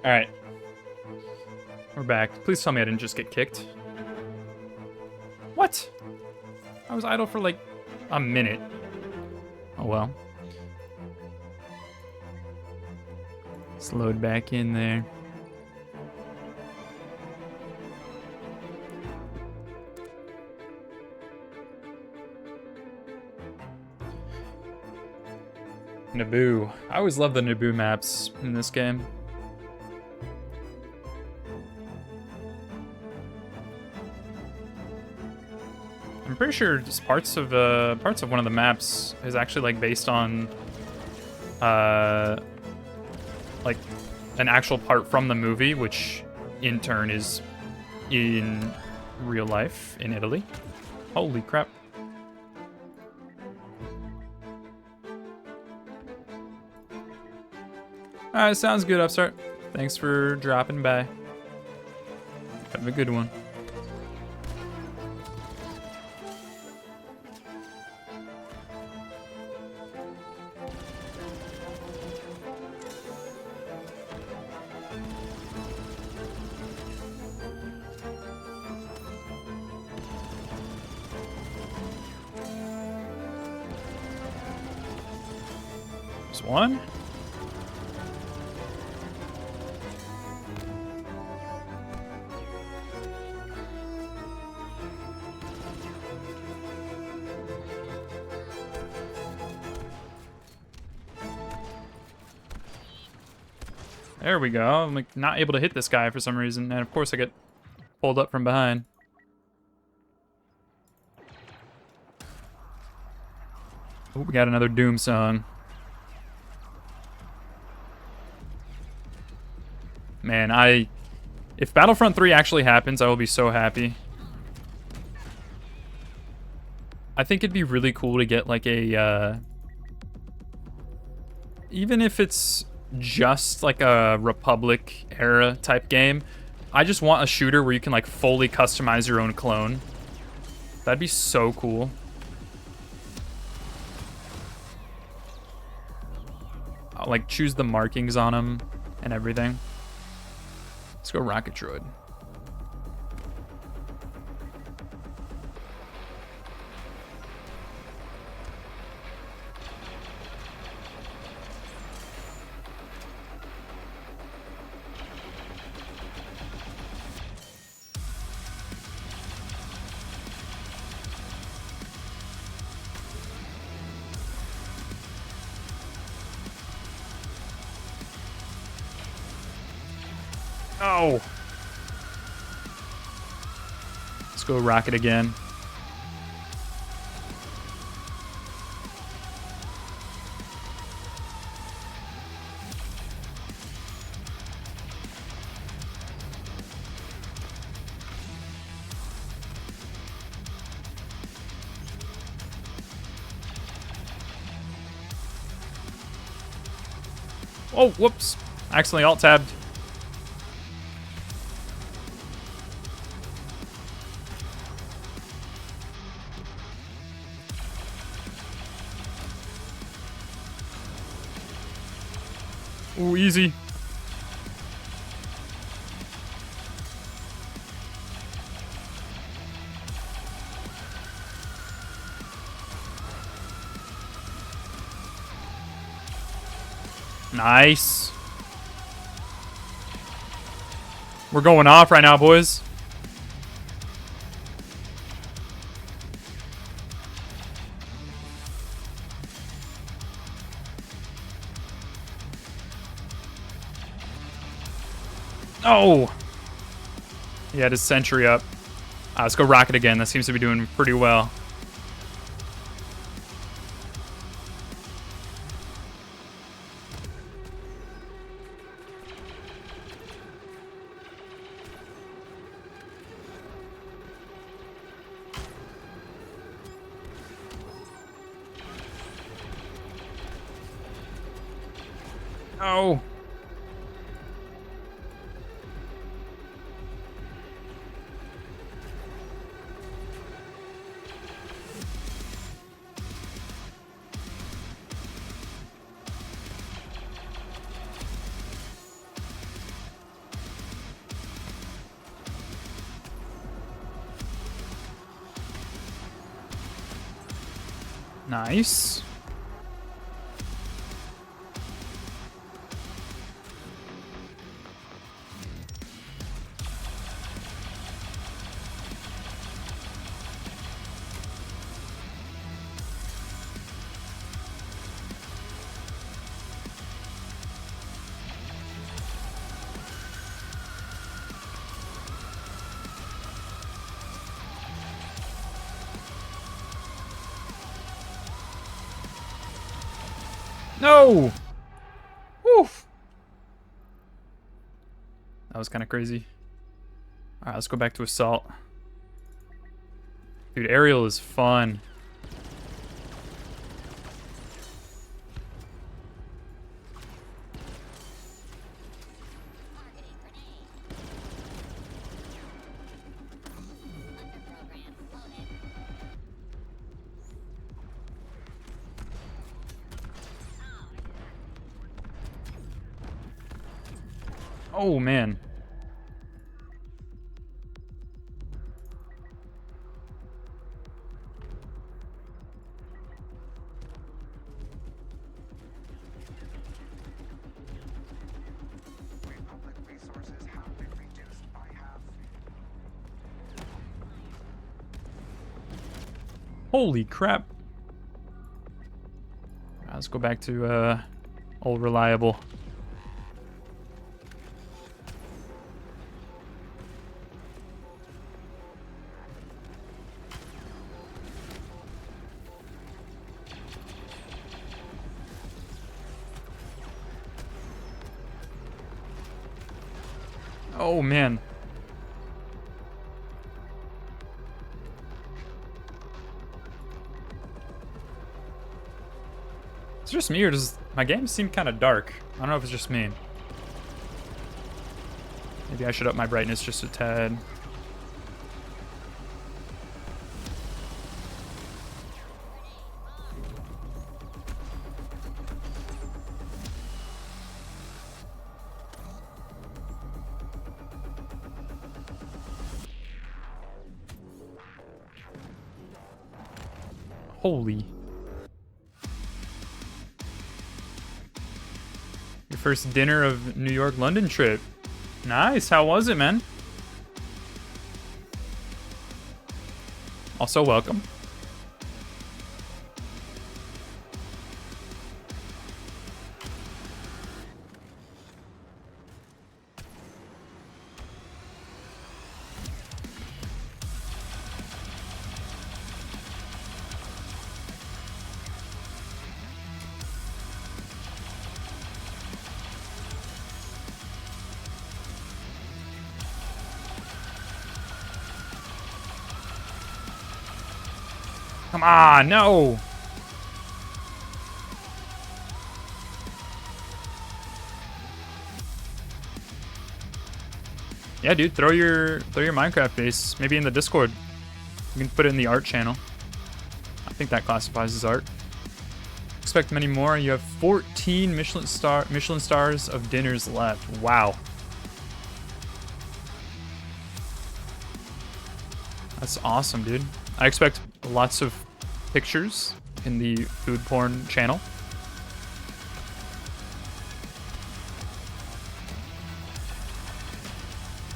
All right. We're back. Please tell me I didn't just get kicked. What? I was idle for like a minute. Oh well. Let's load back in there. Naboo. I always love the Naboo maps in this game. I'm pretty sure just parts of one of the maps is actually like based on like an actual part from the movie, which in turn is in real life in Italy. Holy crap. Alright, sounds good, Upstart. Thanks for dropping by. Have a good one. There's one. There we go. I'm like not able to hit this guy for some reason, and of course I get pulled up from behind. Oh, we got another Doom song. Man, if Battlefront 3 actually happens, I will be so happy. I think it'd be really cool to get like a, even if it's just like a Republic era type game, I just want a shooter where you can like fully customize your own clone. That'd be so cool. I'll like choose the markings on them and everything. Let's go rocket droid. Oh. Let's go rocket again. Oh, whoops. I accidentally alt-tabbed. Ooh, easy. Nice. We're going off right now, boys. Oh! He had his sentry up. Let's go rocket again. That seems to be doing pretty well. Oh! Nice. No! Woof! That was kind of crazy. Alright, let's go back to assault. Dude, aerial is fun. Oh, man. Republic resources have been reduced by half. Holy crap. Let's go back to old reliable. Oh, man. just me or does my game seem kind of dark? I don't know if it's just me. Maybe I should up my brightness just a tad. Holy. Your first dinner of New York London trip. Nice. How was it, man? Also welcome. Come on, no. Yeah, dude, throw your Minecraft base maybe in the Discord. You can put it in the art channel. I think that classifies as art. Expect many more. You have 14 Michelin stars of dinners left. Wow. That's awesome, dude. I expect lots of pictures in the food porn channel.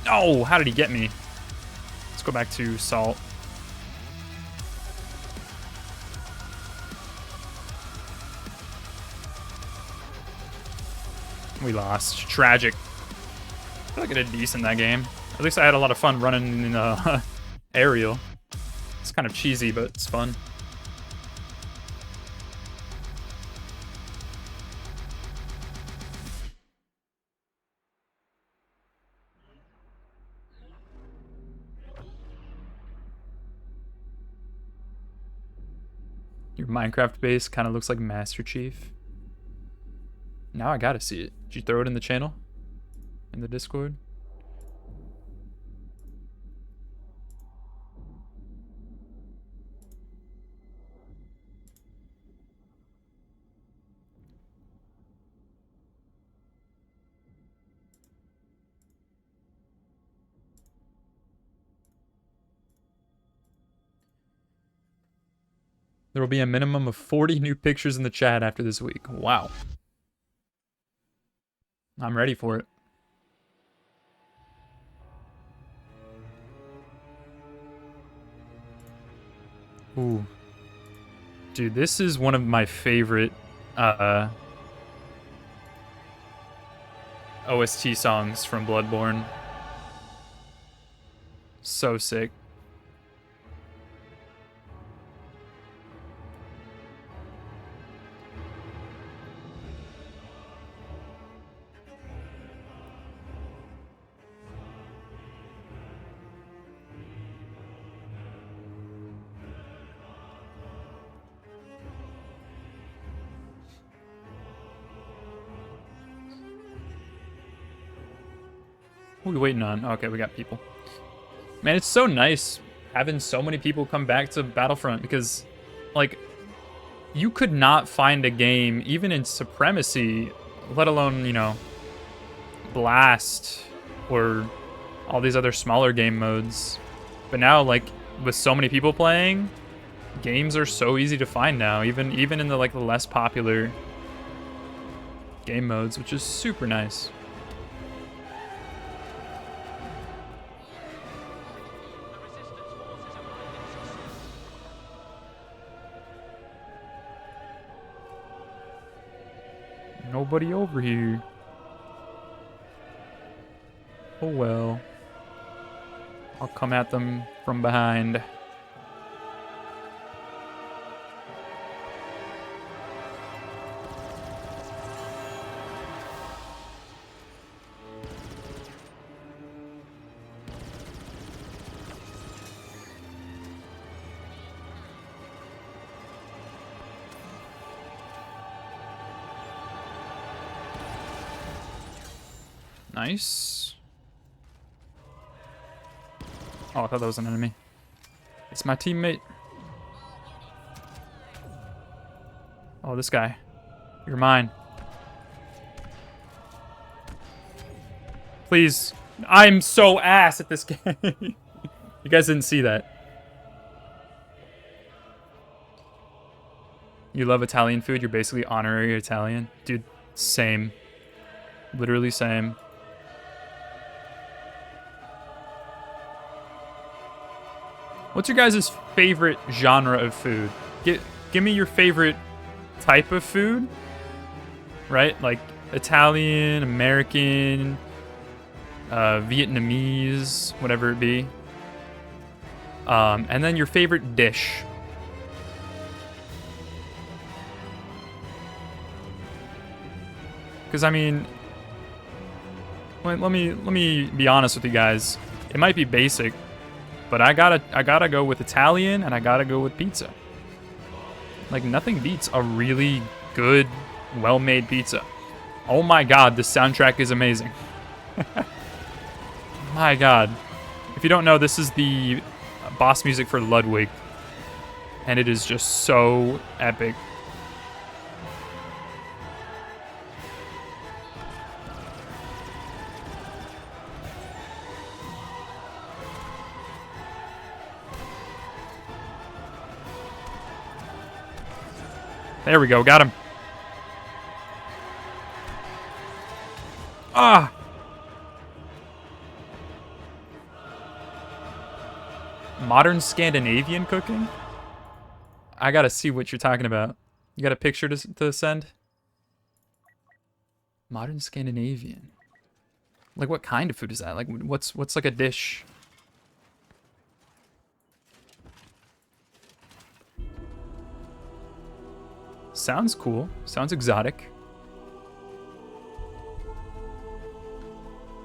Oh, how did he get me? Let's go back to salt. We lost. Tragic. I feel like I did decent that game. At least I had a lot of fun running in aerial. It's kind of cheesy, but it's fun. Your Minecraft base kind of looks like Master Chief. Now I gotta see it. Did you throw it in the channel? In the Discord? There will be a minimum of 40 new pictures in the chat after this week. Wow. I'm ready for it. Ooh. Dude, this is one of my favorite OST songs from Bloodborne. So sick. What are we waiting on? Okay, we got people. Man, it's so nice having so many people come back to Battlefront because, like, you could not find a game, even in Supremacy, let alone, you know, Blast or all these other smaller game modes. But now, like, with so many people playing, games are so easy to find now, even in the, like, the less popular game modes, which is super nice. Nobody over here. Oh well. I'll come at them from behind. Nice. Oh, I thought that was an enemy. It's my teammate. Oh, this guy. You're mine. Please. I'm so ass at this game. You guys didn't see that. You love Italian food? You're basically honorary Italian? Dude, same. Literally same. What's your guys' favorite genre of food? Give me your favorite type of food. Right? Like Italian, American, Vietnamese, whatever it be. And then your favorite dish. Because I mean, let me be honest with you guys. It might be basic, but I gotta go with Italian and I gotta go with pizza. Like nothing beats a really good, well-made pizza. Oh my god, this soundtrack is amazing. My god. If you don't know, this is the boss music for Ludwig. And it is just so epic. There we go, got him. Ah! Modern Scandinavian cooking? I gotta see what you're talking about. You got a picture to send? Modern Scandinavian. Like what kind of food is that? Like what's like a dish? Sounds cool. Sounds exotic.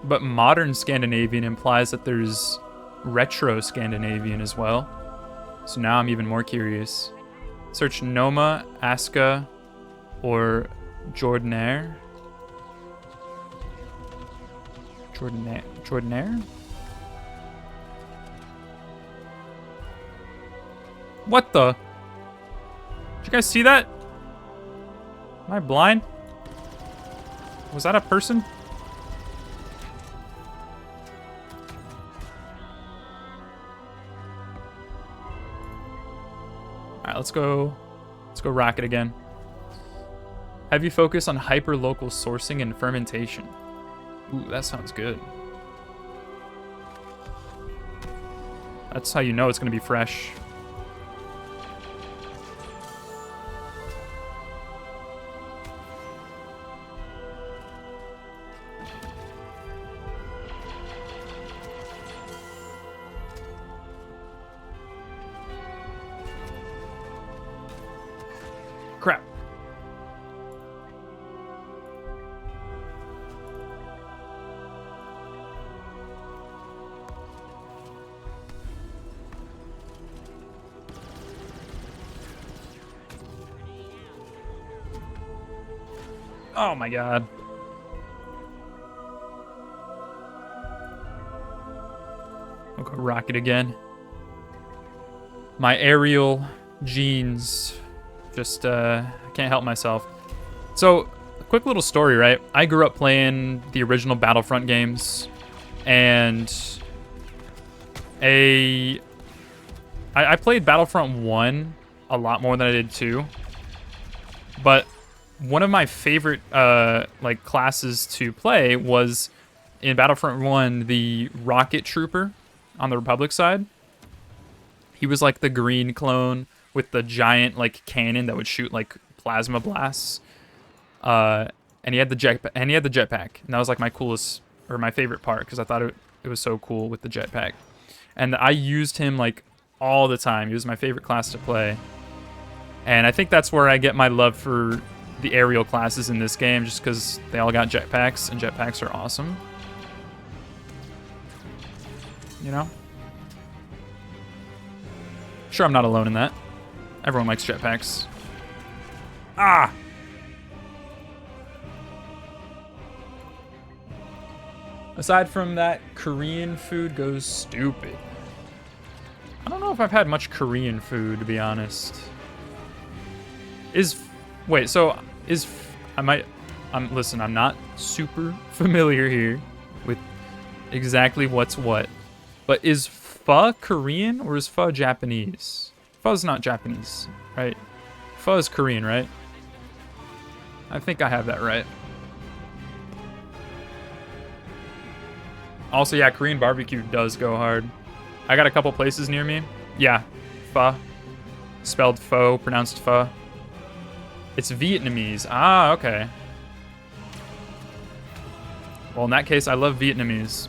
But modern Scandinavian implies that there's retro Scandinavian as well. So now I'm even more curious. Search Noma, Aska, or Jordanair. Jordanair? What the? Did you guys see that? Am I blind? Was that a person? Alright, let's go rocket again. Have you focused on hyper-local sourcing and fermentation? Ooh, that sounds good. That's how you know it's gonna be fresh. Crap. Oh my god. I'll go rocket again. My aerial genes. Just, I can't help myself. So, a quick little story, right? I grew up playing the original Battlefront games, and I played Battlefront 1 a lot more than I did 2, but one of my favorite, like, classes to play was, in Battlefront 1, the Rocket Trooper on the Republic side. He was, like, the green clone with the giant like cannon that would shoot like plasma blasts, and he had the jetpack, and that was like my coolest or my favorite part because I thought it was so cool with the jetpack, and I used him like all the time. He was my favorite class to play, and I think that's where I get my love for the aerial classes in this game, just because they all got jetpacks, and jetpacks are awesome. You know? Sure, I'm not alone in that. Everyone likes jetpacks. Ah! Aside from that, Korean food goes stupid. I don't know if I've had much Korean food, to be honest. Listen, I'm not super familiar here with exactly what's what. But is pho Korean or is pho Japanese? Pho's not Japanese, right? Pho is Korean, right? I think I have that right. Also, yeah, Korean barbecue does go hard. I got a couple places near me. Yeah, pho. Spelled pho, pronounced pho. It's Vietnamese. Ah, okay. Well, in that case, I love Vietnamese.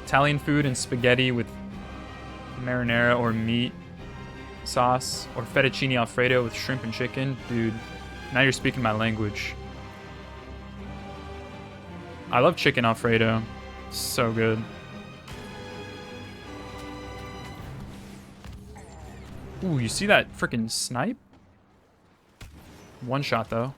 Italian food and spaghetti with marinara or meat sauce, or fettuccine alfredo with shrimp and chicken. Dude, now you're speaking my language. I love chicken alfredo. So good. Ooh, you see that freaking snipe? One shot, though.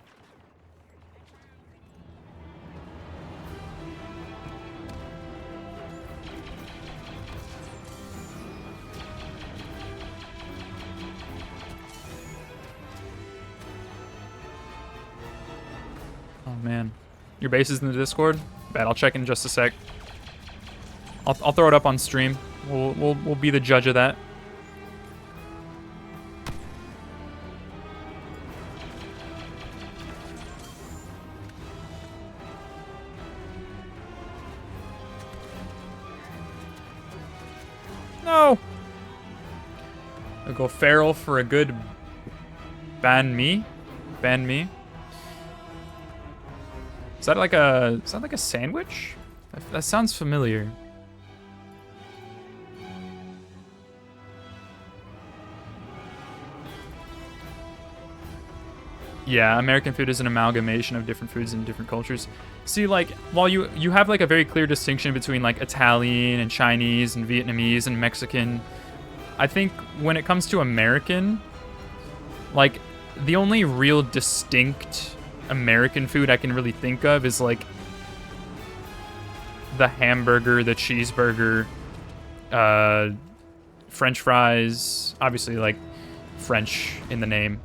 Oh, man. Your base is in the Discord? Bet, I'll check in just a sec. I'll throw it up on stream. We'll be the judge of that. No! I'll go feral for a good ban me. Ban me. Is that like a sandwich? That sounds familiar. Yeah, American food is an amalgamation of different foods in different cultures. See, like, while you have like a very clear distinction between like Italian and Chinese and Vietnamese and Mexican, I think when it comes to American, like, the only real distinct American food I can really think of is like the hamburger, the cheeseburger, French fries, obviously like French in the name.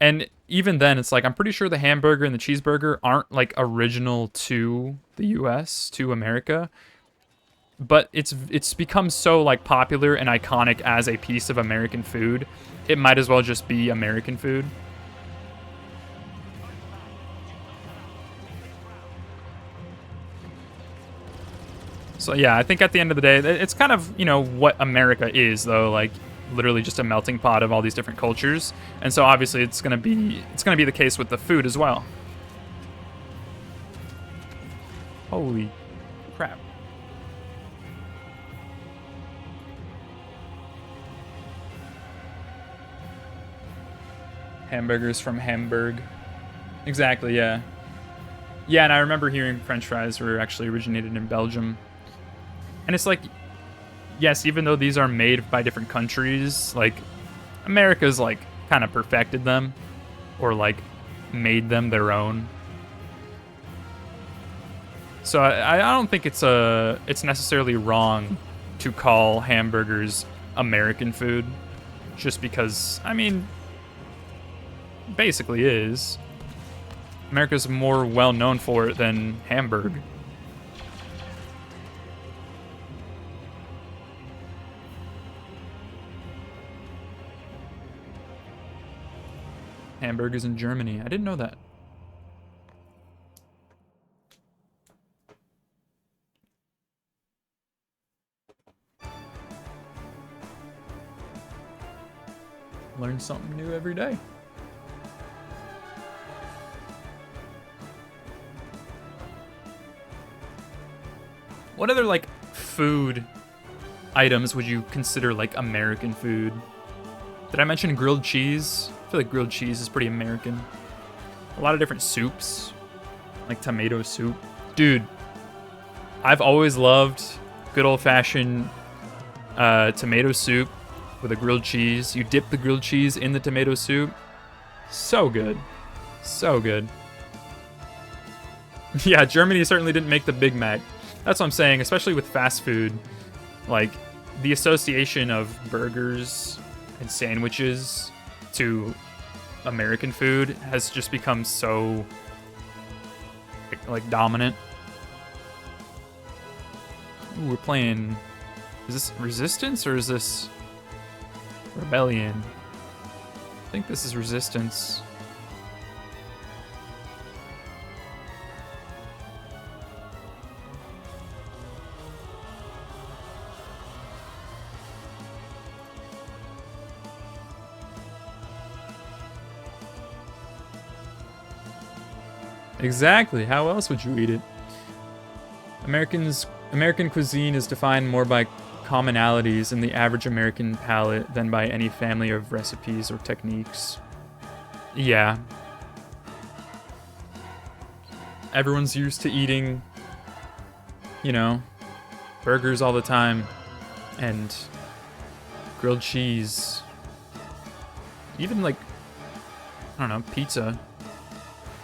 And even then, it's like, I'm pretty sure the hamburger and the cheeseburger aren't like original to the US, to America. But it's become so like popular and iconic as a piece of American food. It might as well just be American food. So yeah, I think at the end of the day, it's kind of, you know, what America is, though, like literally just a melting pot of all these different cultures. And so obviously it's gonna be the case with the food as well. Holy crap. Hamburgers from Hamburg. Exactly, yeah. Yeah, and I remember hearing French fries were actually originated in Belgium. And it's like, yes, even though these are made by different countries, like, America's, like, kind of perfected them. Or, like, made them their own. So I don't think it's necessarily wrong to call hamburgers American food. Just because, I mean, basically is. America's more well known for it than Hamburg. Hamburg is in Germany. I didn't know that. Learn something new every day. What other, like, food items would you consider, like, American food? Did I mention grilled cheese? I feel like grilled cheese is pretty American. A lot of different soups, like tomato soup. Dude, I've always loved good old-fashioned tomato soup with a grilled cheese. You dip the grilled cheese in the tomato soup. So good. So good. Yeah, Germany certainly didn't make the Big Mac. That's what I'm saying, especially with fast food. Like, the association of burgers and sandwiches to American food has just become so, like dominant. Ooh, we're playing... Is this Resistance or is this Rebellion? I think this is Resistance. Exactly. How else would you eat it? American cuisine is defined more by commonalities in the average American palate than by any family of recipes or techniques. Yeah. Everyone's used to eating, you know, burgers all the time and grilled cheese. Even like, I don't know, pizza.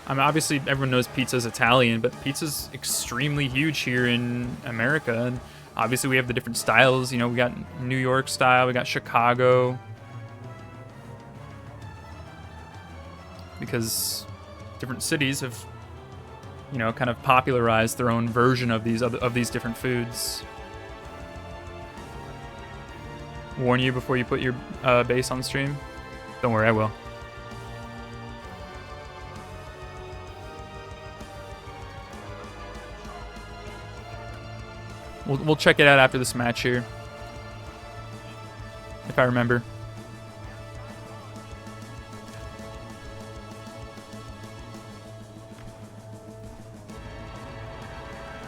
I mean, obviously everyone knows pizza's Italian, but pizza's extremely huge here in America. And obviously we have the different styles. You know, we got New York style, we got Chicago. Because different cities have, you know, kind of popularized their own version of these different foods. Warn you before you put your base on stream. Don't worry, I will. We'll check it out after this match here. If I remember.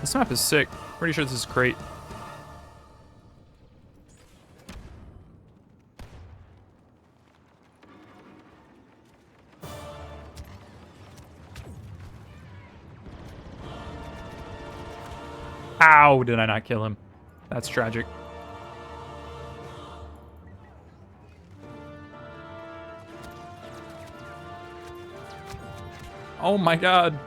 This map is sick. Pretty sure this is great. Ow, did I not kill him? That's tragic. Oh my god.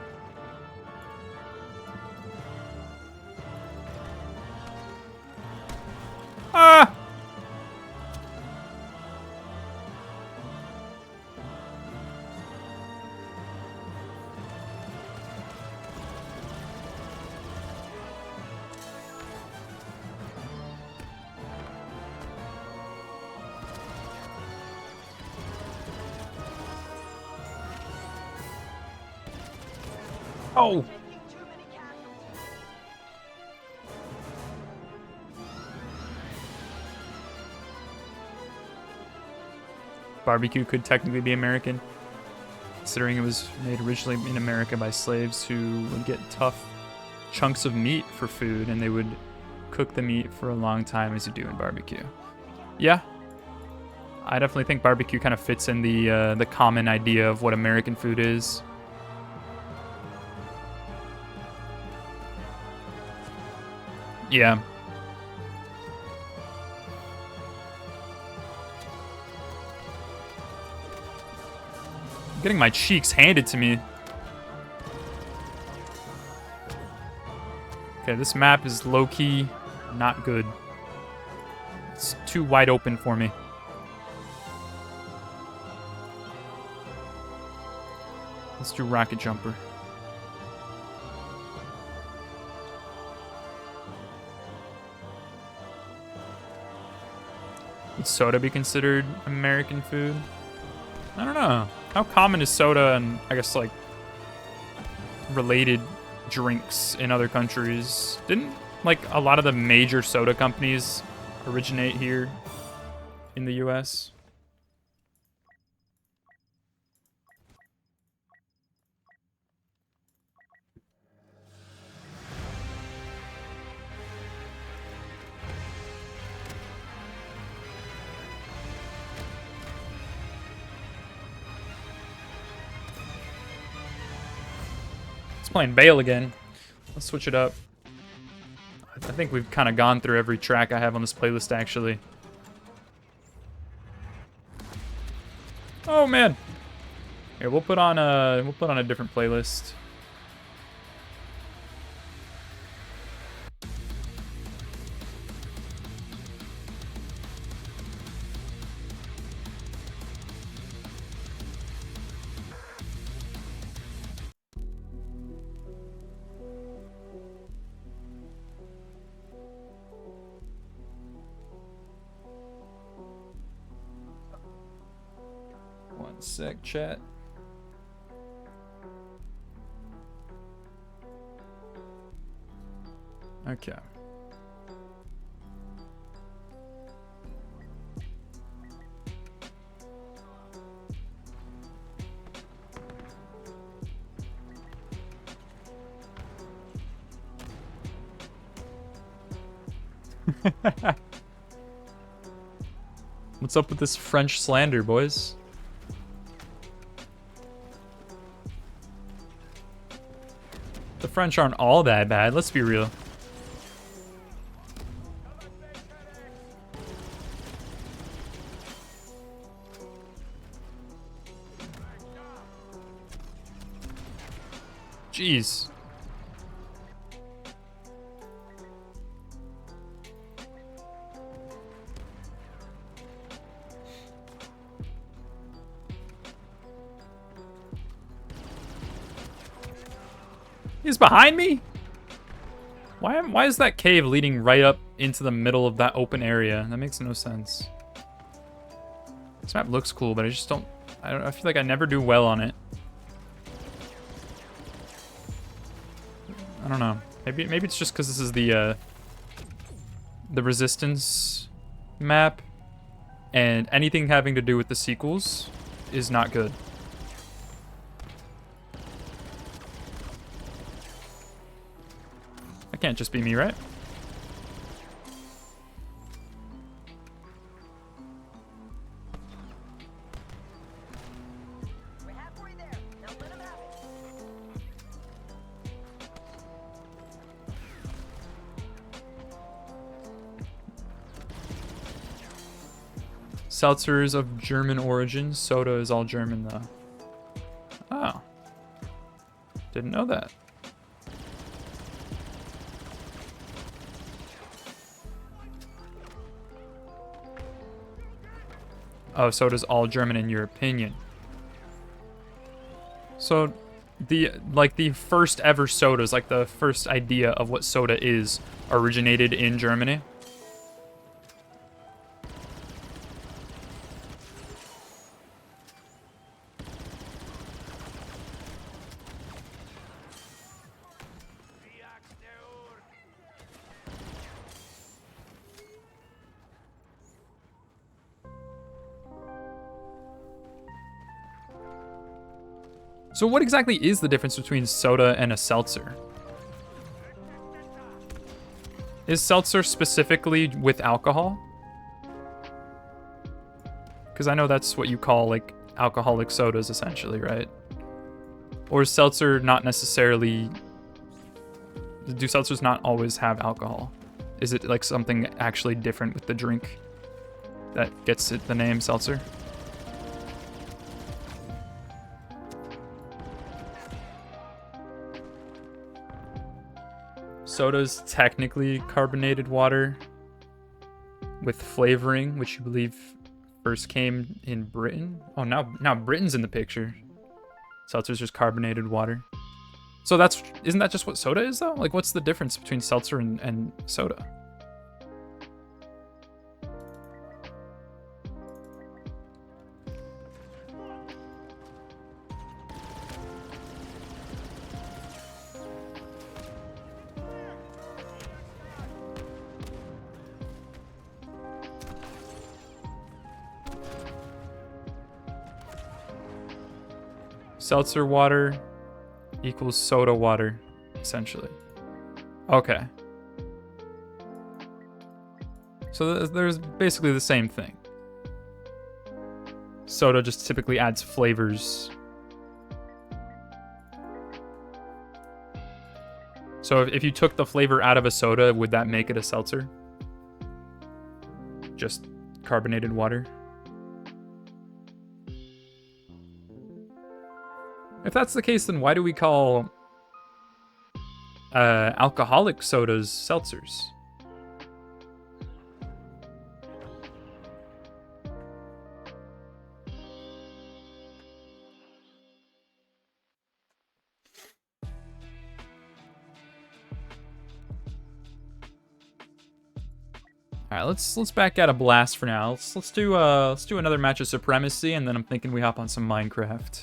Ah! Oh! Barbecue could technically be American, considering it was made originally in America by slaves who would get tough chunks of meat for food, and they would cook the meat for a long time as you do in barbecue. Yeah, I definitely think barbecue kind of fits in the common idea of what American food is. Yeah. I'm getting my cheeks handed to me. Okay, this map is low-key not good. It's too wide open for me. Let's do rocket jumper. Would soda be considered American food? I don't know. How common is soda and, I guess, like, related drinks in other countries? Didn't, like, a lot of the major soda companies originate here in the US? Playing Bale again. Let's switch it up. I think we've kind of gone through every track I have on this playlist, actually. Oh man. Here, we'll put on a different playlist. One sec, chat. Okay. What's up with this French slander, boys? The French aren't all that bad, let's be real. Jeez. He's behind me? Why is that cave leading right up into the middle of that open area? That makes no sense. This map looks cool, but I just don't I feel like I never do well on it. I don't know. Maybe it's just because this is the Resistance map, and anything having to do with the sequels is not good. That can't just be me, right? We're halfway there. Now let him have it. Seltzers of German origin. Soda is all German, though. Oh. Didn't know that. Oh, soda's all German in your opinion. So, the first ever sodas, like the first idea of what soda is, originated in Germany. So what exactly is the difference between soda and a seltzer? Is seltzer specifically with alcohol? Because I know that's what you call, like, alcoholic sodas, essentially, right? Or is seltzer not necessarily... Do seltzers not always have alcohol? Is it, like, something actually different with the drink that gets it the name seltzer? Soda's technically carbonated water with flavoring, which you believe first came in Britain. Oh, now Britain's in the picture. Seltzer's just carbonated water. So isn't that just what soda is, though? Like, what's the difference between seltzer and soda? Seltzer water equals soda water, essentially. Okay. So there's basically the same thing. Soda just typically adds flavors. So if you took the flavor out of a soda, would that make it a seltzer? Just carbonated water? If that's the case, then why do we call alcoholic sodas seltzers? All right, let's back out of Blast for now. Let's do another match of Supremacy, and then I'm thinking we hop on some Minecraft.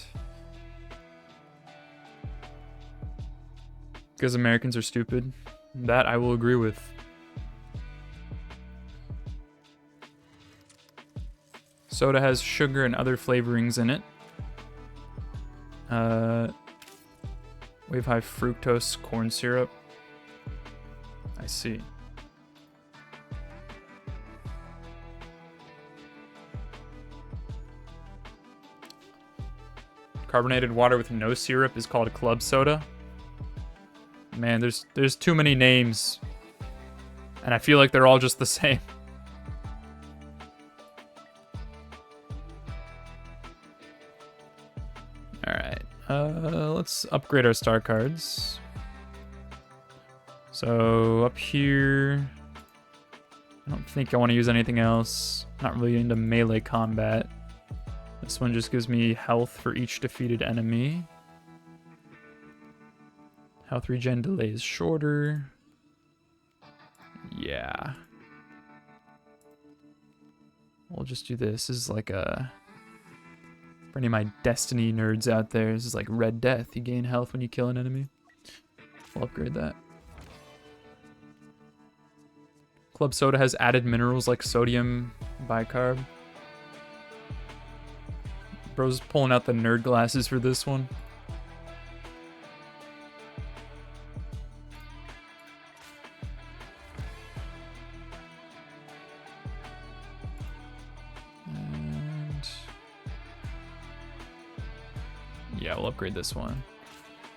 Because Americans are stupid. That I will agree with. Soda has sugar and other flavorings in it. Wave high fructose corn syrup. I see. Carbonated water with no syrup is called club soda. Man, there's too many names. And I feel like they're all just the same. Alright. Let's upgrade our star cards. So up here, I don't think I want to use anything else. Not really into melee combat. This one just gives me health for each defeated enemy. Health regen delay is shorter. Yeah. We'll just do this. This is like a... For any of my Destiny nerds out there, this is like Red Death. You gain health when you kill an enemy. We'll upgrade that. Club Soda has added minerals like sodium bicarb. Bro's pulling out the nerd glasses for this one. And yeah, we'll upgrade this one.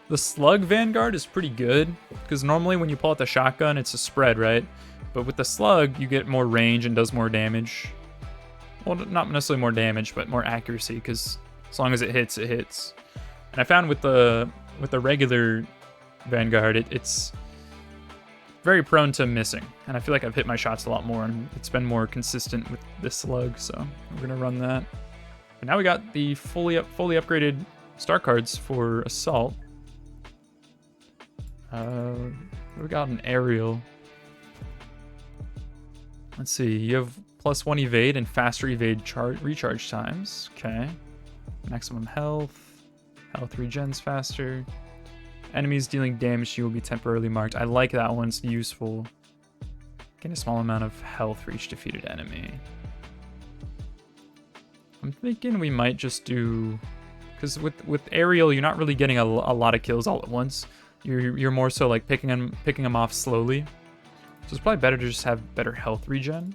The Slug Vanguard is pretty good, because normally when you pull out the shotgun, it's a spread, right? But with the Slug, you get more range and does more damage. Well, not necessarily more damage, but more accuracy, because as long as it hits, it hits. And I found with the regular Vanguard, it's very prone to missing. And I feel like I've hit my shots a lot more, and it's been more consistent with this Slug, so we're going to run that. But now we got the fully upgraded star cards for Assault. We got an Aerial. Let's see, you have +1 evade and faster evade recharge times. Okay. Maximum health. Health regens faster. Enemies dealing damage to you will be temporarily marked. I like that one, it's useful. Gain a small amount of health for each defeated enemy. I'm thinking we might just do... Because with Aerial, you're not really getting a lot of kills all at once. You're more so like picking them off slowly. So it's probably better to just have better health regen.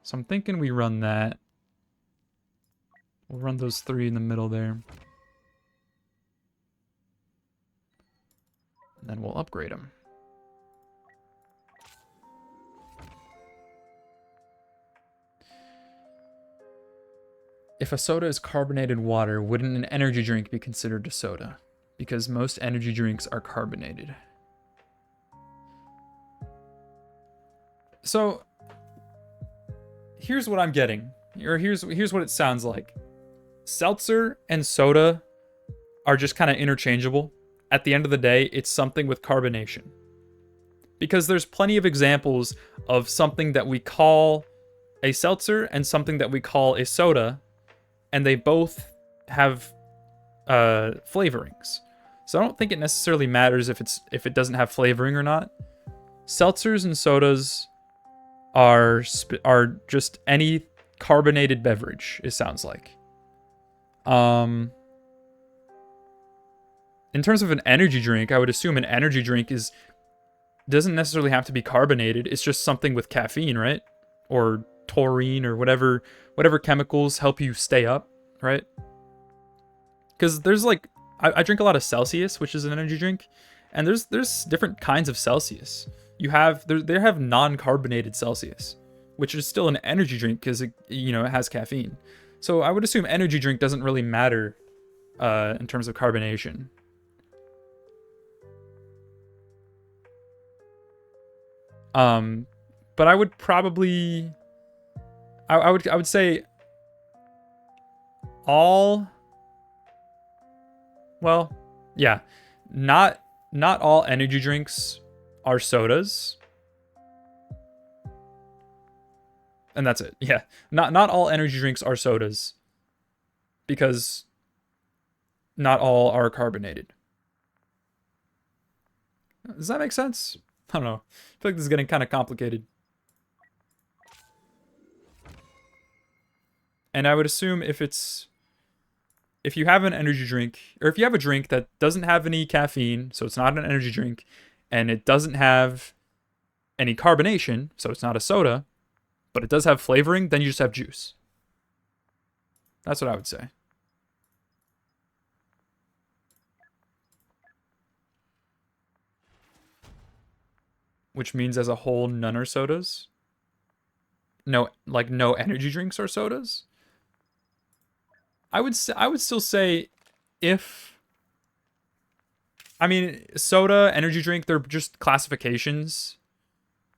So I'm thinking we run that. We'll run those 3 in the middle there. And then we'll upgrade them. If a soda is carbonated water, wouldn't an energy drink be considered a soda? Because most energy drinks are carbonated. So, here's what I'm getting. Or here's what it sounds like. Seltzer and soda are just kind of interchangeable. At the end of the day, it's something with carbonation. Because there's plenty of examples of something that we call a seltzer and something that we call a soda, and they both have flavorings. So I don't think it necessarily matters if it doesn't have flavoring or not. Seltzers and sodas are just any carbonated beverage, it sounds like. In terms of an energy drink, I would assume an energy drink doesn't necessarily have to be carbonated. It's just something with caffeine, right? Or taurine or whatever chemicals help you stay up, right? Because there's like, I drink a lot of Celsius, which is an energy drink, and there's different kinds of Celsius. They have non-carbonated Celsius. which is still an energy drink because it, you know, it has caffeine. So I would assume energy drink doesn't really matter in terms of carbonation. But I would probably, I would say all, well, yeah, not all energy drinks are sodas. And that's it. Yeah. Not all energy drinks are sodas. Because not all are carbonated. Does that make sense? I don't know. I feel like this is getting kind of complicated. And I would assume if you have an energy drink, or if you have a drink that doesn't have any caffeine, so it's not an energy drink, and it doesn't have any carbonation, so it's not a soda, but it does have flavoring, then you just have juice. That's what I would say. Which means as a whole, none are sodas. No, like no energy drinks are sodas. I would still say if, I mean, soda, energy drink, they're just classifications,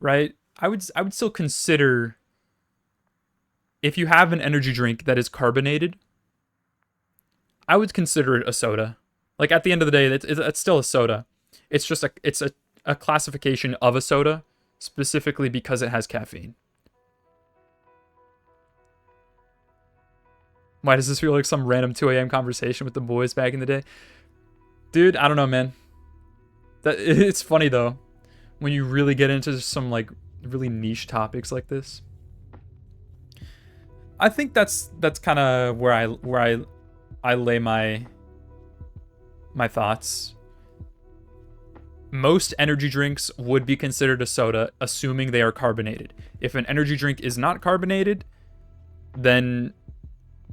right? I would still consider, if you have an energy drink that is carbonated, I would consider it a soda. Like at the end of the day, it's still a soda. It's just a classification of a soda, specifically because it has caffeine. Why does this feel like some random 2 a.m. conversation with the boys back in the day? Dude, I don't know, man. It's funny though, when you really get into some like really niche topics like this. I think that's kind of where I lay my thoughts. Most energy drinks would be considered a soda, assuming they are carbonated. If an energy drink is not carbonated, then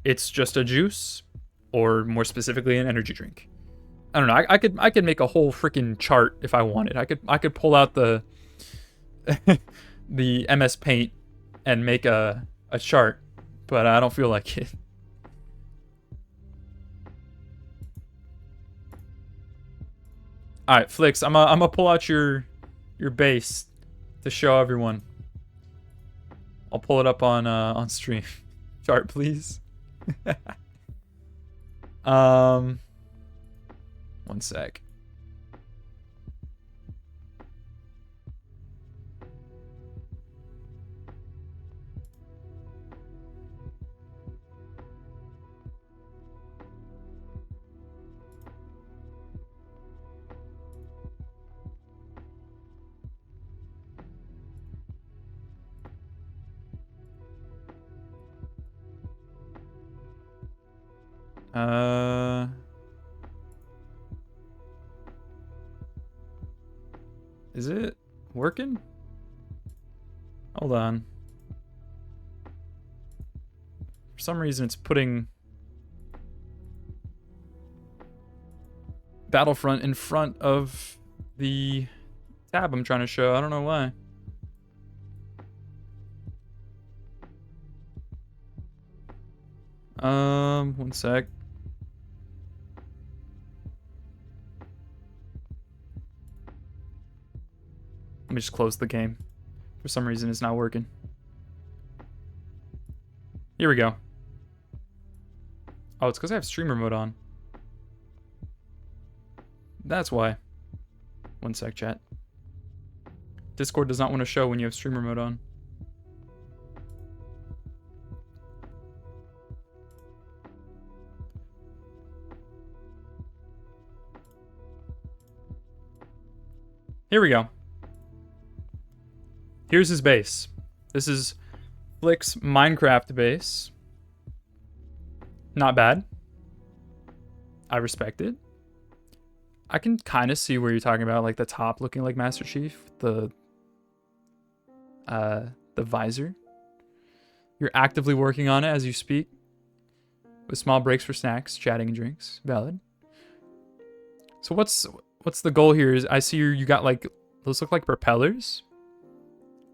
it's just a juice, or more specifically, an energy drink. I don't know. I could make a whole freaking chart if I wanted. I could pull out the the MS Paint and make a chart, but I don't feel like it. All right, Flix, I'm gonna pull out your base to show everyone. I'll pull it up on stream. Chart, please. One sec. Is it working? Hold on. For some reason, it's putting Battlefront in front of the tab I'm trying to show. I don't know why. One sec. Let me just close the game. For some reason, it's not working. Here we go. Oh, it's because I have streamer mode on. That's why. One sec, chat. Discord does not want to show when you have streamer mode on. Here we go. Here's his base. This is Flick's Minecraft base. Not bad. I respect it. I can kind of see where you're talking about, like the top looking like Master Chief, the visor. You're actively working on it as you speak, with small breaks for snacks, chatting, and drinks. Valid. So what's the goal here? Is I see you got like those look like propellers,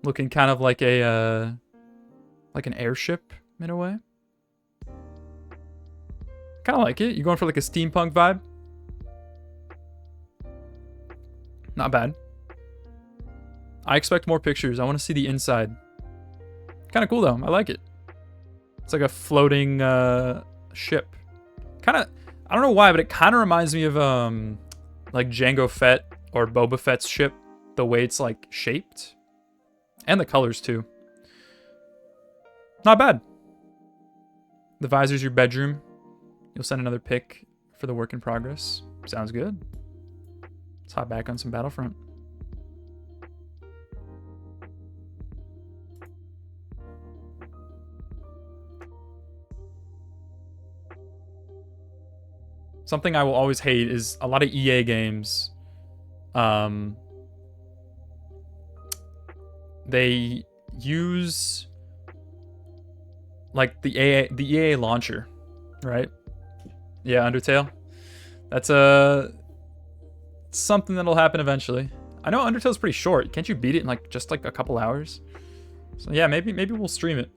looking kind of like a like an airship in a way. Kind of like it. You going for like a steampunk vibe? Not bad. I expect more pictures. I want to see the inside. Kind of cool though. I like it. It's like a floating ship. Kind of, I don't know why, but it kind of reminds me of like Jango Fett or Boba Fett's ship. The way it's like shaped. And the colors too. Not bad. The visor's your bedroom. You'll send another pic for the work in progress. Sounds good. Let's hop back on some Battlefront. Something I will always hate is a lot of EA games. They use like the EA launcher, right? Yeah, Undertale. That's something that'll happen eventually. I know Undertale's pretty short. Can't you beat it in like just like a couple hours? So yeah, maybe we'll stream it.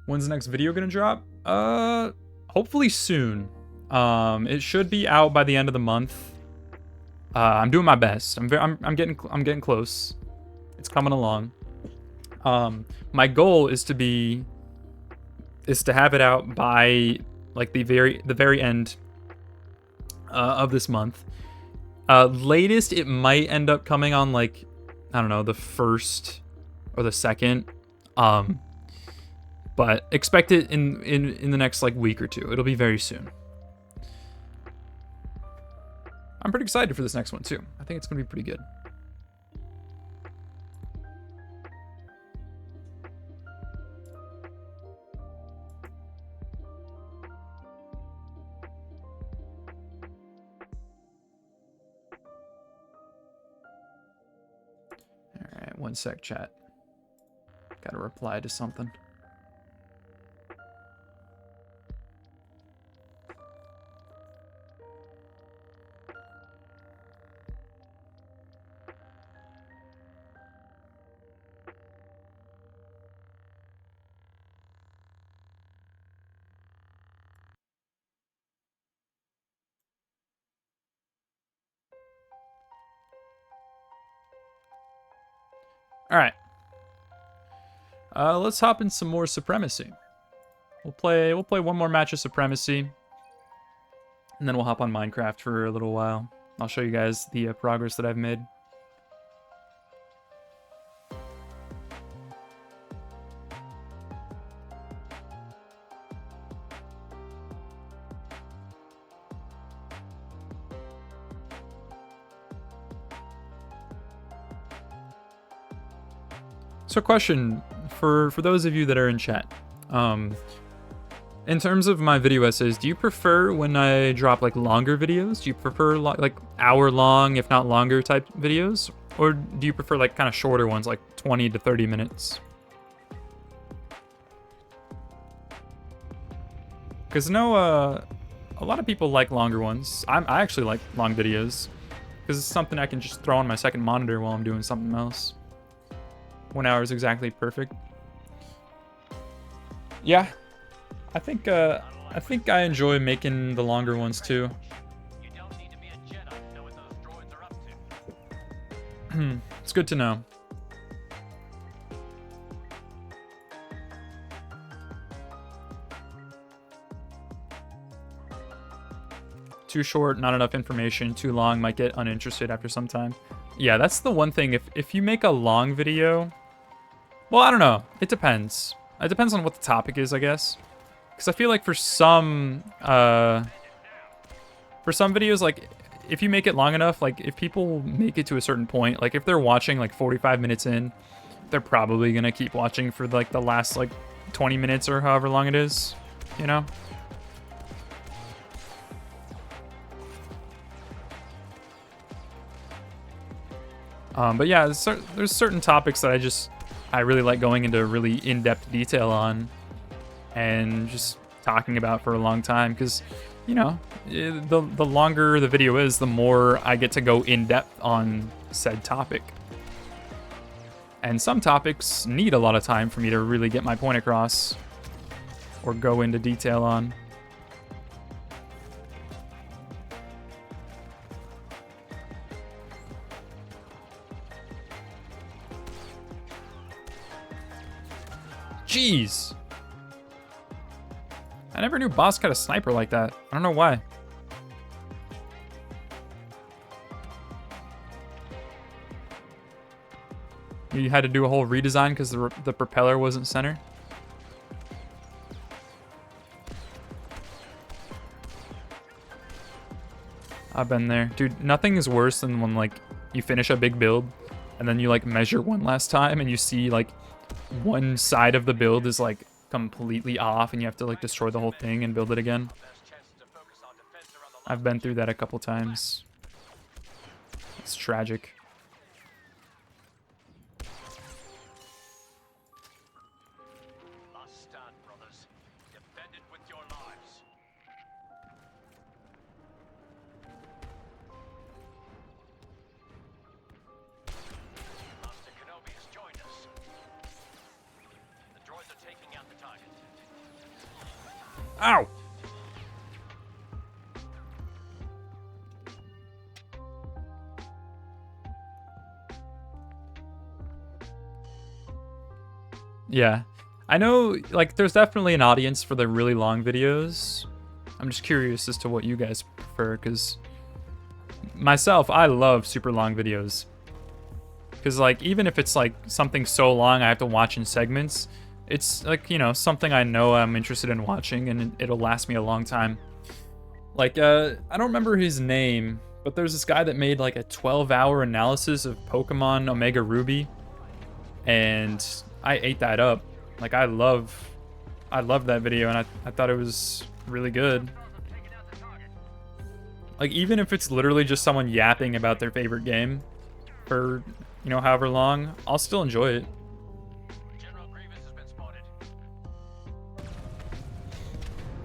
When's the next video gonna drop? Hopefully soon. It should be out by the end of the month. I'm doing my best. I'm getting close. It's coming along. My goal is to have it out by like the very end of this month. Latest it might end up coming on like, I don't know, the 1st or the 2nd. But expect it in the next like week or two. It'll be very soon. I'm pretty excited for this next one too. I think it's gonna be pretty good. All right, one sec, chat. Gotta reply to something. All right. Let's hop in some more Supremacy. We'll play one more match of Supremacy, and then we'll hop on Minecraft for a little while. I'll show you guys the progress that I've made. So question for those of you that are in chat. In terms of my video essays, do you prefer when I drop like longer videos? Do you prefer like hour long, if not longer type videos? Or do you prefer like kind of shorter ones, like 20 to 30 minutes? Because I know a lot of people like longer ones. I actually like long videos because it's something I can just throw on my second monitor while I'm doing something else. 1 hour is exactly perfect. Yeah, I think I enjoy making the longer ones too. You don't need to be a Jedi to know what those droids are up to. It's good to know. Too short, not enough information. Too long, might get uninterested after some time. Yeah, that's the one thing. If you make a long video, well, I don't know. It depends. It depends on what the topic is, I guess. Because I feel like for some videos, like if you make it long enough, like if people make it to a certain point, like if they're watching like 45 minutes in, they're probably gonna keep watching for like the last like 20 minutes or however long it is, you know? But yeah, there's certain topics that I really like going into really in-depth detail on and just talking about for a long time, because, you know, the longer the video is, the more I get to go in-depth on said topic. And some topics need a lot of time for me to really get my point across or go into detail on. Jeez. I never knew Boss had a sniper like that. I don't know why. You had to do a whole redesign because the propeller wasn't center. I've been there. Dude, nothing is worse than when, like, you finish a big build and then you, like, measure one last time and you see, like, one side of the build is, like, completely off and you have to, like, destroy the whole thing and build it again. I've been through that a couple times. It's tragic. Ow! Yeah. I know, like, there's definitely an audience for the really long videos. I'm just curious as to what you guys prefer, because myself, I love super long videos. Because, like, even if it's, like, something so long I have to watch in segments, it's, like, you know, something I know I'm interested in watching, and it'll last me a long time. Like, I don't remember his name, but there's this guy that made, like, a 12-hour analysis of Pokemon Omega Ruby, and I ate that up. Like, I love that video, and I thought it was really good. Like, even if it's literally just someone yapping about their favorite game for, you know, however long, I'll still enjoy it.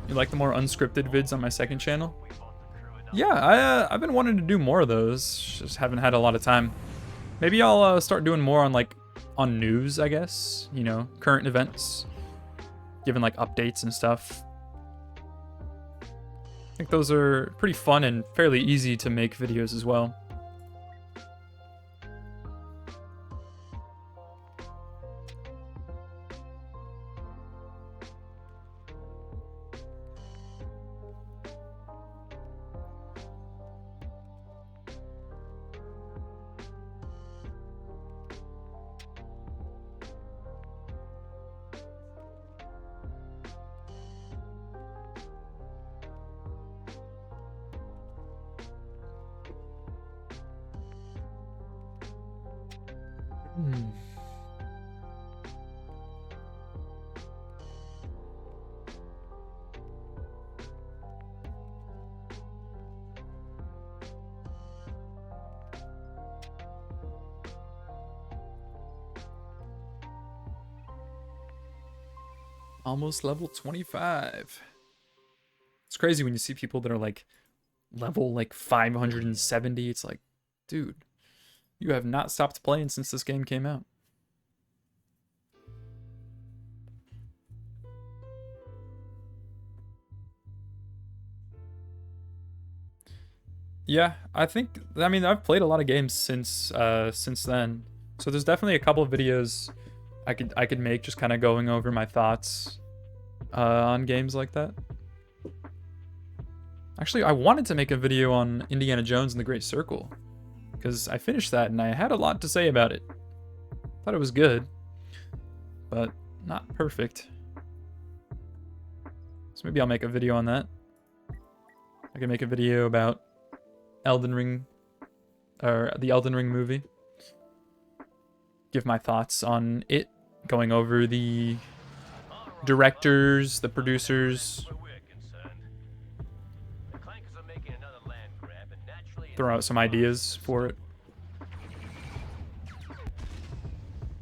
You like the more unscripted vids on my second channel? Yeah, I've been wanting to do more of those. Just haven't had a lot of time. Maybe I'll start doing more on, like, on news, I guess. You know, current events. Giving, like, updates and stuff. I think those are pretty fun and fairly easy to make videos as well. Almost level 25. It's crazy when you see people that are like level like 570. It's like, dude, you have not stopped playing since this game came out. Yeah, I mean, I've played a lot of games since then. So there's definitely a couple of videos I could make just kind of going over my thoughts on games like that. Actually, I wanted to make a video on Indiana Jones and the Great Circle, because I finished that and I had a lot to say about it. Thought it was good, but not perfect. So maybe I'll make a video on that. I can make a video about Elden Ring, or the Elden Ring movie. give my thoughts on it, going over the directors, the producers, Where we're concerned. The clankers are making another land grab, and naturally throw out some ideas for it.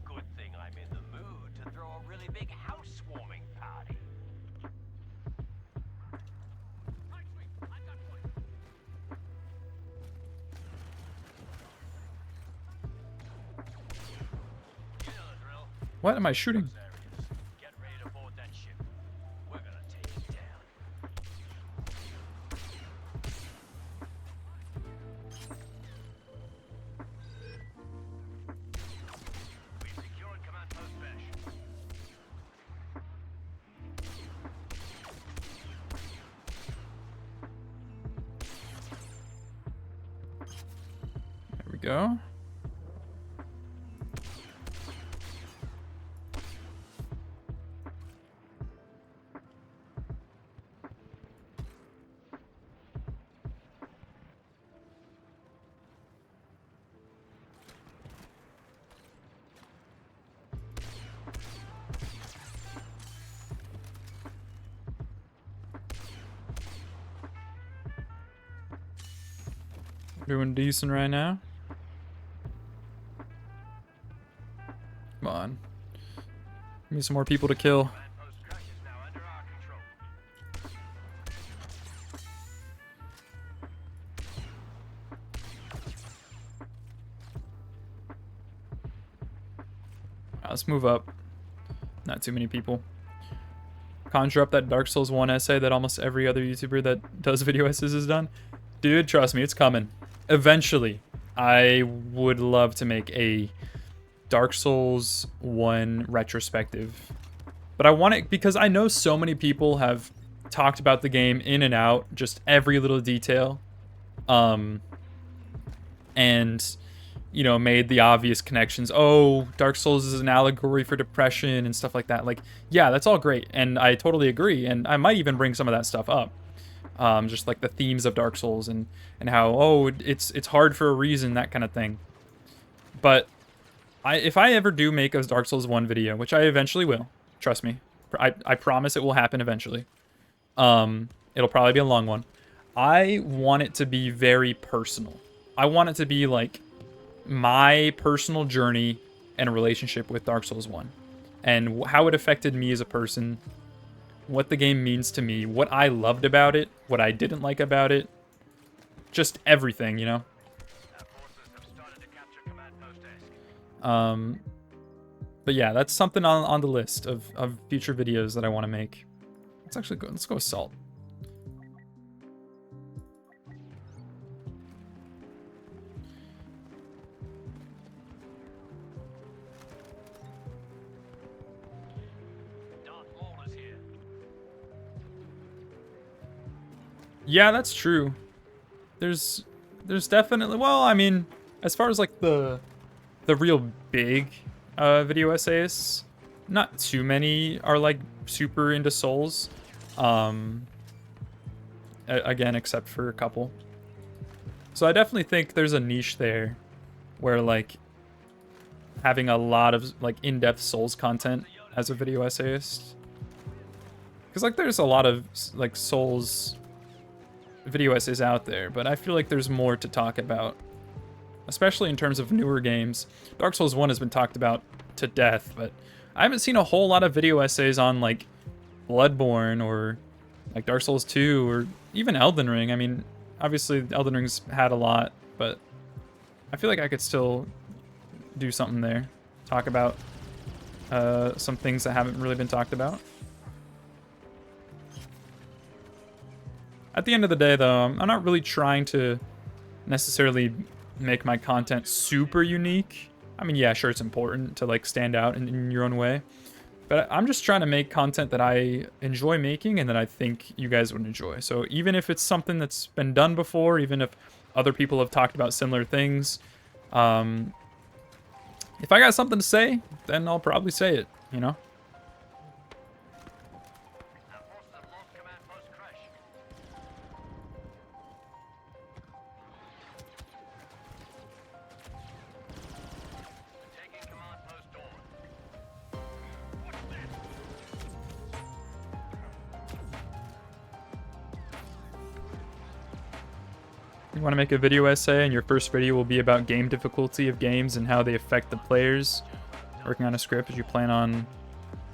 good thing I'm in the mood to throw a really big housewarming party. You know the drill. What am I shooting? Areas. Get ready to board that ship. We're gonna take it down. We've secured command post Besh. There we go. Doing decent right now. Come on. Give me some more people to kill. Command post Crash is now under our control. Let's move up. Not too many people. Conjure up that Dark Souls 1 essay that almost every other YouTuber that does video essays has done. Dude, trust me, it's coming. Eventually, I would love to make a Dark Souls 1 retrospective. But I want it because I know so many people have talked about the game in and out, just every little detail. And, you know, made the obvious connections. Oh, Dark Souls is an allegory for depression and stuff like that. Like, yeah, that's all great. And I totally agree. And I might even bring some of that stuff up. Just like the themes of Dark Souls and how, oh, it's hard for a reason, that kind of thing. But if I ever do make a Dark Souls 1 video, which I eventually will, trust me, I promise it will happen eventually. It'll probably be a long one. I want it to be very personal. I want it to be like my personal journey and relationship with Dark Souls 1 and how it affected me as a person, what the game means to me, what I loved about it, what I didn't like about it, just everything, you know? Our forces have started to capture command post Esk. But yeah, that's something on the list of future videos that I want to make. Let's go Assault. Darth Maul is here. Yeah, that's true. There's definitely, well, I mean, as far as like the real big video essayists, not too many are like super into Souls. Again, except for a couple. So I definitely think there's a niche there where like having a lot of like in-depth Souls content as a video essayist. Because like there's a lot of like Souls video essays out there, but I feel like there's more to talk about, especially in terms of newer games. Dark Souls 1 has been talked about to death, but I haven't seen a whole lot of video essays on like Bloodborne or like Dark Souls 2 or even Elden Ring. I mean, obviously Elden Ring's had a lot, but I feel like I could still do something there. Talk about some things that haven't really been talked about. At the end of the day, though, I'm not really trying to necessarily make my content super unique. I mean, yeah, sure, it's important to like stand out in your own way, but I'm just trying to make content that I enjoy making and that I think you guys would enjoy. So even if it's something that's been done before, even if other people have talked about similar things, if I got something to say, then I'll probably say it, you know? Our forces have lost command post Crash. Taking command You want to make a video essay, and your first video will be about game difficulty of games and how they affect the players. Working on a script, as you plan on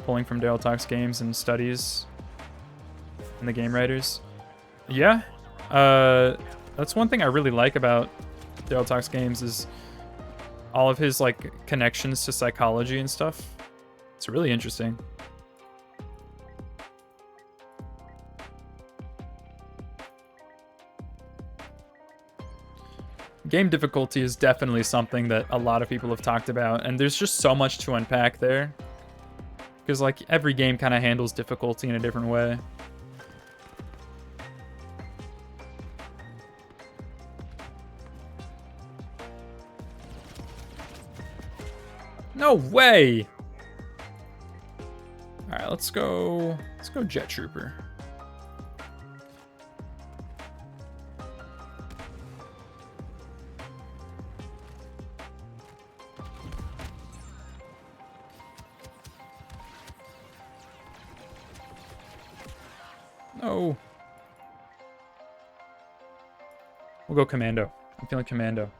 pulling from Daryl Talks Games and studies and the game writers. Yeah, that's one thing I really like about Daryl Talks Games is all of his like connections to psychology and stuff. It's really interesting. Game difficulty is definitely something that a lot of people have talked about, and there's just so much to unpack there. Because like every game kind of handles difficulty in a different way. No way! Alright, let's go Jet Trooper. No. We'll go Commando. I'm feeling Commando.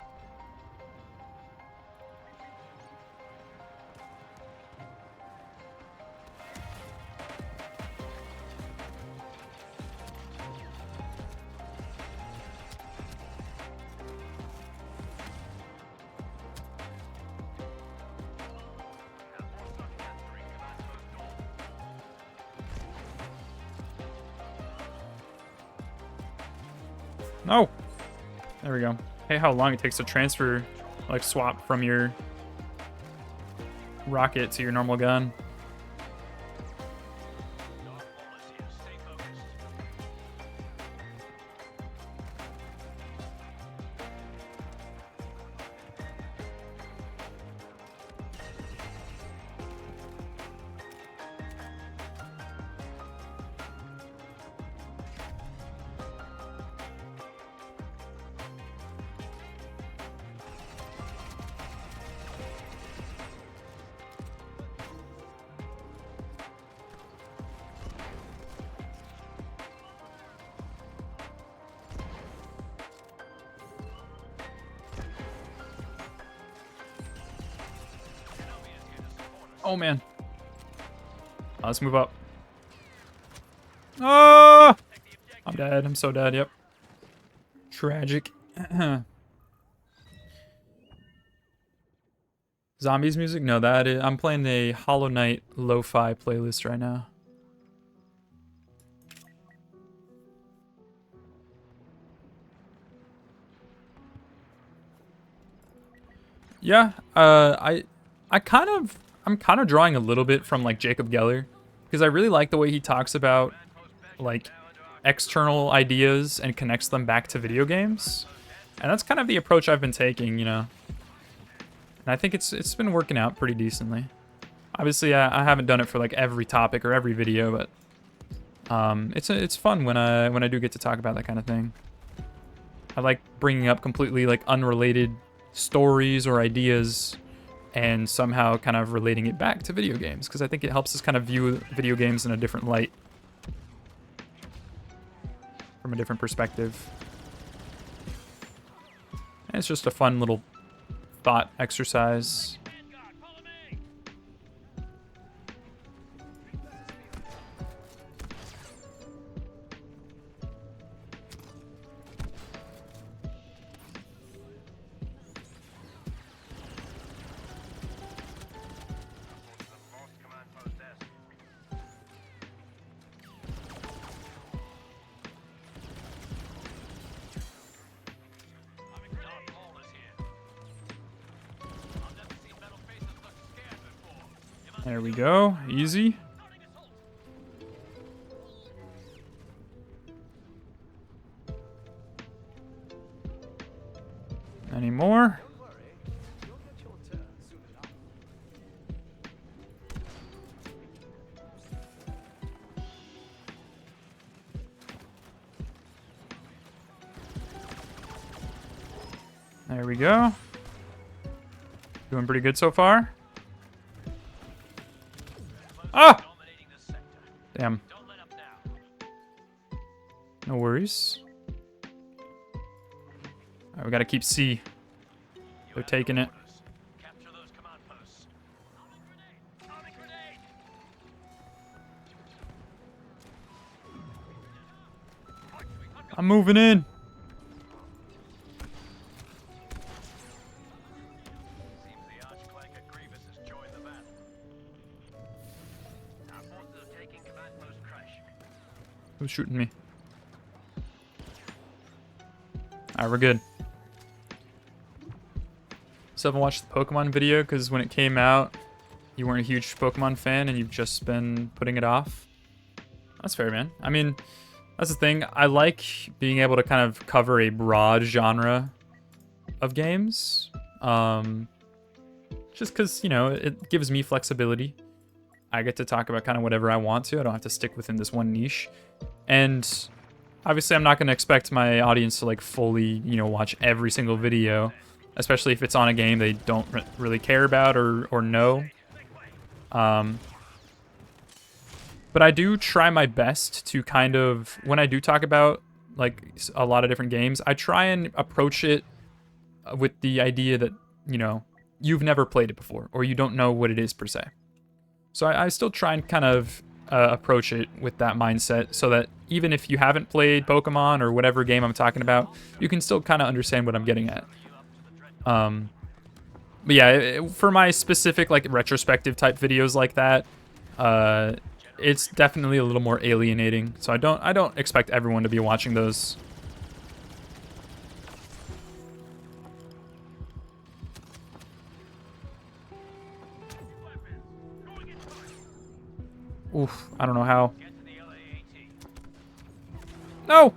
No! There we go. Hey, how long it takes to transfer, like swap from your rocket to your normal gun. Oh man. Let's move up. Oh! I'm dead. I'm so dead. Yep. Tragic. Zombies music? No, that is, I'm playing a Hollow Knight lo-fi playlist right now. Yeah, I'm kind of drawing a little bit from like Jacob Geller, because I really like the way he talks about like external ideas and connects them back to video games. And that's kind of the approach I've been taking, you know. And I think it's been working out pretty decently. Obviously, I haven't done it for like every topic or every video, but it's fun when I do get to talk about that kind of thing. I like bringing up completely like unrelated stories or ideas and somehow kind of relating it back to video games, because I think it helps us kind of view video games in a different light, from a different perspective. And it's just a fun little thought exercise. There we go. Easy. Any more? There we go. Doing pretty good so far. Ah! Damn. No worries. Alright, we gotta keep C. They're taking it. Capture those command posts. Army grenade! I'm moving in. Seems the arch-clanker Grievous has joined the battle. Our forces are taking command post Crash. Who's shooting me? Alright, we're good. Still haven't watched the Pokemon video because when it came out, you weren't a huge Pokemon fan and you've just been putting it off. That's fair, man. I mean, that's the thing. I like being able to kind of cover a broad genre of games. Just because, you know, it gives me flexibility. I get to talk about kind of whatever I want to. I don't have to stick within this one niche. And obviously, I'm not going to expect my audience to like fully, you know, watch every single video, especially if it's on a game they don't really care about or know. But I do try my best to kind of, when I do talk about like a lot of different games, I try and approach it with the idea that, you know, you've never played it before or you don't know what it is per se. So I still try and kind of approach it with that mindset so that even if you haven't played Pokemon or whatever game I'm talking about, you can still kind of understand what I'm getting at. But yeah, for my specific like retrospective type videos like that, it's definitely a little more alienating. So I don't expect everyone to be watching those. Oof, I don't know how. No!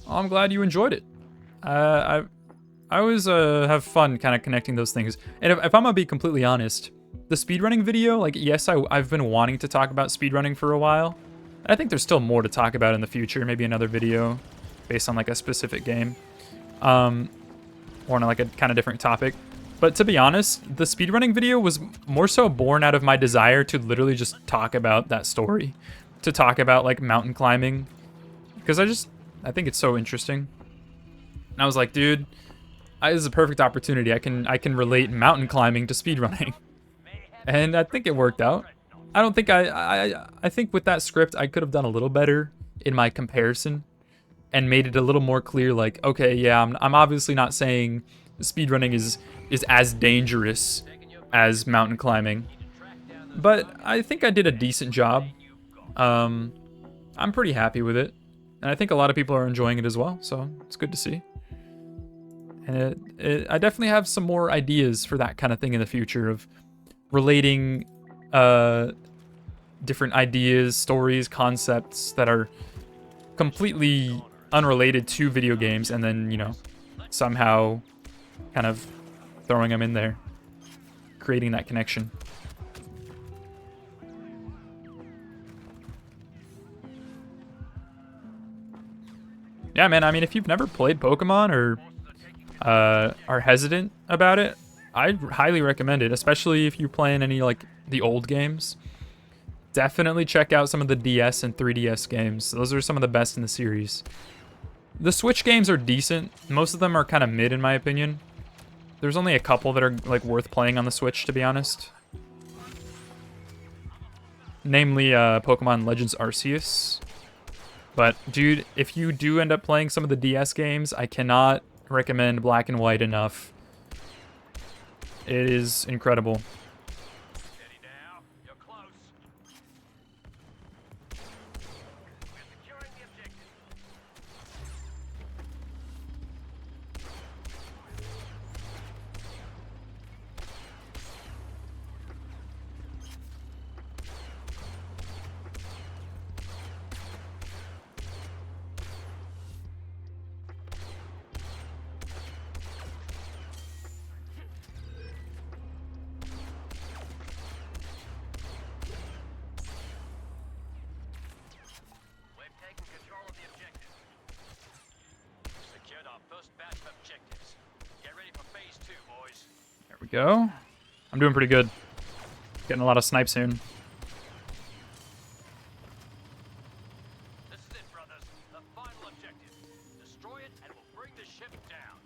Oh, I'm glad you enjoyed it. I always have fun kind of connecting those things. And if I'm gonna be completely honest, the speedrunning video, like, yes, I've been wanting to talk about speedrunning for a while. I think there's still more to talk about in the future, maybe another video based on like a specific game. Or on like a kind of different topic. But to be honest, the speedrunning video was more so born out of my desire to literally just talk about that story. To talk about like mountain climbing. Because I think it's so interesting. And I was like, dude, this is a perfect opportunity. I can relate mountain climbing to speedrunning. And I think it worked out. I don't think I think with that script I could have done a little better in my comparison and made it a little more clear, like, okay, yeah, I'm obviously not saying speedrunning is as dangerous as mountain climbing. But I think I did a decent job. I'm pretty happy with it. And I think a lot of people are enjoying it as well, so it's good to see. And I definitely have some more ideas for that kind of thing in the future of relating different ideas, stories, concepts that are completely unrelated to video games and then, you know, somehow kind of throwing them in there, creating that connection. Yeah, man, I mean, if you've never played Pokemon or are hesitant about it, I'd highly recommend it, especially if you're playing any, like, the old games. Definitely check out some of the DS and 3DS games. Those are some of the best in the series. The Switch games are decent. Most of them are kind of mid, in my opinion. There's only a couple that are, like, worth playing on the Switch, to be honest. Namely, Pokemon Legends Arceus. But, dude, if you do end up playing some of the DS games, I cannot recommend Black and White enough. It is incredible. Steady now. You're close. We're securing the objective. We've taken control of the objective. Secured our first batch of objectives. Get ready for phase 2, boys. There we go. I'm doing pretty good. Getting a lot of snipes soon. This is it, brothers. The final objective. Destroy it and we'll bring the ship down.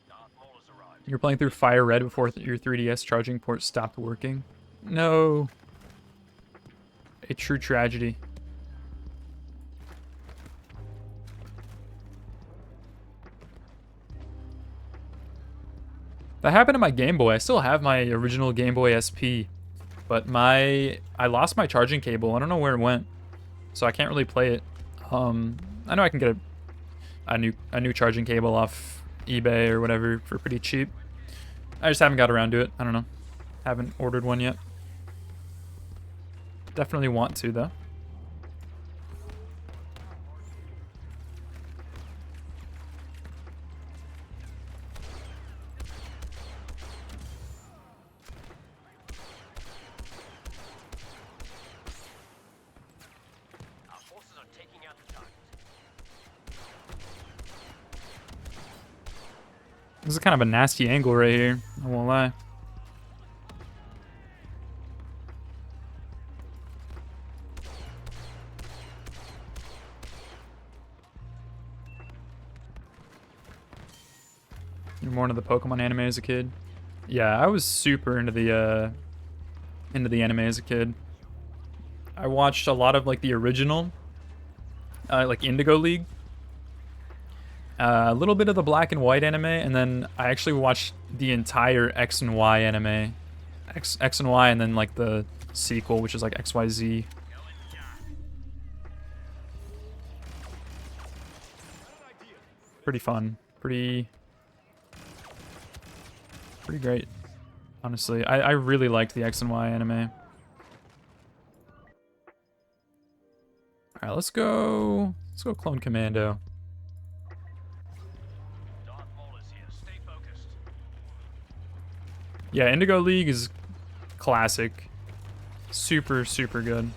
Darth Maul has arrived. You're playing through Fire Red before your 3DS charging port stopped working. No. A true tragedy. That happened to my Game Boy. I still have my original Game Boy SP, but I lost my charging cable. I don't know where it went, so I can't really play it. I know I can get a new charging cable off eBay or whatever for pretty cheap. I just haven't got around to it. I don't know. Haven't ordered one yet. Definitely want to though. Our forces are taking out the target. This is kind of a nasty angle right here. I won't lie. You're more into the Pokemon anime as a kid? Yeah, I was super into the anime as a kid. I watched a lot of like the original, like Indigo League. A little bit of the black and white anime, and then I actually watched the entire X and Y anime. X and Y, and then like the sequel, which is like XYZ. Pretty fun. Pretty great, honestly. I really liked the X and Y anime. Alright, let's go clone Commando. Darth Maul is here. Stay focused. Yeah, Indigo League is classic. Super, super good.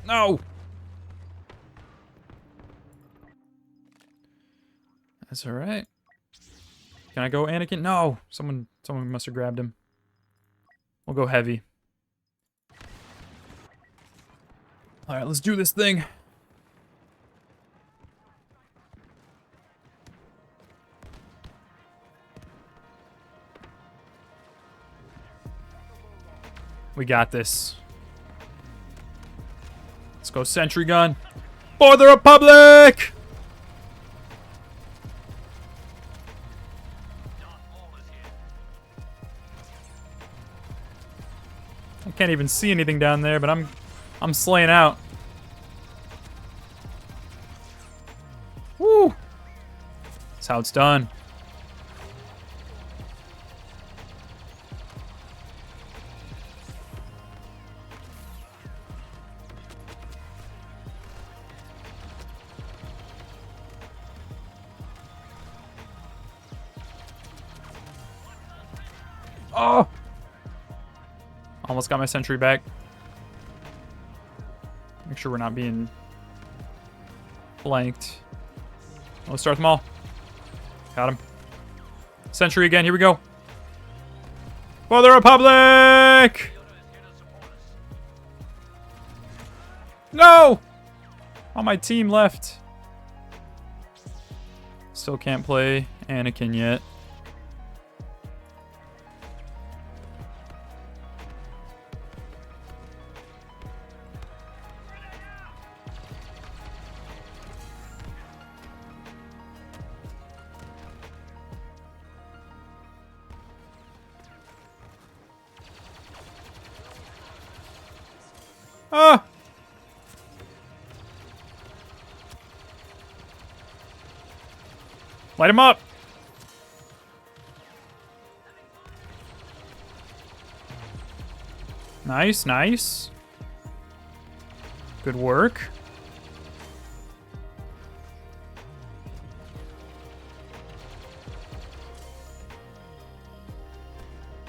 No! That's alright. Can I go Anakin? No! Someone must have grabbed him. We'll go heavy. Alright, let's do this thing. We got this. Let's go sentry gun. For the Republic! Darth Maul is here. I can't even see anything down there, but I'm slaying out. Woo! That's how it's done. Oh! Almost got my sentry back. Make sure we're not being flanked. Let's start them all. Got him. Sentry again. Here we go. For the Republic! No! All my team left. Still can't play Anakin yet. Ah! Light him up! Nice, nice. Good work.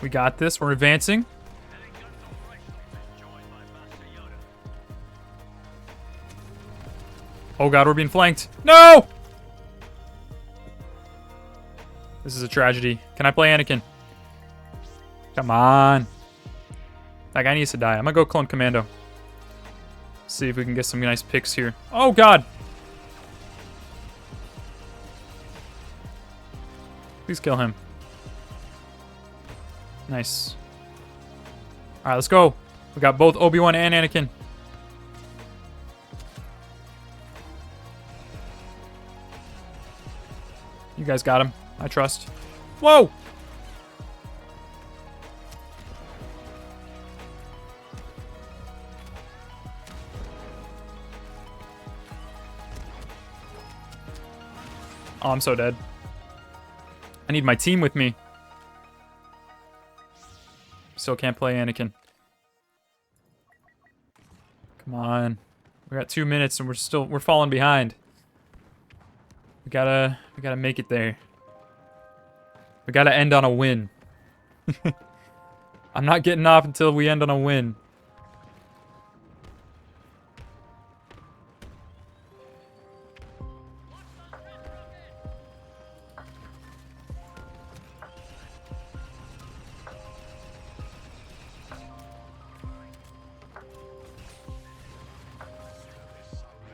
We got this. We're advancing. Heading gun operation. Joined by Master Oh god, we're being flanked. No! This is a tragedy. Can I play Anakin? Come on. That guy needs to die. I'm gonna go clone Commando. See if we can get some nice picks here. Oh god! Please kill him. Nice. Alright, let's go. We got both Obi-Wan and Anakin. You guys got him. I trust. Whoa! Oh, I'm so dead. I need my team with me. Still can't play Anakin. Come on. We got 2 minutes and we're falling behind. We gotta make it there. We gotta end on a win. I'm not getting off until we end on a win.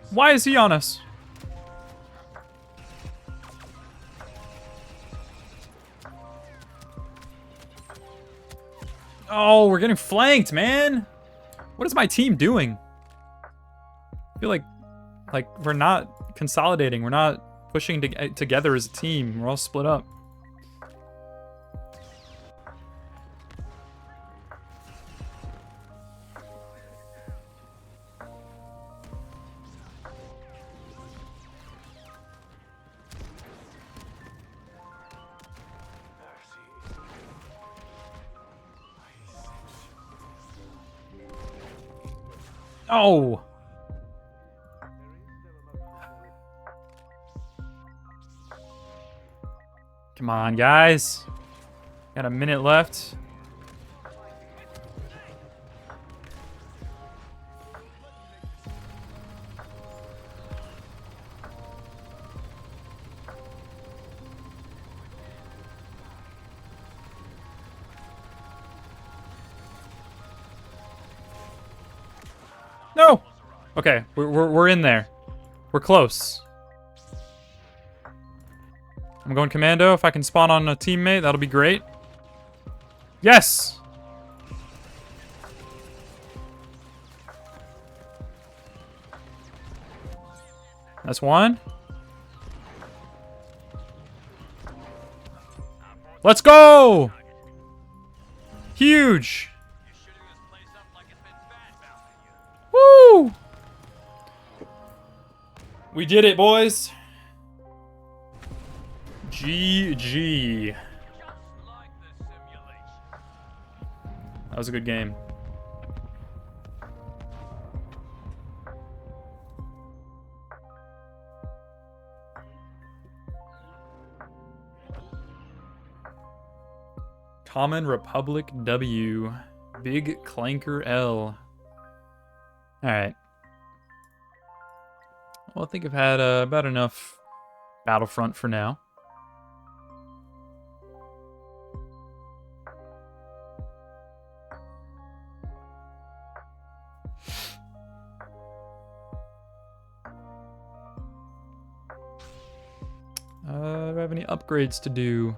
Why is he on us? Oh, we're getting flanked, man. What is my team doing? I feel like we're not consolidating. We're not pushing together as a team. We're all split up. Oh! Come on, guys. Got a minute left. No! Okay, we're in there. We're close. I'm going Commando. If I can spawn on a teammate, that'll be great. Yes! That's one. Let's go! Huge! Woo! We did it, boys. GG. That was a good game. Common Republic W. Big Clanker L. Alright. Well, I think I've had about enough Battlefront for now. Do I have any upgrades to do?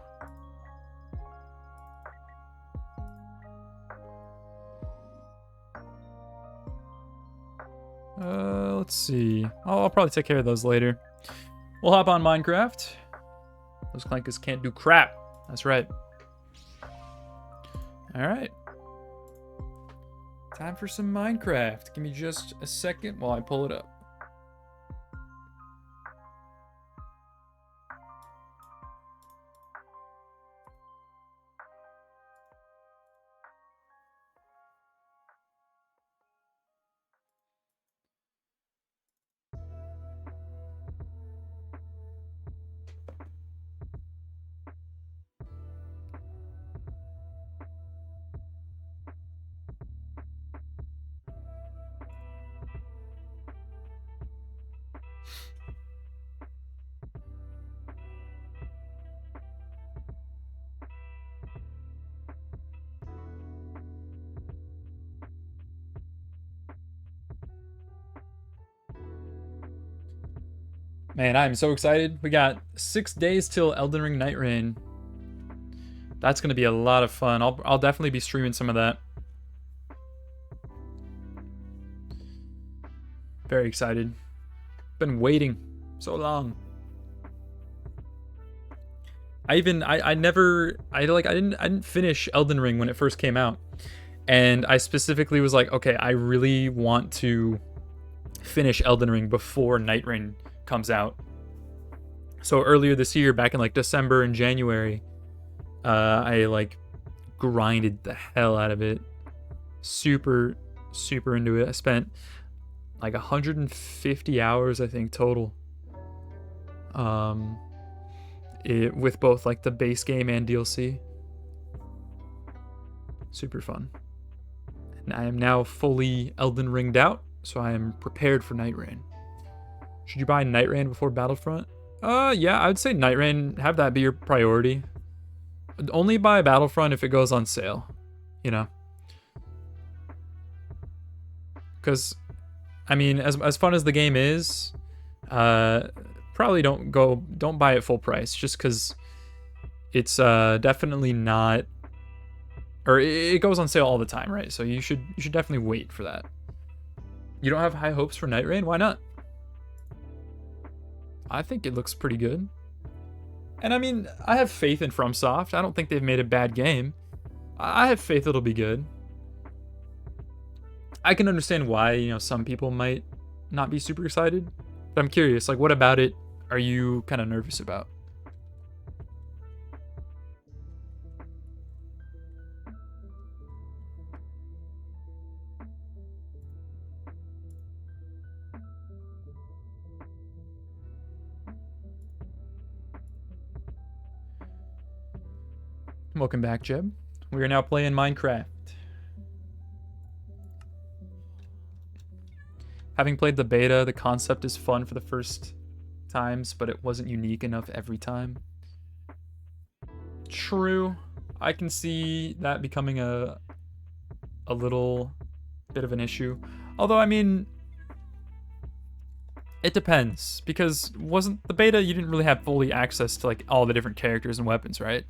Let's see. I'll probably take care of those later. We'll hop on Minecraft. Those clankers can't do crap. That's right. Alright. Time for some Minecraft. Give me just a second while I pull it up. Man, I'm so excited. We got 6 days till Elden Ring Night Rain. That's gonna be a lot of fun. I'll definitely be streaming some of that. Very excited. Been waiting so long. I didn't finish Elden Ring when it first came out. And I specifically was like, okay, I really want to finish Elden Ring before Night Rain comes out. So earlier this year, back in like December and January, I like grinded the hell out of it. Super into it. I spent like 150 hours, I think, total. With both like the base game and DLC. Super fun. And I am now fully Elden Ringed out, so I am prepared for Night Rain. Should you buy Night Rain before Battlefront? Yeah, I would say Night Rain, have that be your priority. Only buy Battlefront if it goes on sale, you know? Because, I mean, as fun as the game is, probably don't buy it full price, just because it's definitely not, or it goes on sale all the time, right? So you should definitely wait for that. You don't have high hopes for Night Rain? Why not? I think it looks pretty good. And I mean, I have faith in FromSoft. I don't think they've made a bad game. I have faith it'll be good. I can understand why, you know, some people might not be super excited. But I'm curious, like, what about it are you kind of nervous about? Welcome back, Jeb. We are now playing Minecraft. Having played the beta, the concept is fun for the first times, but it wasn't unique enough every time. True. I can see that becoming a little bit of an issue. Although, I mean, it depends, because wasn't the beta, you didn't really have fully access to like all the different characters and weapons, right?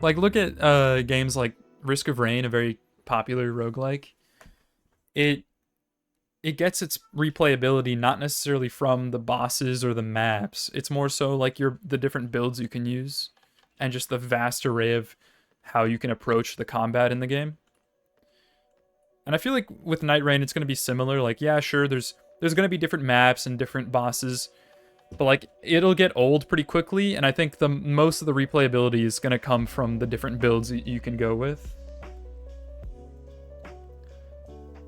Like, look at games like Risk of Rain, a very popular roguelike. It gets its replayability not necessarily from the bosses or the maps. It's more so like the different builds you can use and just the vast array of how you can approach the combat in the game. And I feel like with Night Rain, it's going to be similar. Like, yeah, sure, there's going to be different maps and different bosses, but like it'll get old pretty quickly, and I think most of the replayability is going to come from the different builds you can go with.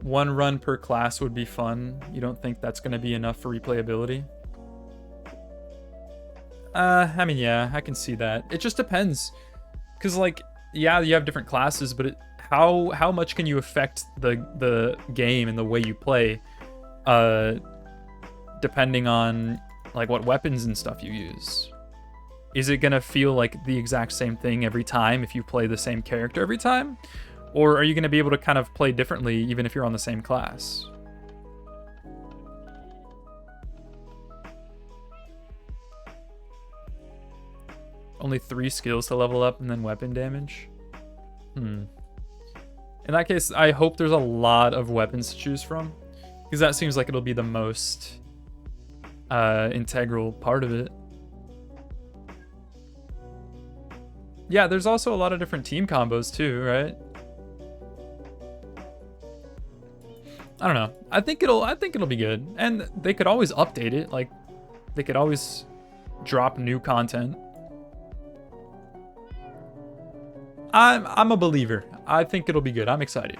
One run per class would be fun. You don't think that's going to be enough for replayability? I mean, yeah, I can see that. It just depends. Because, like, yeah, you have different classes, but how much can you affect the game and the way you play, depending on, like, what weapons and stuff you use? Is it going to feel like the exact same thing every time if you play the same character every time? Or are you going to be able to kind of play differently even if you're on the same class? Only 3 skills to level up and then weapon damage? In that case, I hope there's a lot of weapons to choose from, because that seems like it'll be the most integral part of it. Yeah, there's also a lot of different team combos too, right? I don't know. I think it'll be good. And they could always update it. Like, they could always drop new content. I'm a believer. I think it'll be good. I'm excited.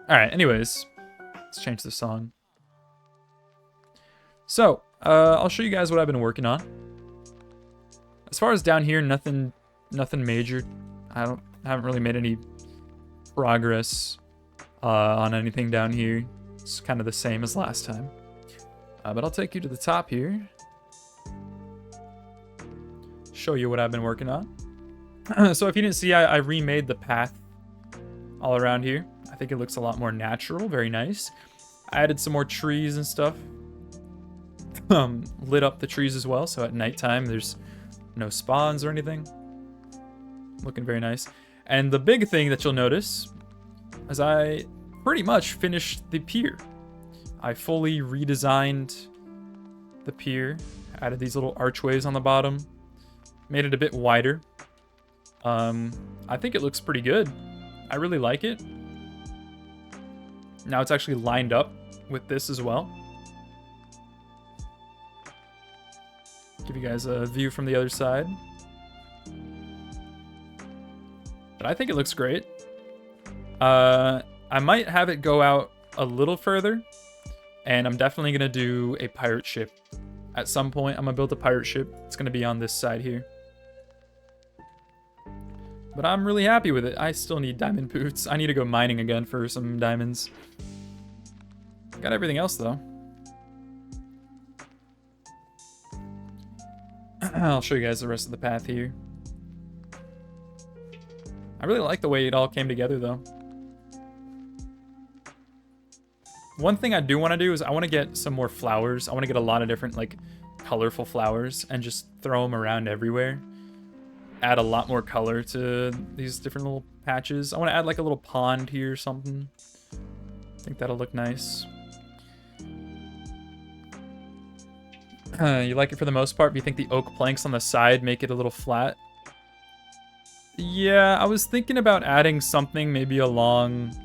Alright, anyways. Let's change the song. So, I'll show you guys what I've been working on. As far as down here, nothing major. I haven't really made any progress on anything down here. It's kind of the same as last time. But I'll take you to the top here. Show you what I've been working on. So if you didn't see, I remade the path all around here. I think it looks a lot more natural, very nice. I added some more trees and stuff. Lit up the trees as well, so at nighttime there's no spawns or anything. Looking very nice. And the big thing that you'll notice is I pretty much finished the pier. I fully redesigned the pier, added these little archways on the bottom, made it a bit wider. I think it looks pretty good. I really like it. Now it's actually lined up with this as well. Give you guys a view from the other side. But I think it looks great. I might have it go out a little further. And I'm definitely going to do a pirate ship. At some point, I'm going to build a pirate ship. It's going to be on this side here. But I'm really happy with it. I still need diamond boots. I need to go mining again for some diamonds. Got everything else, though. I'll show you guys the rest of the path here. I really like the way it all came together, though. One thing I do want to do is I want to get some more flowers. I want to get a lot of different, like, colorful flowers and just throw them around everywhere. Add a lot more color to these different little patches. I want to add, like, a little pond here or something. I think that'll look nice. You like it for the most part, but you think the oak planks on the side make it a little flat? Yeah, I was thinking about adding something maybe along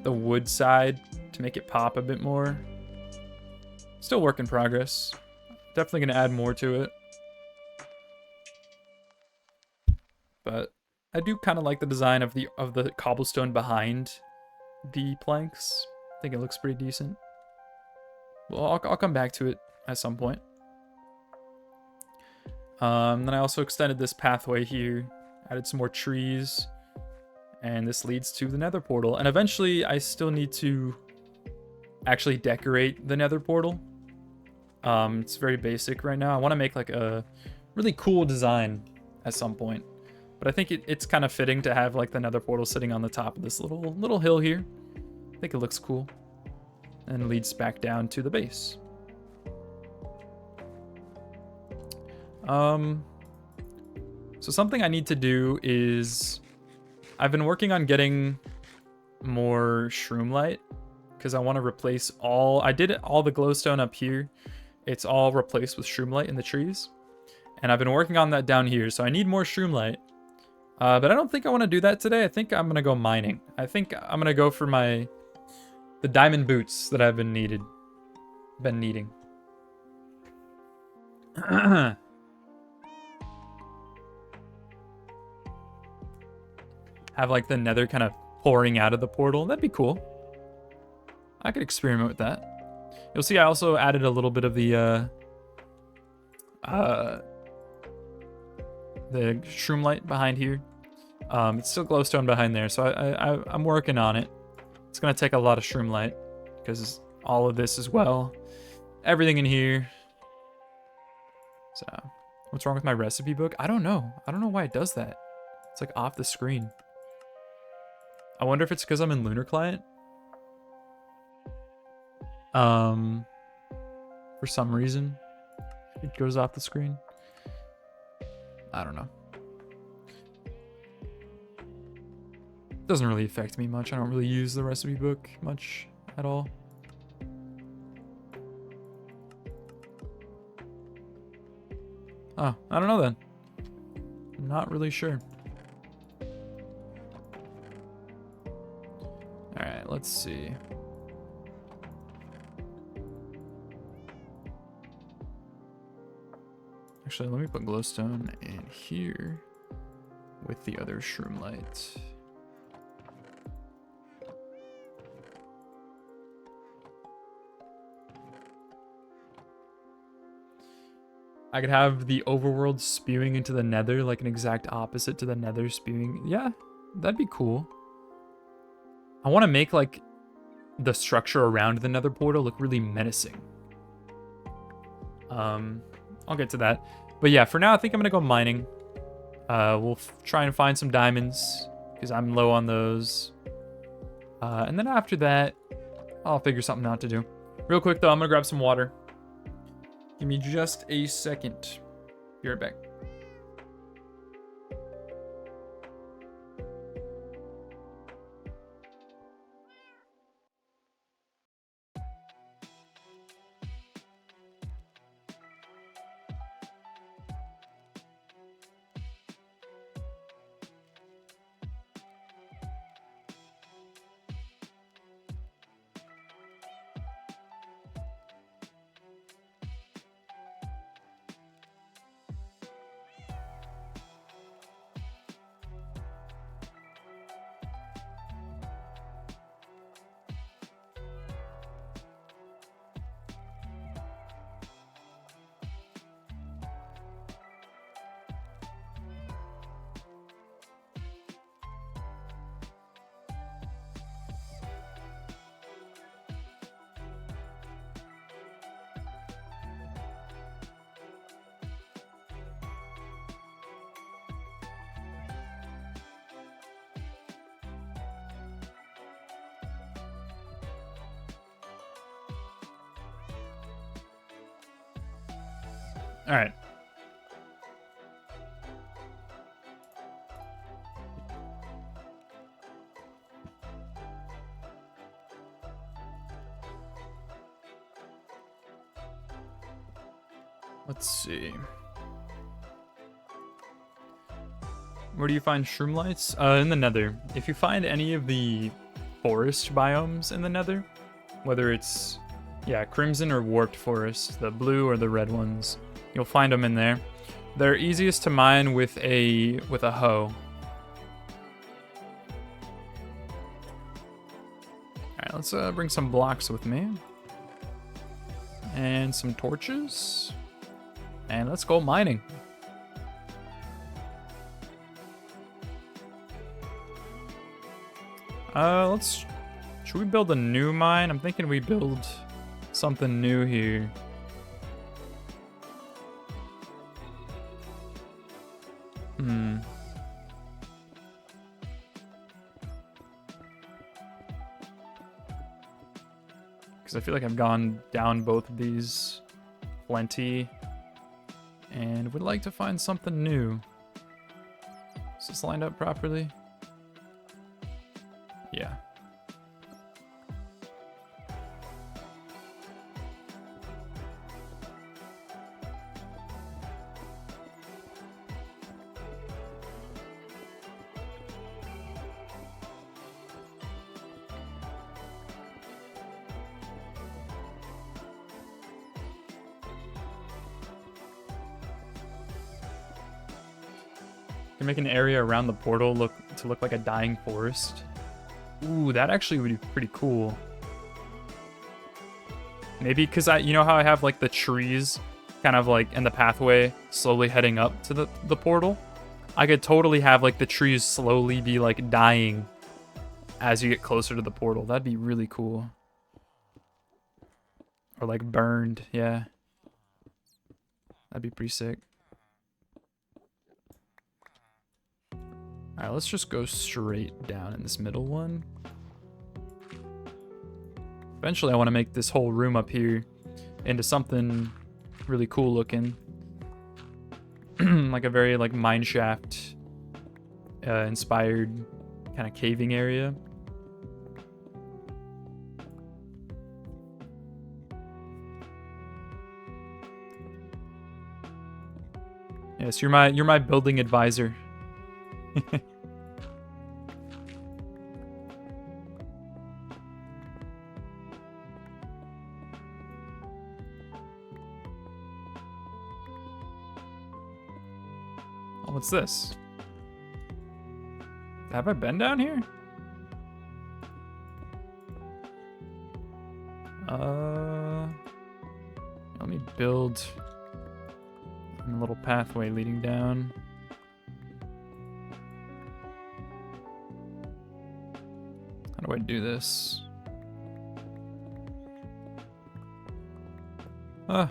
the wood side to make it pop a bit more. Still work in progress. Definitely going to add more to it. But I do kind of like the design of the cobblestone behind the planks. I think it looks pretty decent. Well, I'll come back to it at some point. Then I also extended this pathway here, added some more trees, and this leads to the nether portal. And eventually I still need to actually decorate the nether portal. It's very basic right now. I want to make like a really cool design at some point, but I think it's kind of fitting to have like the nether portal sitting on the top of this little hill here. I think it looks cool and leads back down to the base. So something I need to do is I've been working on getting more shroom light because I want to replace I did all the glowstone up here. It's all replaced with shroom light in the trees. And I've been working on that down here, so I need more shroom light. But I don't think I want to do that today. I think I'm going to go mining. I think I'm going to go for the diamond boots that I've been needing. Have like the nether kind of pouring out of the portal. That'd be cool. I could experiment with that. You'll see I also added a little bit of the shroom light behind here. It's still glowstone behind there, so I'm working on it. It's gonna take a lot of shroom light because all of this as well. Everything in here. So, what's wrong with my recipe book? I don't know. I don't know why it does that. It's like off the screen. I wonder if it's because I'm in Lunar Client. For some reason, it goes off the screen. I don't know. Doesn't really affect me much. I don't really use the recipe book much at all. Oh, I don't know then. I'm not really sure. Alright, let's see. Actually, let me put glowstone in here with the other shroom light. I could have the overworld spewing into the nether, like an exact opposite to the nether spewing. Yeah, that'd be cool. I want to make like the structure around the nether portal look really menacing. I'll get to that. But yeah, for now, I think I'm going to go mining. We'll try and find some diamonds because I'm low on those. And then after that, I'll figure something out to do. Real quick though, I'm gonna grab some water. Give me just a second. Be right back. All right. Let's see. Where do you find shroom lights? In the Nether. If you find any of the forest biomes in the Nether, whether it's, yeah, Crimson or Warped Forest, the blue or the red ones, you'll find them in there. They're easiest to mine with a hoe. Alright, let's bring some blocks with me. And some torches. And let's go mining. Should we build a new mine? I'm thinking we build something new here. Because I feel like I've gone down both of these plenty. And would like to find something new. Is this lined up properly? Yeah. You can make an area around the portal look like a dying forest. Ooh, that actually would be pretty cool. Maybe because you know how I have like the trees kind of like in the pathway slowly heading up to the portal? I could totally have like the trees slowly be like dying as you get closer to the portal. That'd be really cool. Or like burned, yeah. That'd be pretty sick. Alright, let's just go straight down in this middle one. Eventually I want to make this whole room up here into something really cool looking. Like a very like mineshaft inspired kind of caving area. Yes, you're my building advisor. Oh, what's this? Have I been down here? Let me build a little pathway leading down. How do I do this? Ah.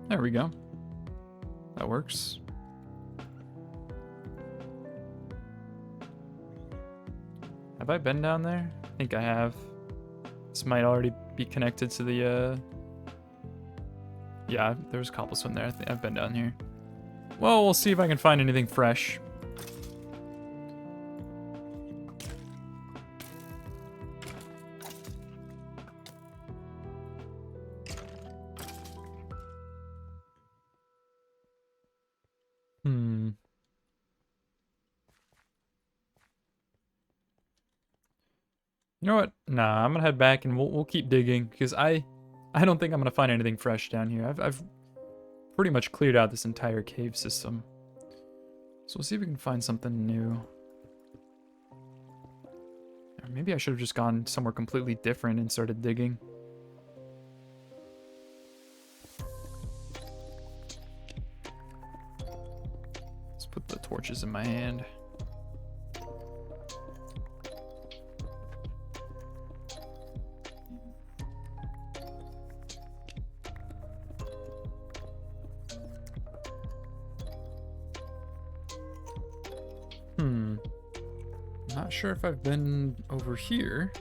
There we go. That works. Have I been down there? I think I have. This might already be connected to the, yeah, there's cobblestone there. I think I've been down here. Well, we'll see if I can find anything fresh. You know what? Nah, I'm gonna head back and we'll keep digging because I don't think I'm gonna find anything fresh down here. I've pretty much cleared out this entire cave system. So we'll see if we can find something new. Or maybe I should have just gone somewhere completely different and started digging. Let's put the torches in my hand. Not sure if I've been over here.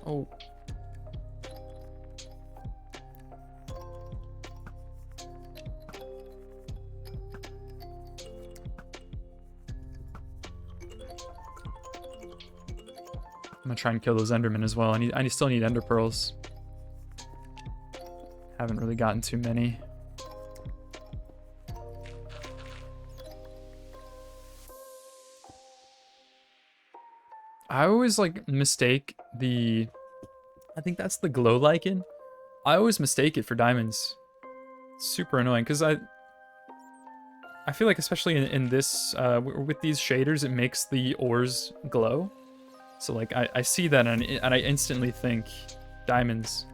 Oh. I'm gonna try and kill those Endermen as well. I still need Ender Pearls. Haven't really gotten too many. I always like mistake the, I think that's the glow lichen. I always mistake it for diamonds. It's super annoying because I feel like especially in this, with these shaders, it makes the ores glow. So like I see that and I instantly think diamonds.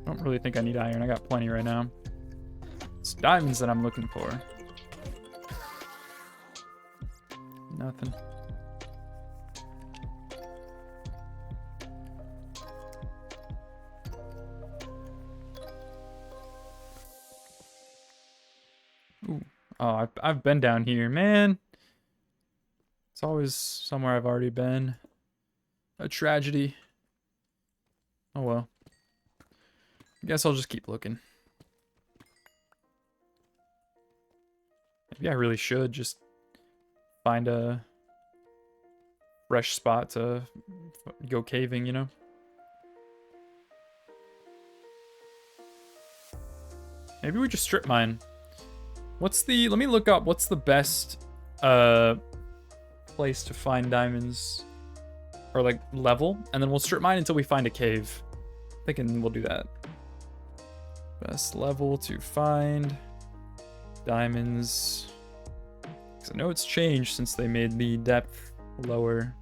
I don't really think I need iron. I got plenty right now. It's diamonds that I'm looking for. Nothing. Ooh. Oh, I've been down here, man. It's always somewhere I've already been. A tragedy. Oh well. I guess I'll just keep looking. Maybe I really should just find a fresh spot to go caving, you know? Maybe we just strip mine. Let me look up what's the best place to find diamonds, or like level, and then we'll strip mine until we find a cave. I'm thinking we'll do that. Best level to find diamonds. Because I know it's changed since they made the depth lower.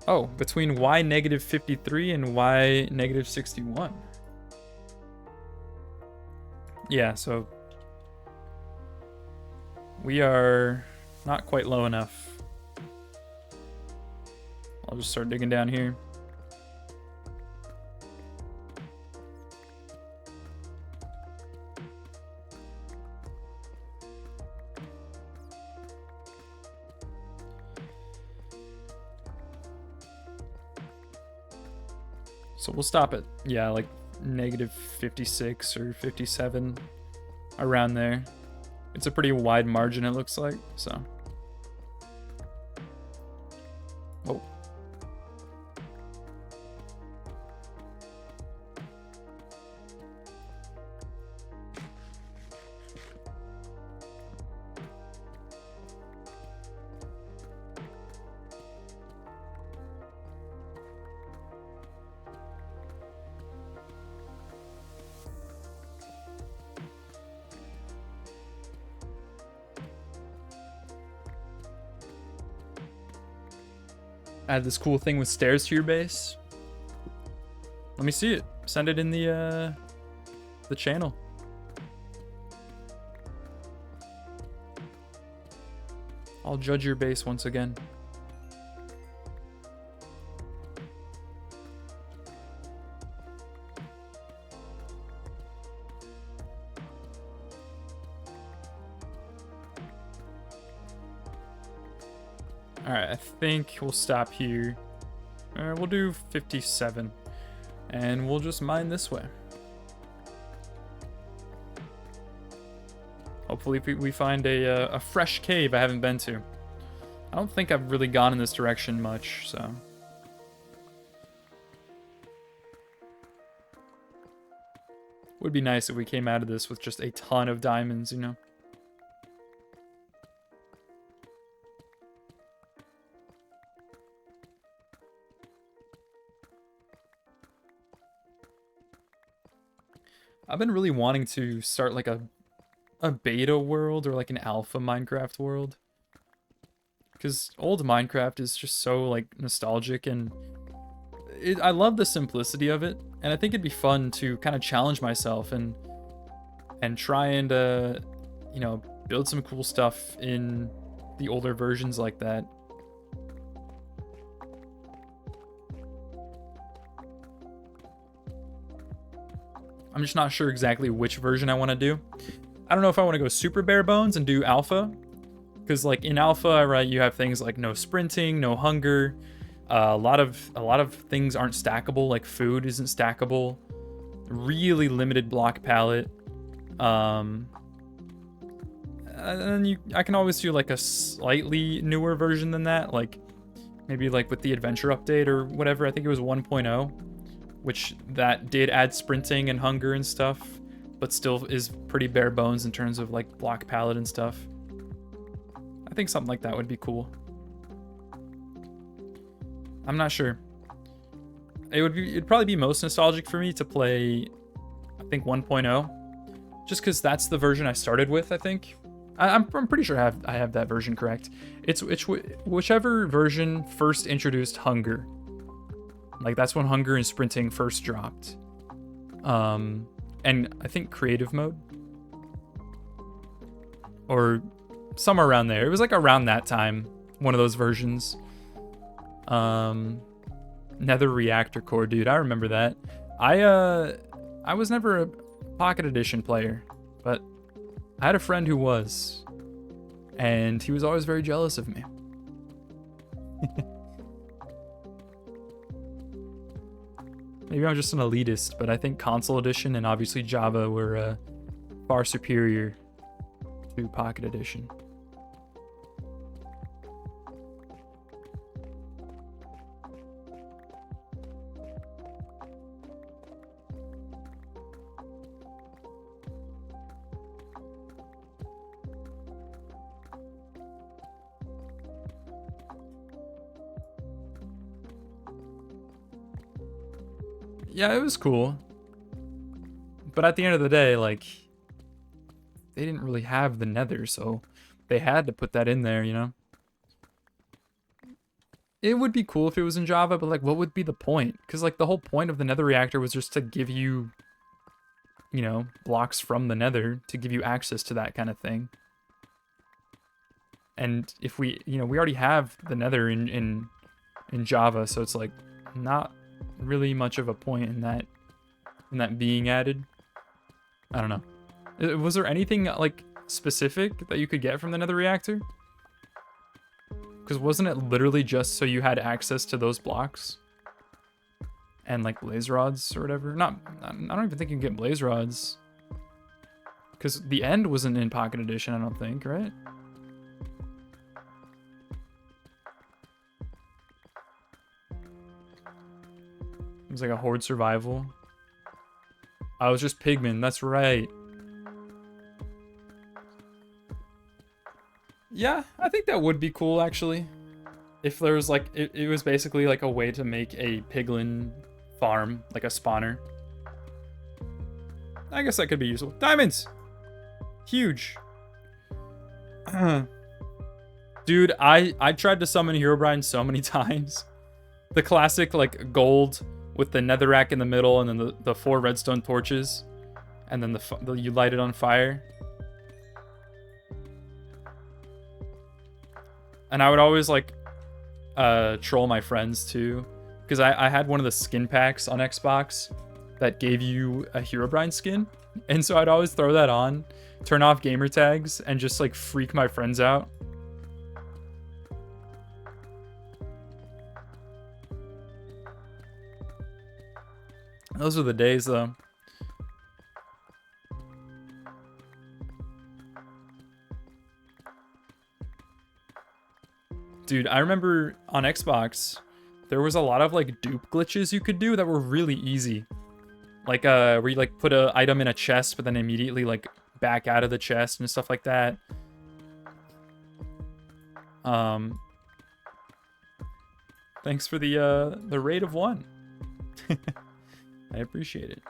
Oh, between Y negative 53 and Y negative 61. Yeah, so we are not quite low enough. I'll just start digging down here. So we'll stop at, yeah, like negative 56 or 57, around there. It's a pretty wide margin, it looks like, so. Oh. add this cool thing with stairs to your base. Let me see it. Send it in the channel. I'll judge your base once again. Alright, I think we'll stop here. We'll do 57. And we'll just mine this way. Hopefully we find a fresh cave I haven't been to. I don't think I've really gone in this direction much, so. Would be nice if we came out of this with just a ton of diamonds, you know? I've been really wanting to start like a beta world or like an alpha Minecraft world. Because old Minecraft is just so like nostalgic, and I love the simplicity of it. And I think it'd be fun to kind of challenge myself and try and you know, build some cool stuff in the older versions like that. I'm just not sure exactly which version I want to do. I don't know if I want to go super bare bones and do alpha, because like in alpha, right, you have things like no sprinting, no hunger. A lot of things aren't stackable, like food isn't stackable. Really limited block palette. And I can always do like a slightly newer version than that, like maybe like with the adventure update or whatever. I think it was 1.0. Which that did add sprinting and hunger and stuff, but still is pretty bare bones in terms of like block palette and stuff. I think something like that would be cool. I'm not sure. It'd probably be most nostalgic for me to play, I think 1.0, just because that's the version I started with. I think I'm pretty sure I have that version correct. It's whichever version first introduced hunger. Like that's when hunger and sprinting first dropped. And I think creative mode. Or somewhere around there. It was like around that time. One of those versions. Nether reactor core, dude. I remember that. I was never a Pocket Edition player, but I had a friend who was. And he was always very jealous of me. Maybe I'm just an elitist, but I think console edition and obviously Java were far superior to Pocket Edition. Yeah, it was cool. But at the end of the day, like, they didn't really have the Nether, so they had to put that in there, you know? It would be cool if it was in Java, but like, what would be the point? Because like, the whole point of the Nether reactor was just to give you, you know, blocks from the Nether to give you access to that kind of thing. And if we, you know, we already have the Nether in Java, so it's like not really much of a point in that being added. I don't know. Was there anything like specific that you could get from the Nether reactor? Because wasn't it literally just so you had access to those blocks and like blaze rods or whatever? I don't even think you can get blaze rods, because the end wasn't in Pocket Edition, I don't think, right? It was like a horde survival. I was just pigmen, that's right. Yeah, I think that would be cool actually. If there was like, it was basically like a way to make a piglin farm, like a spawner. I guess that could be useful. Diamonds! Huge. Dude, I tried to summon Herobrine so many times. The classic like gold with the netherrack in the middle, and then the 4 redstone torches, and then you light it on fire. And I would always like troll my friends too, because I had one of the skin packs on Xbox that gave you a Herobrine skin, and so I'd always throw that on, turn off gamer tags, and just like freak my friends out. Those are the days though. Dude, I remember on Xbox, there was a lot of like dupe glitches you could do that were really easy. Like where you like put an item in a chest, but then immediately like back out of the chest and stuff like that. Thanks for the raid of 1. I appreciate it.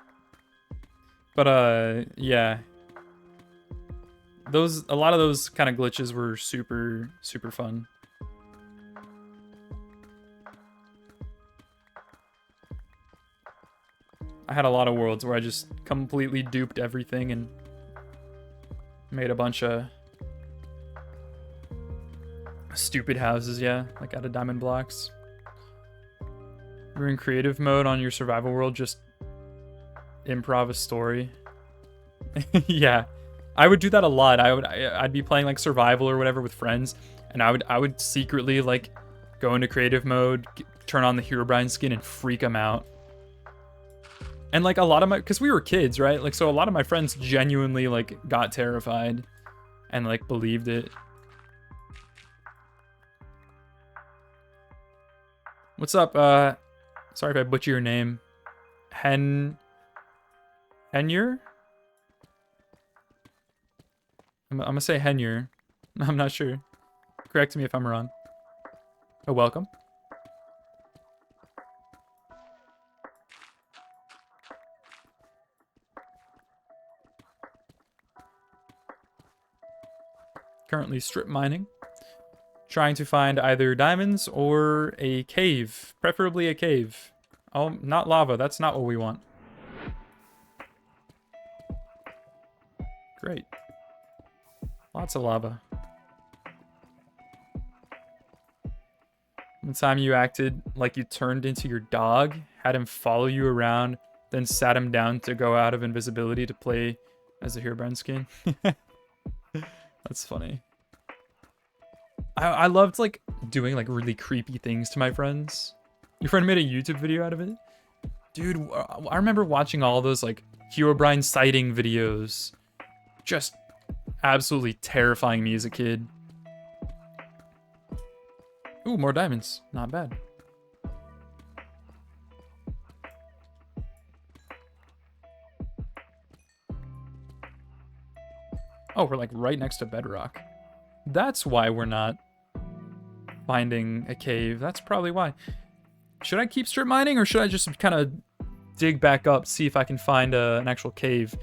But yeah. A lot of those kind of glitches were super fun. I had a lot of worlds where I just completely duped everything and made a bunch of stupid houses, yeah, like out of diamond blocks. You're in creative mode on your survival world, just improv a story. Yeah, I would do that a lot. I'd be playing like survival or whatever with friends, and I would secretly like go into creative mode, turn on the Herobrine skin, and freak them out. And like a lot of because we were kids, right? Like, so a lot of my friends genuinely like got terrified and like believed it. What's up? Sorry if I butcher your name. Henyer? I'm gonna say Henyer. I'm not sure. Correct me if I'm wrong. Oh, welcome. Currently strip mining. Trying to find either diamonds or a cave. Preferably a cave. Oh, not lava. That's not what we want. Great. Lots of lava. One time you acted like you turned into your dog, had him follow you around, then sat him down to go out of invisibility to play as a Herobrine skin. That's funny. I loved like doing like really creepy things to my friends. Your friend made a YouTube video out of it? Dude, I remember watching all those like Herobrine sighting videos. Just absolutely terrifying me as a kid. Ooh, more diamonds. Not bad. Oh, we're like right next to bedrock. That's why we're not finding a cave. That's probably why. Should I keep strip mining, or should I just kind of dig back up, see if I can find an actual cave?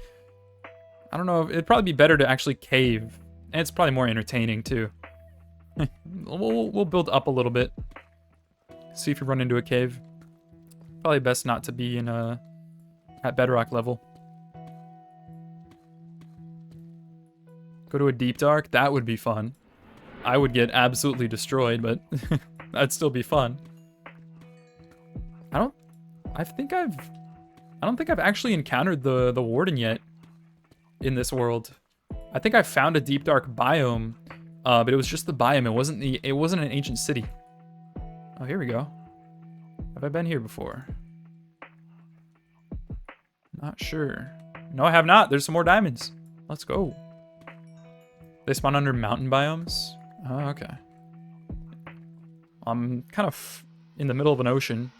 I don't know. It'd probably be better to actually cave. And it's probably more entertaining too. We'll build up a little bit. See if we run into a cave. Probably best not to be in at bedrock level. Go to a deep dark? That would be fun. I would get absolutely destroyed, but that'd still be fun. I don't think I've actually encountered the warden yet in this world. I think I found a deep dark biome, but it was just the biome. It wasn't an ancient city. Oh, here we go. Have I been here before? Not sure. No, I have not. There's some more diamonds. Let's go. They spawn under mountain biomes? Oh, okay. I'm kind of in the middle of an ocean.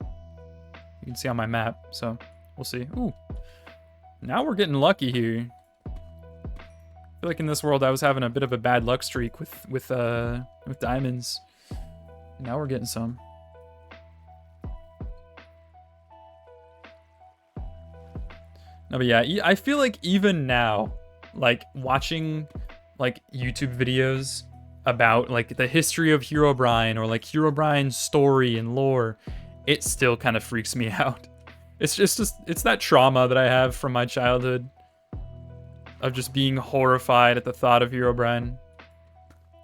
You can see on my map, so we'll see. Ooh. Now we're getting lucky here. I feel like in this world I was having a bit of a bad luck streak with diamonds. Now we're getting some. No, but yeah, I feel like even now, like watching like YouTube videos about like the history of Herobrine or like Herobrine's story and lore, it still kind of freaks me out. It's just it's that trauma that I have from my childhood of just being horrified at the thought of Herobrine.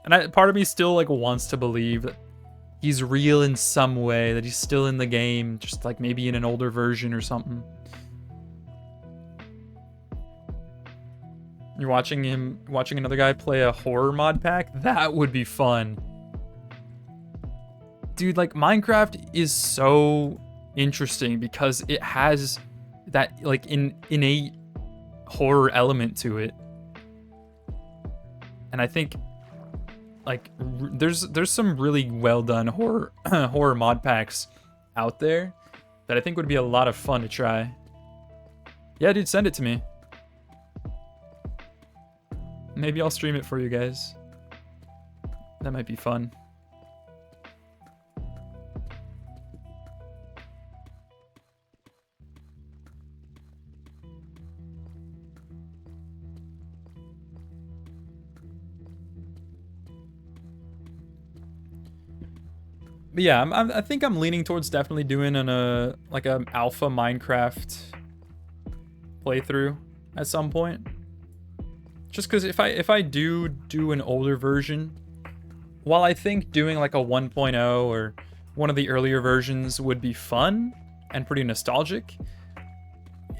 And part of me still like wants to believe that he's real in some way, that he's still in the game, just like maybe in an older version or something. You're watching another guy play a horror mod pack? That would be fun. Dude, like Minecraft is so interesting because it has that like innate horror element to it. And I think like there's some really well done horror horror mod packs out there that I think would be a lot of fun to try. Yeah, dude, send it to me. Maybe I'll stream it for you guys. That might be fun. But yeah, I think I'm leaning towards definitely doing like a alpha Minecraft playthrough at some point. Just because if I do an older version, while I think doing like a 1.0 or one of the earlier versions would be fun and pretty nostalgic,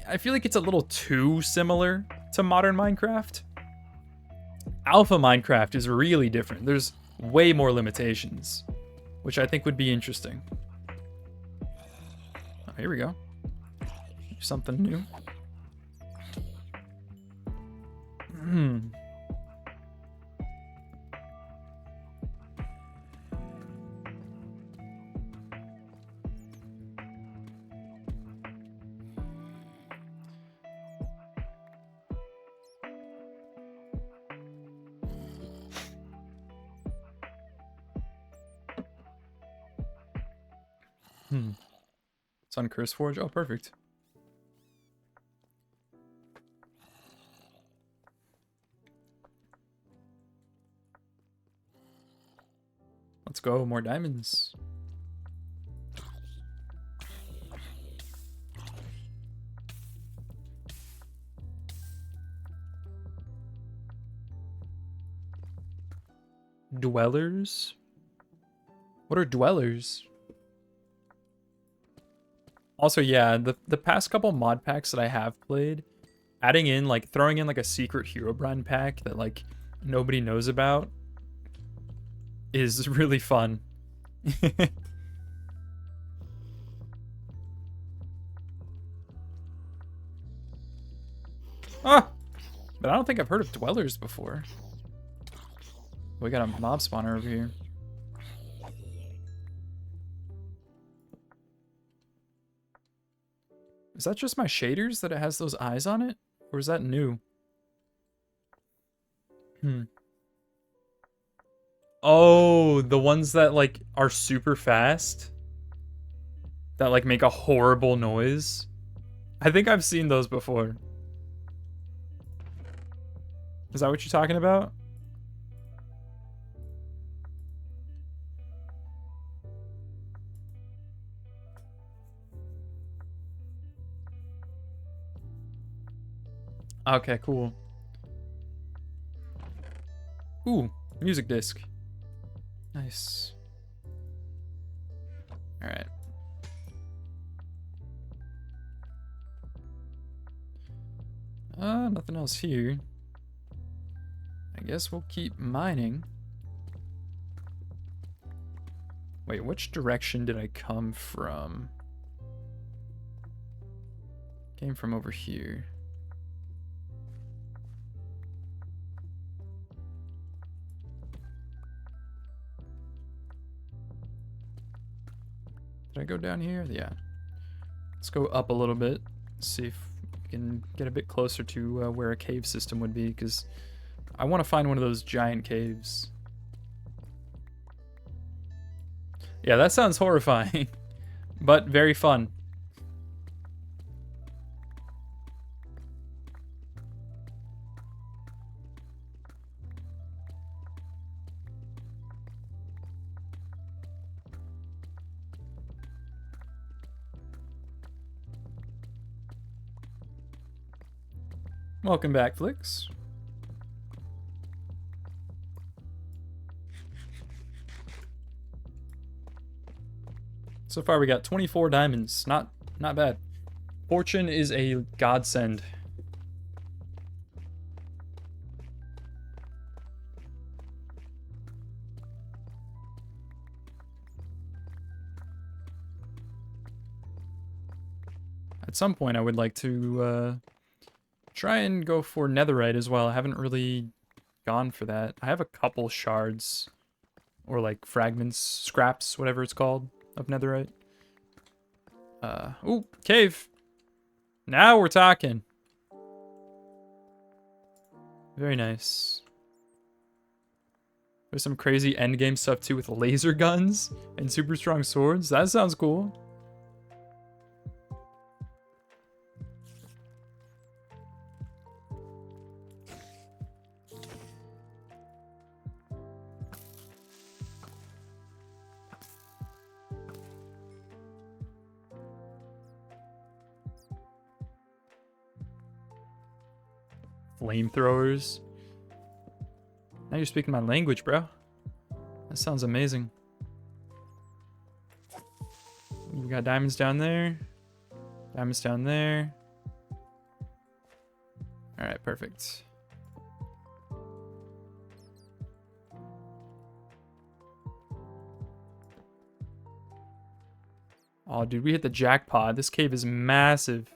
I feel like it's a little too similar to modern Minecraft. Alpha Minecraft is really different. There's way more limitations, which I think would be interesting. Oh, here we go. Something new. It's on CurseForge. Oh, perfect. Let's go, more diamonds. Dwellers? What are dwellers? Also, yeah, the past couple mod packs that I have played, throwing in like a secret Herobrine pack that like nobody knows about is really fun. Ah! But I don't think I've heard of dwellers before. We got a mob spawner over here. Is that just my shaders that it has those eyes on it? Or is that new? Oh, the ones that like are super fast? That like make a horrible noise? I think I've seen those before. Is that what you're talking about? Okay, cool. Ooh, music disc. Nice. Alright. Nothing else here. I guess we'll keep mining. Wait, which direction did I come from? Came from over here. Did I go down here? Yeah. Let's go up a little bit. See if we can get a bit closer to where a cave system would be, because I want to find one of those giant caves. Yeah, that sounds horrifying, but very fun. Welcome back, Flix. So far we got 24 diamonds. Not bad. Fortune is a godsend. At some point I would like to try and go for netherite as well. I haven't really gone for that. I have a couple shards or like fragments, scraps, whatever it's called, of netherite. Ooh, cave. Now we're talking. Very nice. There's some crazy endgame stuff too with laser guns and super strong swords. That sounds cool. Flamethrowers. Now you're speaking my language, bro. That sounds amazing. We got diamonds down there. Diamonds down there. Alright, perfect. Oh, dude, we hit the jackpot. This cave is massive.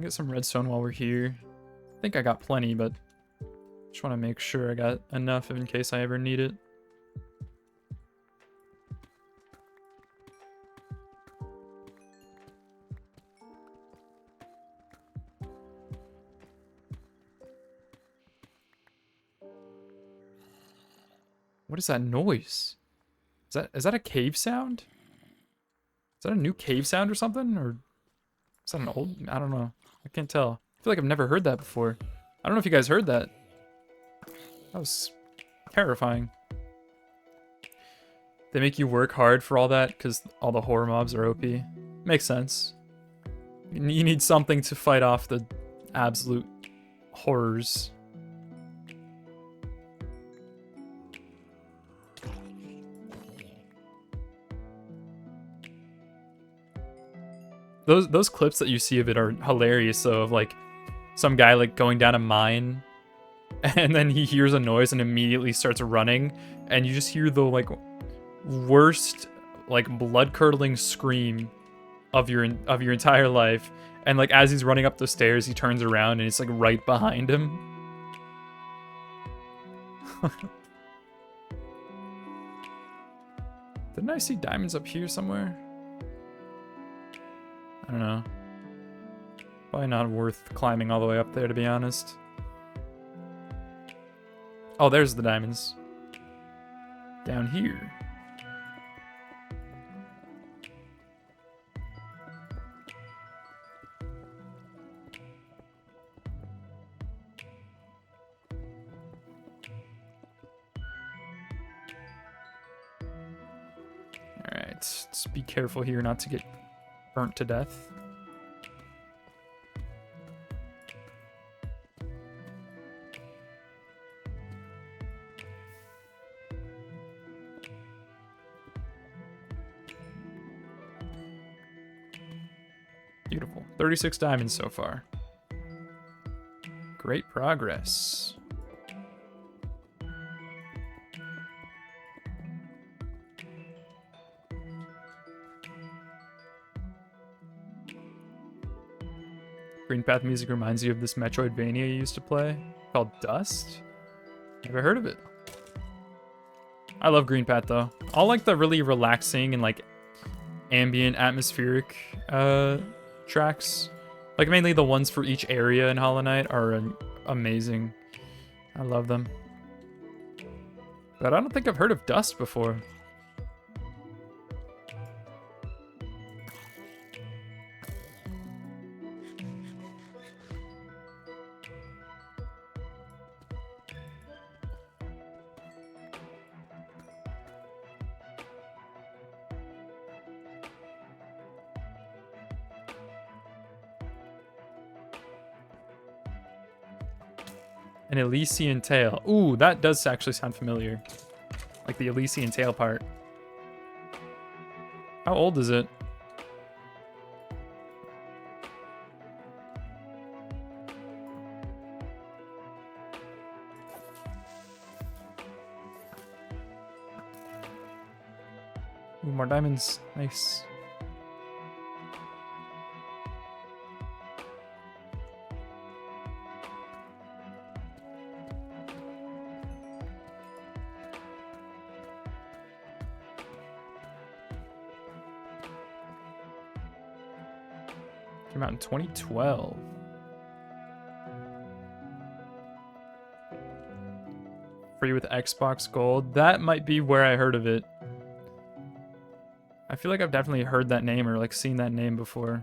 Get some redstone while we're here. I think I got plenty, but just want to make sure I got enough in case I ever need it. What is that noise? Is that a cave sound? Is that a new cave sound or something? Or is that an old? I don't know. I can't tell. I feel like I've never heard that before. I don't know if you guys heard that. That was terrifying. They make you work hard for all that because all the horror mobs are OP. Makes sense. You need something to fight off the absolute horrors. Those clips that you see of it are hilarious though, of like some guy like going down a mine and then he hears a noise and immediately starts running and you just hear the like worst like blood-curdling scream of your entire life, and like as he's running up the stairs he turns around and it's like right behind him. Didn't I see diamonds up here somewhere? I don't know. Probably not worth climbing all the way up there, to be honest. Oh, there's the diamonds. Down here. Alright, let's be careful here not to get burnt to death. Beautiful. 36 diamonds so far. Great progress. Green Path music reminds you of this Metroidvania you used to play called Dust? Never heard of it. I love Green Path though. All like the really relaxing and like ambient atmospheric tracks, like mainly the ones for each area in Hollow Knight, are amazing. I love them. But I don't think I've heard of Dust before. An Elysian tail. Ooh, that does actually sound familiar. Like the Elysian tail part. How old is it? Ooh, more diamonds. Nice. Came out in 2012. Free with Xbox Gold. That might be where I heard of it. I feel like I've definitely heard that name or like seen that name before.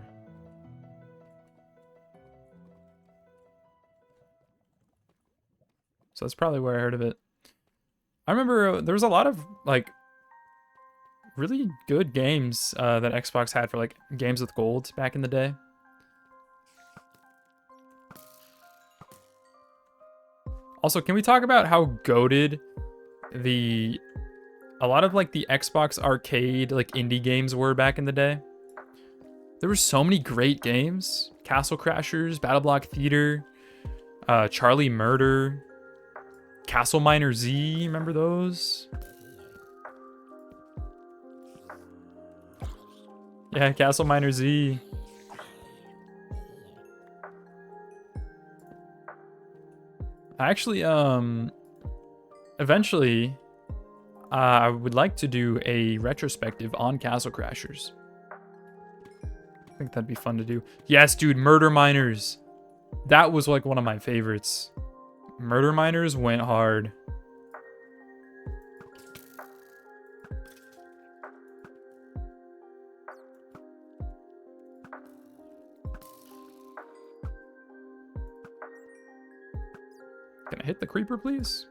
So that's probably where I heard of it. I remember there was a lot of like really good games that Xbox had for like games with gold back in the day. Also, can we talk about how goated a lot of like the Xbox arcade like indie games were back in the day? There were so many great games. Castle Crashers, Battle Block Theater, Charlie Murder, Castle Miner Z, remember those? Yeah, Castle Miner Z. Actually, eventually, I would like to do a retrospective on Castle Crashers. I think that'd be fun to do. Yes, dude, Murder Miners. That was like one of my favorites. Murder Miners went hard. Can I hit the creeper, please?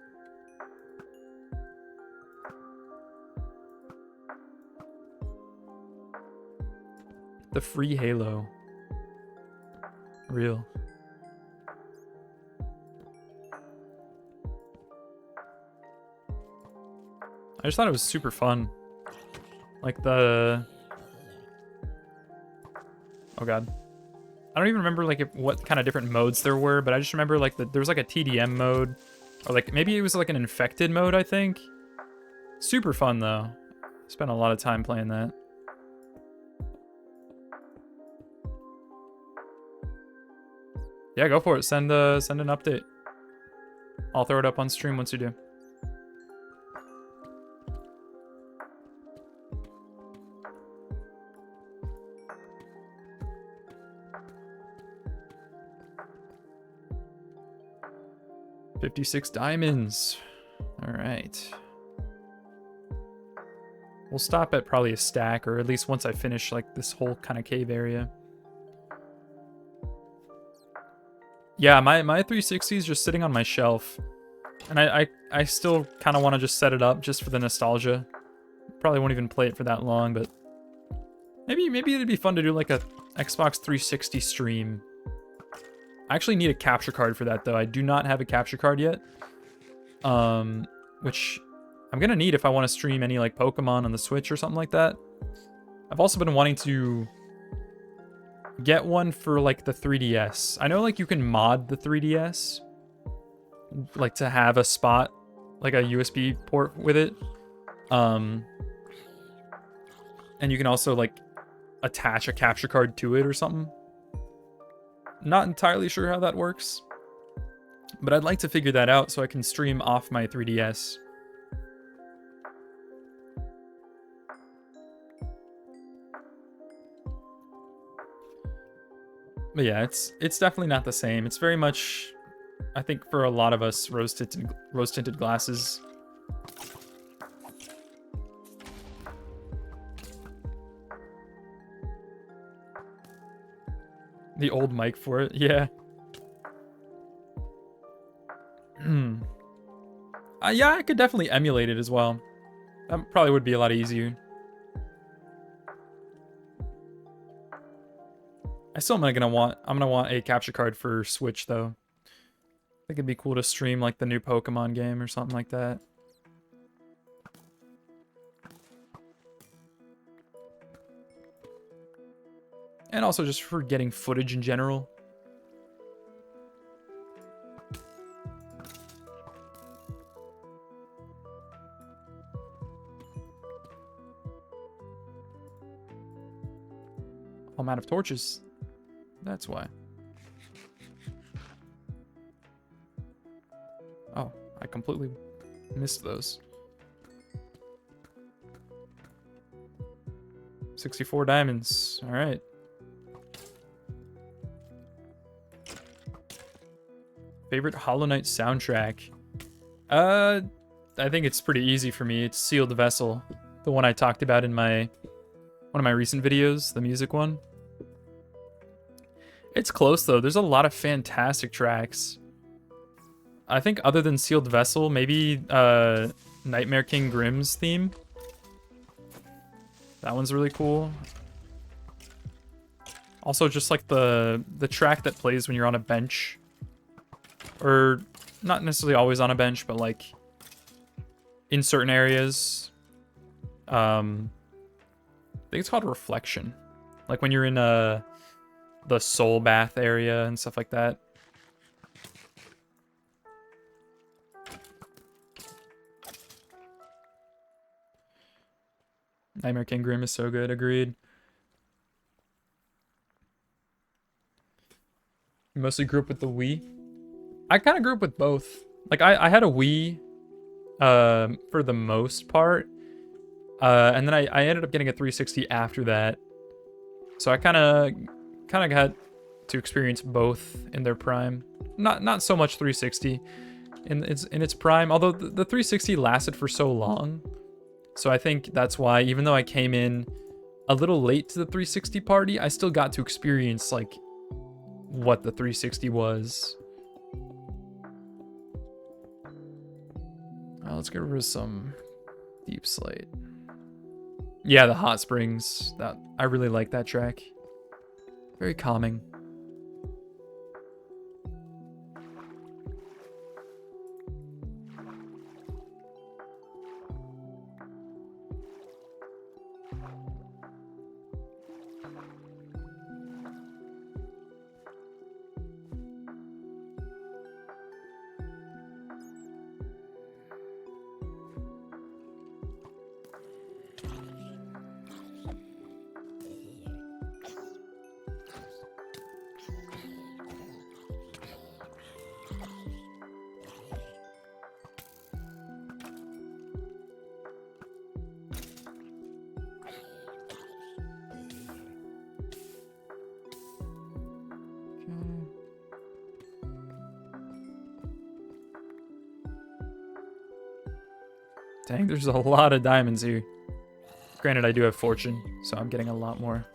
The free Halo. Real. I just thought it was super fun. Like the... Oh god. I don't even remember like what kind of different modes there were, but I just remember like there was like a TDM mode. Or like maybe it was like an infected mode, I think. Super fun though. Spent a lot of time playing that. Yeah, go for it. Send an update. I'll throw it up on stream once you do. $56 diamonds. All right. We'll stop at probably a stack, or at least once I finish like this whole kind of cave area. Yeah, my 360 is just sitting on my shelf. And I still kind of want to just set it up just for the nostalgia. Probably won't even play it for that long, but maybe it'd be fun to do like a Xbox 360 stream. I actually need a capture card for that though. I do not have a capture card yet. Which I'm gonna need if I want to stream any like Pokemon on the Switch or something like that. I've also been wanting to get one for like the 3DS. I know like you can mod the 3DS, like to have a spot, like a USB port with it. And you can also like attach a capture card to it or something. Not entirely sure how that works, but I'd like to figure that out so I can stream off my 3DS. But yeah, it's definitely not the same. It's very much, I think for a lot of us, rose-tinted glasses. The old mic for it, yeah. Yeah, I could definitely emulate it as well. That probably would be a lot easier. I'm gonna want a capture card for Switch though. think it'd be cool to stream like the new Pokemon game or something like that. And also just for getting footage in general. I'm out of torches. That's why. Oh, I completely missed those. 64 diamonds. All right. Favorite Hollow Knight soundtrack? I think it's pretty easy for me. It's Sealed Vessel, the one I talked about in one of my recent videos, the music one. It's close though. There's a lot of fantastic tracks. I think other than Sealed Vessel, maybe Nightmare King Grimm's theme. That one's really cool. Also, just like the track that plays when you're on a bench. Or not necessarily always on a bench, but like in certain areas. I think it's called Reflection. Like when you're in the soul bath area and stuff like that. Nightmare King Grimm is so good, agreed. You mostly grew up with the Wii? I kind of grew up with both. Like I had a Wii for the most part. And then I ended up getting a 360 after that. So I kind of got to experience both in their prime. Not so much 360 in its prime, although the 360 lasted for so long. So I think that's why, even though I came in a little late to the 360 party, I still got to experience like what the 360 was. Let's get rid of some Deep Slate. Yeah, the Hot Springs. I really like that track. Very calming. Dang, there's a lot of diamonds here. Granted, I do have fortune, so I'm getting a lot more.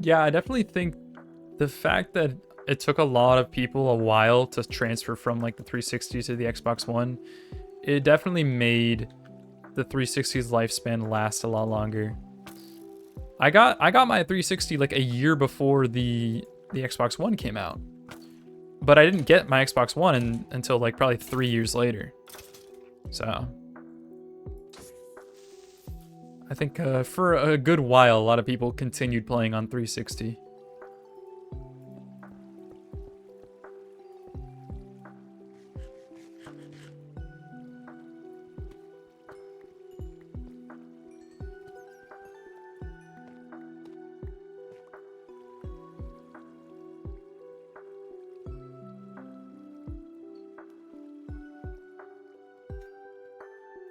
Yeah, I definitely think the fact that it took a lot of people a while to transfer from like the 360 to the Xbox One, it definitely made the 360's lifespan last a lot longer. I got my 360 like a year before the Xbox One came out. But I didn't get my Xbox One until like probably 3 years later. So I think for a good while, a lot of people continued playing on 360.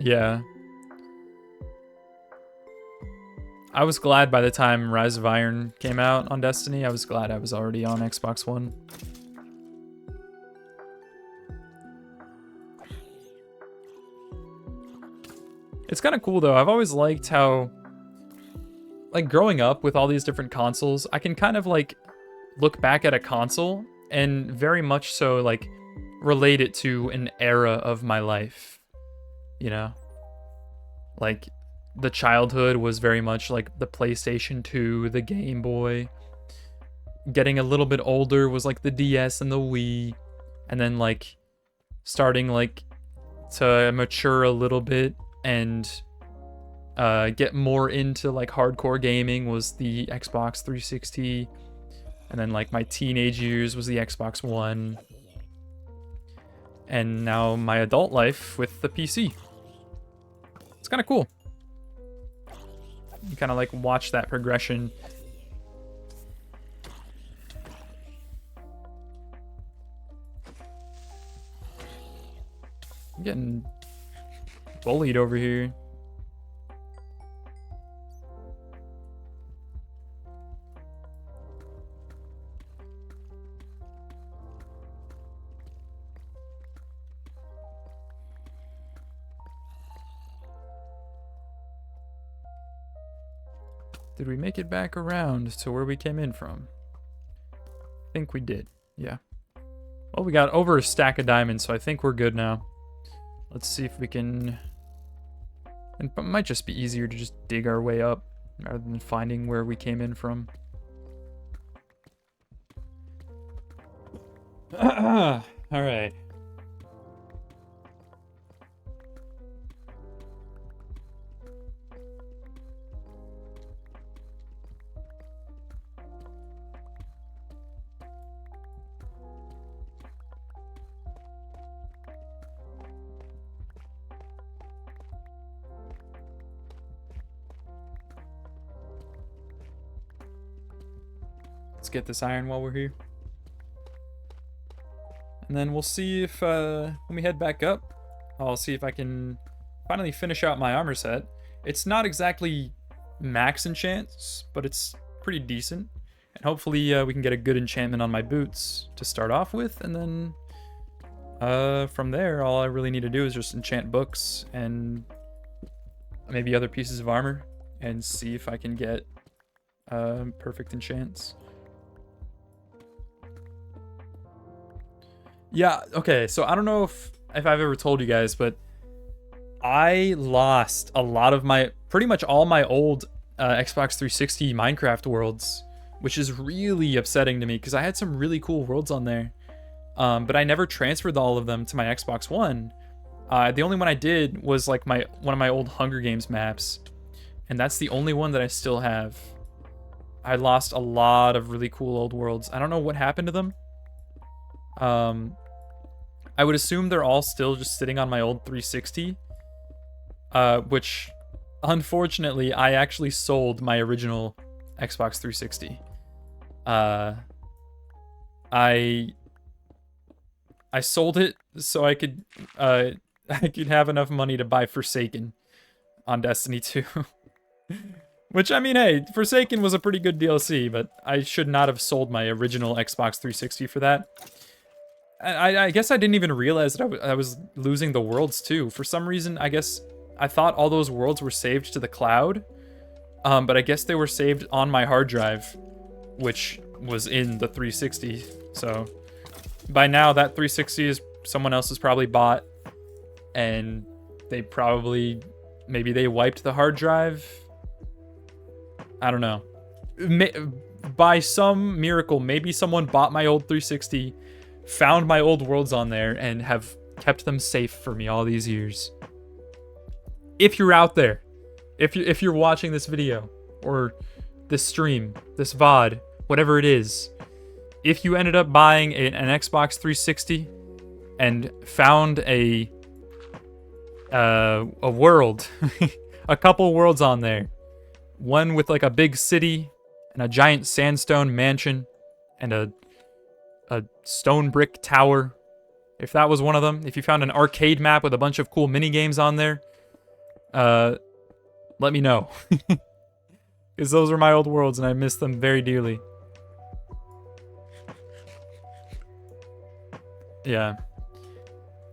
Yeah. I was glad by the time Rise of Iron came out on Destiny, I was glad I was already on Xbox One. It's kind of cool though. I've always liked how, like, growing up with all these different consoles, I can kind of like look back at a console and very much so like relate it to an era of my life. You know? Like, the childhood was very much like the PlayStation 2, the Game Boy. Getting a little bit older was like the DS and the Wii. And then like starting like to mature a little bit and get more into like hardcore gaming was the Xbox 360. And then like my teenage years was the Xbox One. And now my adult life with the PC. It's kind of cool. You kind of like watch that progression. I'm getting bullied over here. Did we make it back around to where we came in from? I think we did. Yeah. Well, we got over a stack of diamonds, so I think we're good now. Let's see if we can... It might just be easier to just dig our way up rather than finding where we came in from. All right. Let's get this iron while we're here. And then we'll see if, when we head back up, I'll see if I can finally finish out my armor set. It's not exactly max enchants, but it's pretty decent. And hopefully we can get a good enchantment on my boots to start off with. And then from there, all I really need to do is just enchant books and maybe other pieces of armor and see if I can get perfect enchants. Yeah, okay, so I don't know if I've ever told you guys, but I lost a lot of my, pretty much all my old Xbox 360 Minecraft worlds, which is really upsetting to me because I had some really cool worlds on there. But I never transferred all of them to my Xbox One. The only one I did was like one of my old Hunger Games maps, and that's the only one that I still have. I lost a lot of really cool old worlds. I don't know what happened to them. I would assume they're all still just sitting on my old 360, which unfortunately I actually sold my original Xbox 360. I sold it so I could have enough money to buy Forsaken on Destiny 2. Which, I mean, hey, Forsaken was a pretty good DLC, but I should not have sold my original Xbox 360 for that. I guess I didn't even realize that I was losing the worlds too. For some reason, I guess I thought all those worlds were saved to the cloud. But I guess they were saved on my hard drive, which was in the 360. So by now that 360 is someone else has probably bought, and they probably, maybe they wiped the hard drive. I don't know. By some miracle, maybe someone bought my old 360, found my old worlds on there, and have kept them safe for me all these years. If you're out there, if you're watching this video or this stream, this VOD, whatever it is, if you ended up buying an Xbox 360 and found a world, a couple worlds on there, one with like a big city and a giant sandstone mansion and a stone brick tower. If that was one of them, if you found an arcade map with a bunch of cool mini games on there, let me know. Because those are my old worlds and I miss them very dearly. Yeah.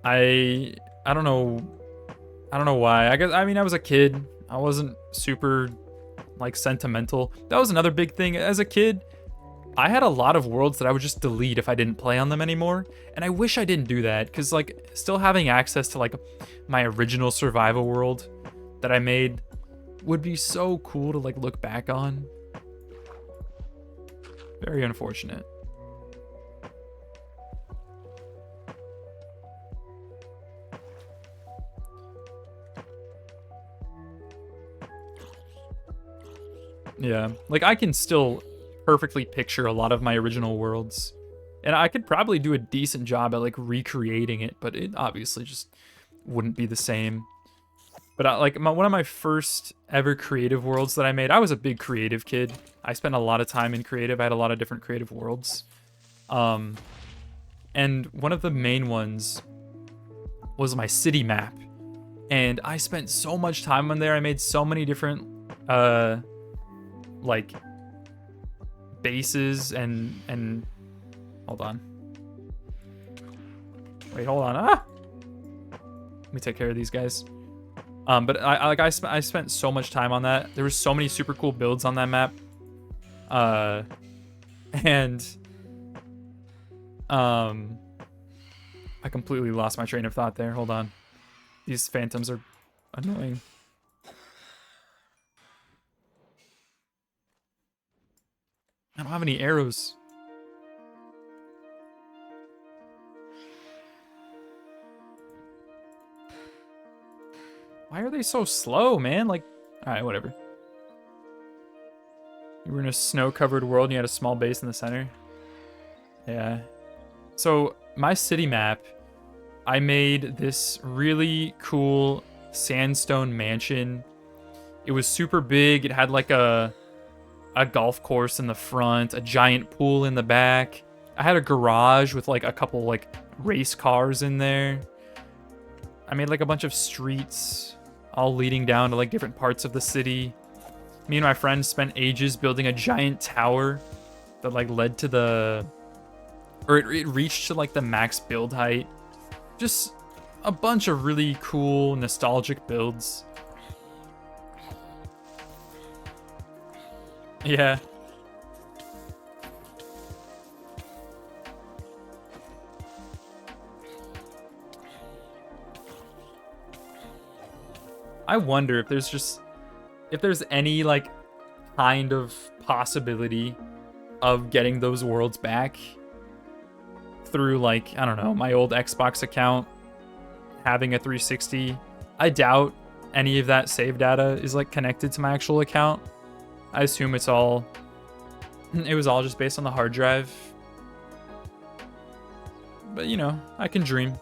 I don't know why. I mean I was a kid. I wasn't super like sentimental. That was another big thing as a kid. I had a lot of worlds that I would just delete if I didn't play on them anymore, and I wish I didn't do that, because like still having access to like my original survival world that I made would be so cool to like look back on. Very unfortunate. Yeah, like I can still perfectly picture a lot of my original worlds. And I could probably do a decent job at like recreating it, but it obviously just wouldn't be the same. But one of my first ever creative worlds that I made, I was a big creative kid. I spent a lot of time in creative. I had a lot of different creative worlds. And one of the main ones was my city map. And I spent so much time on there. I made so many different like bases and hold on. Wait, hold on. Ah! Let me take care of these guys. But I spent so much time on that. There were so many super cool builds on that map. And I completely lost my train of thought there. Hold on. These phantoms are annoying. I don't have any arrows. Why are they so slow, man? Like, alright, whatever. You were in a snow-covered world and you had a small base in the center. Yeah. So, my city map, I made this really cool sandstone mansion. It was super big. It had like a golf course in the front, a giant pool in the back. I had a garage with like a couple like race cars in there. I made like a bunch of streets all leading down to like different parts of the city. Me and my friends spent ages building a giant tower that like led to the, or it reached to like the max build height. Just a bunch of really cool nostalgic builds. Yeah. I wonder if there's any like kind of possibility of getting those worlds back through like, I don't know, my old Xbox account having a 360. I doubt any of that save data is like connected to my actual account. I assume it was all just based on the hard drive. But you know, I can dream.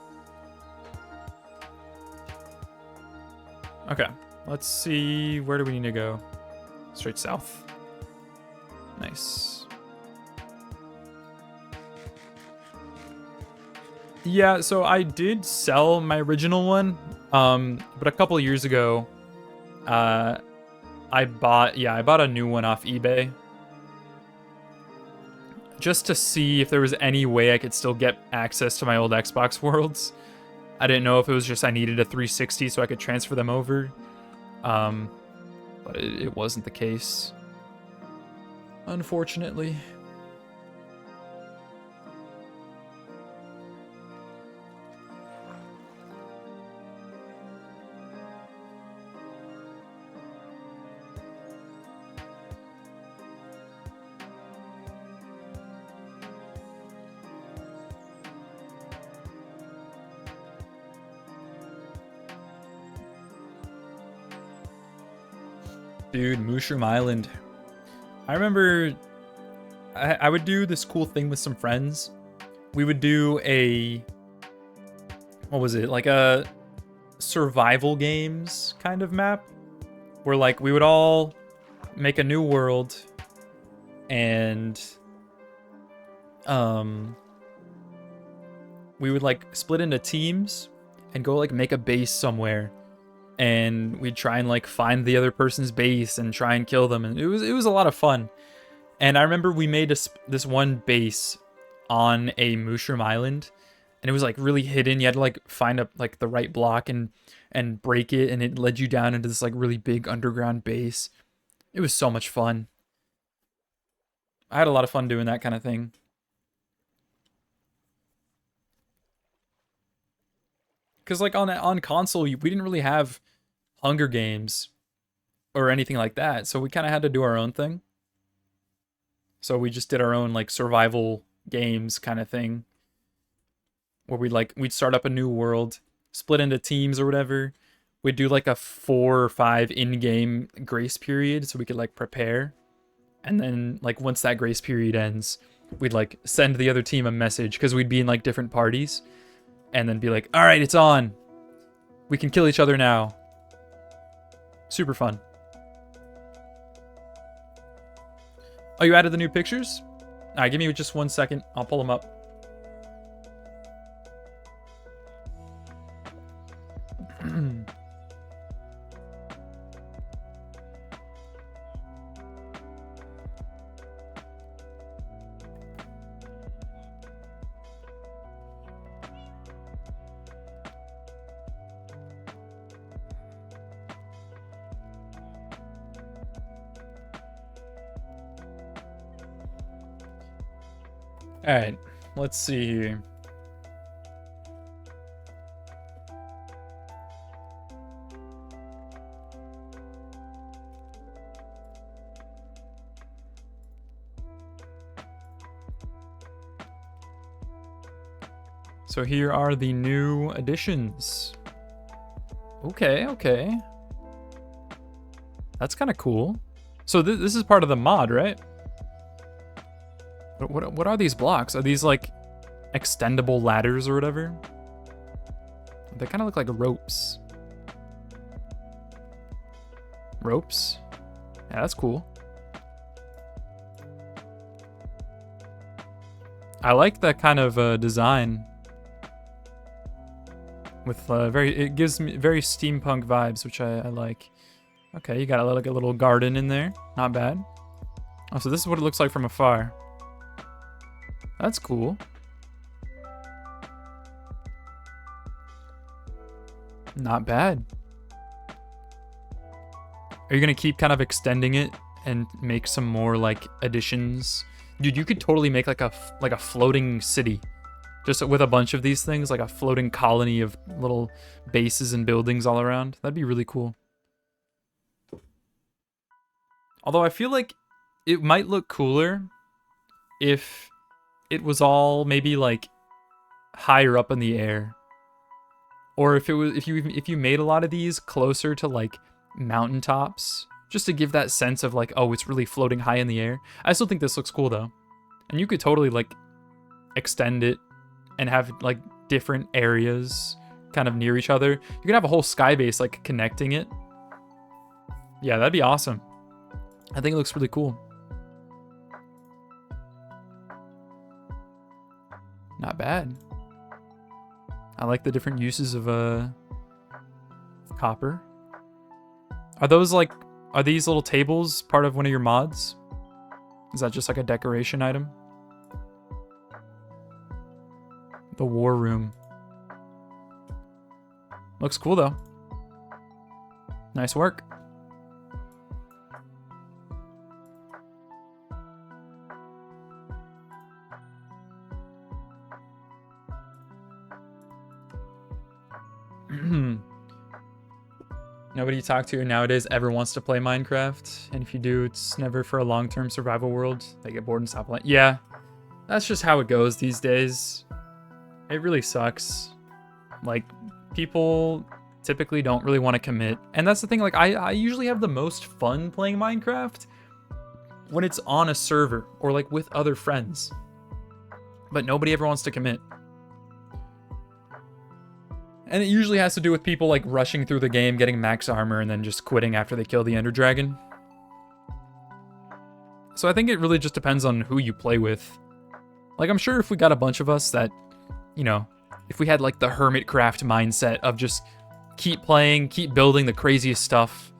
Okay, let's see, where do we need to go? Straight south. Nice. Yeah, so I did sell my original one, but a couple years ago, I bought a new one off eBay. Just to see if there was any way I could still get access to my old Xbox worlds. I didn't know if it was just I needed a 360 so I could transfer them over. But it wasn't the case, unfortunately. Dude, Mushroom Island. I remember I would do this cool thing with some friends. We would do what was it? Like a survival games kind of map where like we would all make a new world and we would like split into teams and go like make a base somewhere. And we'd try and like find the other person's base and try and kill them, and it was a lot of fun. And I remember we made this one base on a mushroom island, and it was like really hidden. You had to like find like the right block and break it, and it led you down into this like really big underground base. It was so much fun. I had a lot of fun doing that kind of thing. Because like on console, we didn't really have Hunger Games or anything like that. So we kind of had to do our own thing. So we just did our own like survival games kind of thing, where we'd start up a new world, split into teams or whatever. We'd do like a 4 or 5 in-game grace period so we could like prepare. And then like once that grace period ends, we'd like send the other team a message, because we'd be in like different parties, and then be like, all right, it's on. We can kill each other now. Super fun. Oh, you added the new pictures? All right, give me just 1 second. I'll pull them up. All right, let's see here. So here are the new additions. Okay, okay. That's kind of cool. So this is part of the mod, right? What are these blocks? Are these like extendable ladders or whatever? They kind of look like ropes. Ropes? Yeah, that's cool. I like that kind of design. With it gives me very steampunk vibes, which I like. Okay, you got like a little garden in there. Not bad. Oh, so this is what it looks like from afar. That's cool. Not bad. Are you gonna keep kind of extending it and make some more like additions? Dude, you could totally make like a floating city. Just with a bunch of these things, like a floating colony of little bases and buildings all around. That'd be really cool. Although I feel like it might look cooler if it was all maybe like higher up in the air. Or if you made a lot of these closer to like mountaintops, just to give that sense of like, oh, it's really floating high in the air. I still think this looks cool though. And you could totally like extend it and have like different areas kind of near each other. You can have a whole sky base like connecting it. Yeah, that'd be awesome. I think it looks really cool. Not bad. I like the different uses of copper. Are these little tables part of one of your mods? Is that just like a decoration item? The war room. Looks cool though. Nice work. Nobody you talk to nowadays ever wants to play Minecraft, and if you do, it's never for a long-term survival world. They get bored and stop playing. Yeah, that's just how it goes these days. It really sucks. Like, people typically don't really want to commit. And that's the thing, like, I usually have the most fun playing Minecraft when it's on a server or, like, with other friends. But nobody ever wants to commit. And it usually has to do with people, like, rushing through the game, getting max armor, and then just quitting after they kill the Ender Dragon. So I think it really just depends on who you play with. Like, I'm sure if we got a bunch of us that, you know, if we had like the Hermitcraft mindset of just keep playing, keep building the craziest stuff,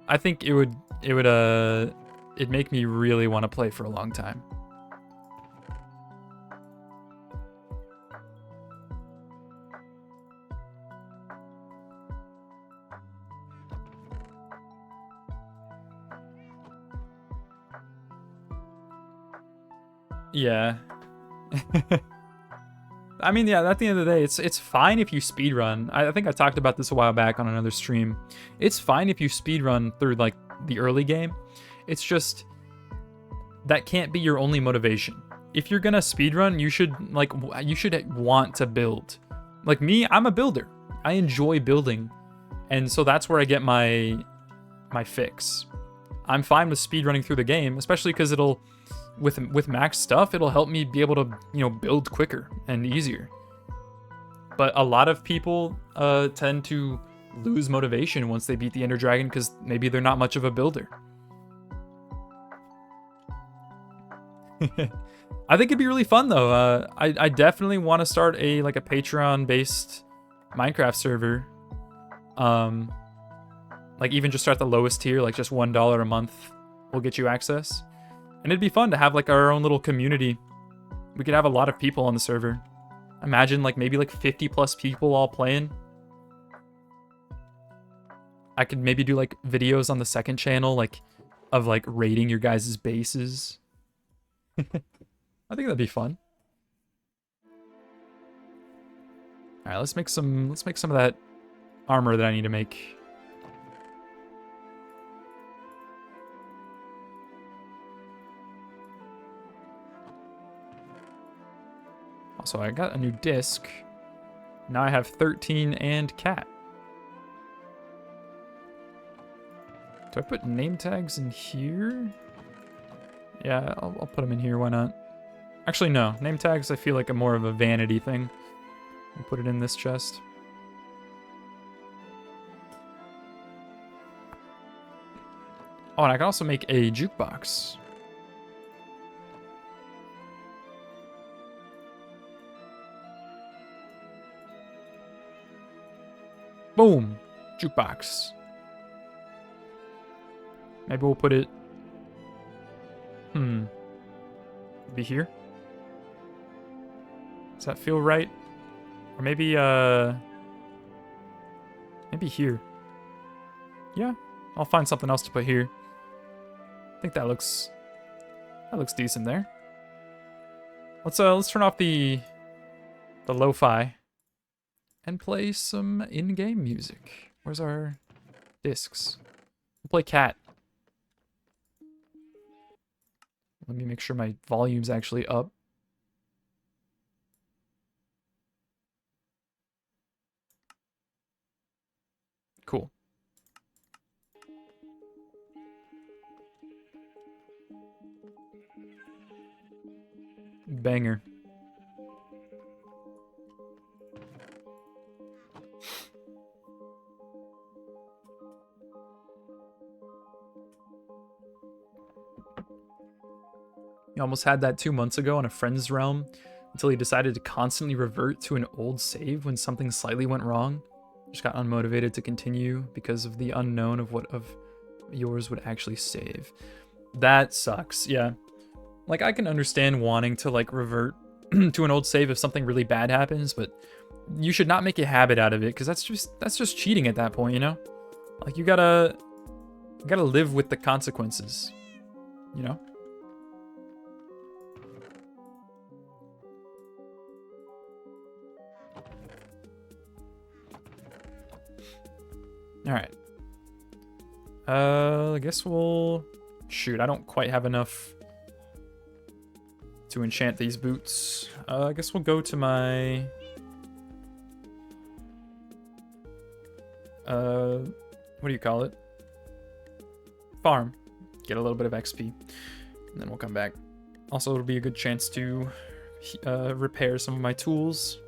I think it'd make me really want to play for a long time. Yeah. I mean, yeah, at the end of the day, it's fine if you speedrun. I think I talked about this a while back on another stream. It's fine if you speedrun through, like, the early game. It's just, that can't be your only motivation. If you're gonna speedrun, you should want to build. Like me, I'm a builder. I enjoy building. And so that's where I get my fix. I'm fine with speedrunning through the game, especially because it'll, with max stuff, it'll help me be able to, build quicker and easier. But a lot of people tend to lose motivation once they beat the Ender Dragon because maybe they're not much of a builder. I think it'd be really fun though. I definitely want to start a Patreon-based Minecraft server. Like even just start the lowest tier, like just $1 a month will get you access. And it'd be fun to have like our own little community. We could have a lot of people on the server. Imagine maybe 50 plus people all playing. I could maybe do videos on the second channel of raiding your guys' bases. I think that'd be fun. All right, let's make some of that armor that I need to make. Also, I got a new disc. Now I have 13 and cat. Do I put name tags in here? Yeah, I'll put them in here. Why not? Actually, no. Name tags, I feel like more of a vanity thing. I'll put it in this chest. Oh, and I can also make a jukebox. Boom! Jukebox. Maybe we'll put it... Maybe here? Does that feel right? Or maybe, maybe here. Yeah, I'll find something else to put here. I think that looks decent there. Let's turn off the lo-fi and play some in-game music. Where's our discs? We'll play Cat. Let me make sure my volume's actually up. Cool. Banger. He almost had that 2 months ago on a friend's realm until he decided to constantly revert to an old save when something slightly went wrong. Just got unmotivated to continue because of the unknown of what of yours would actually save. That sucks, yeah. Like, I can understand wanting to, revert to an old save if something really bad happens, but you should not make a habit out of it, because that's just cheating at that point, you know? Like, you gotta live with the consequences, you know? Alright. I guess we'll... Shoot, I don't quite have enough to enchant these boots. I guess we'll go to my... what do you call it? Farm. Get a little bit of XP. And then we'll come back. Also, it'll be a good chance to repair some of my tools.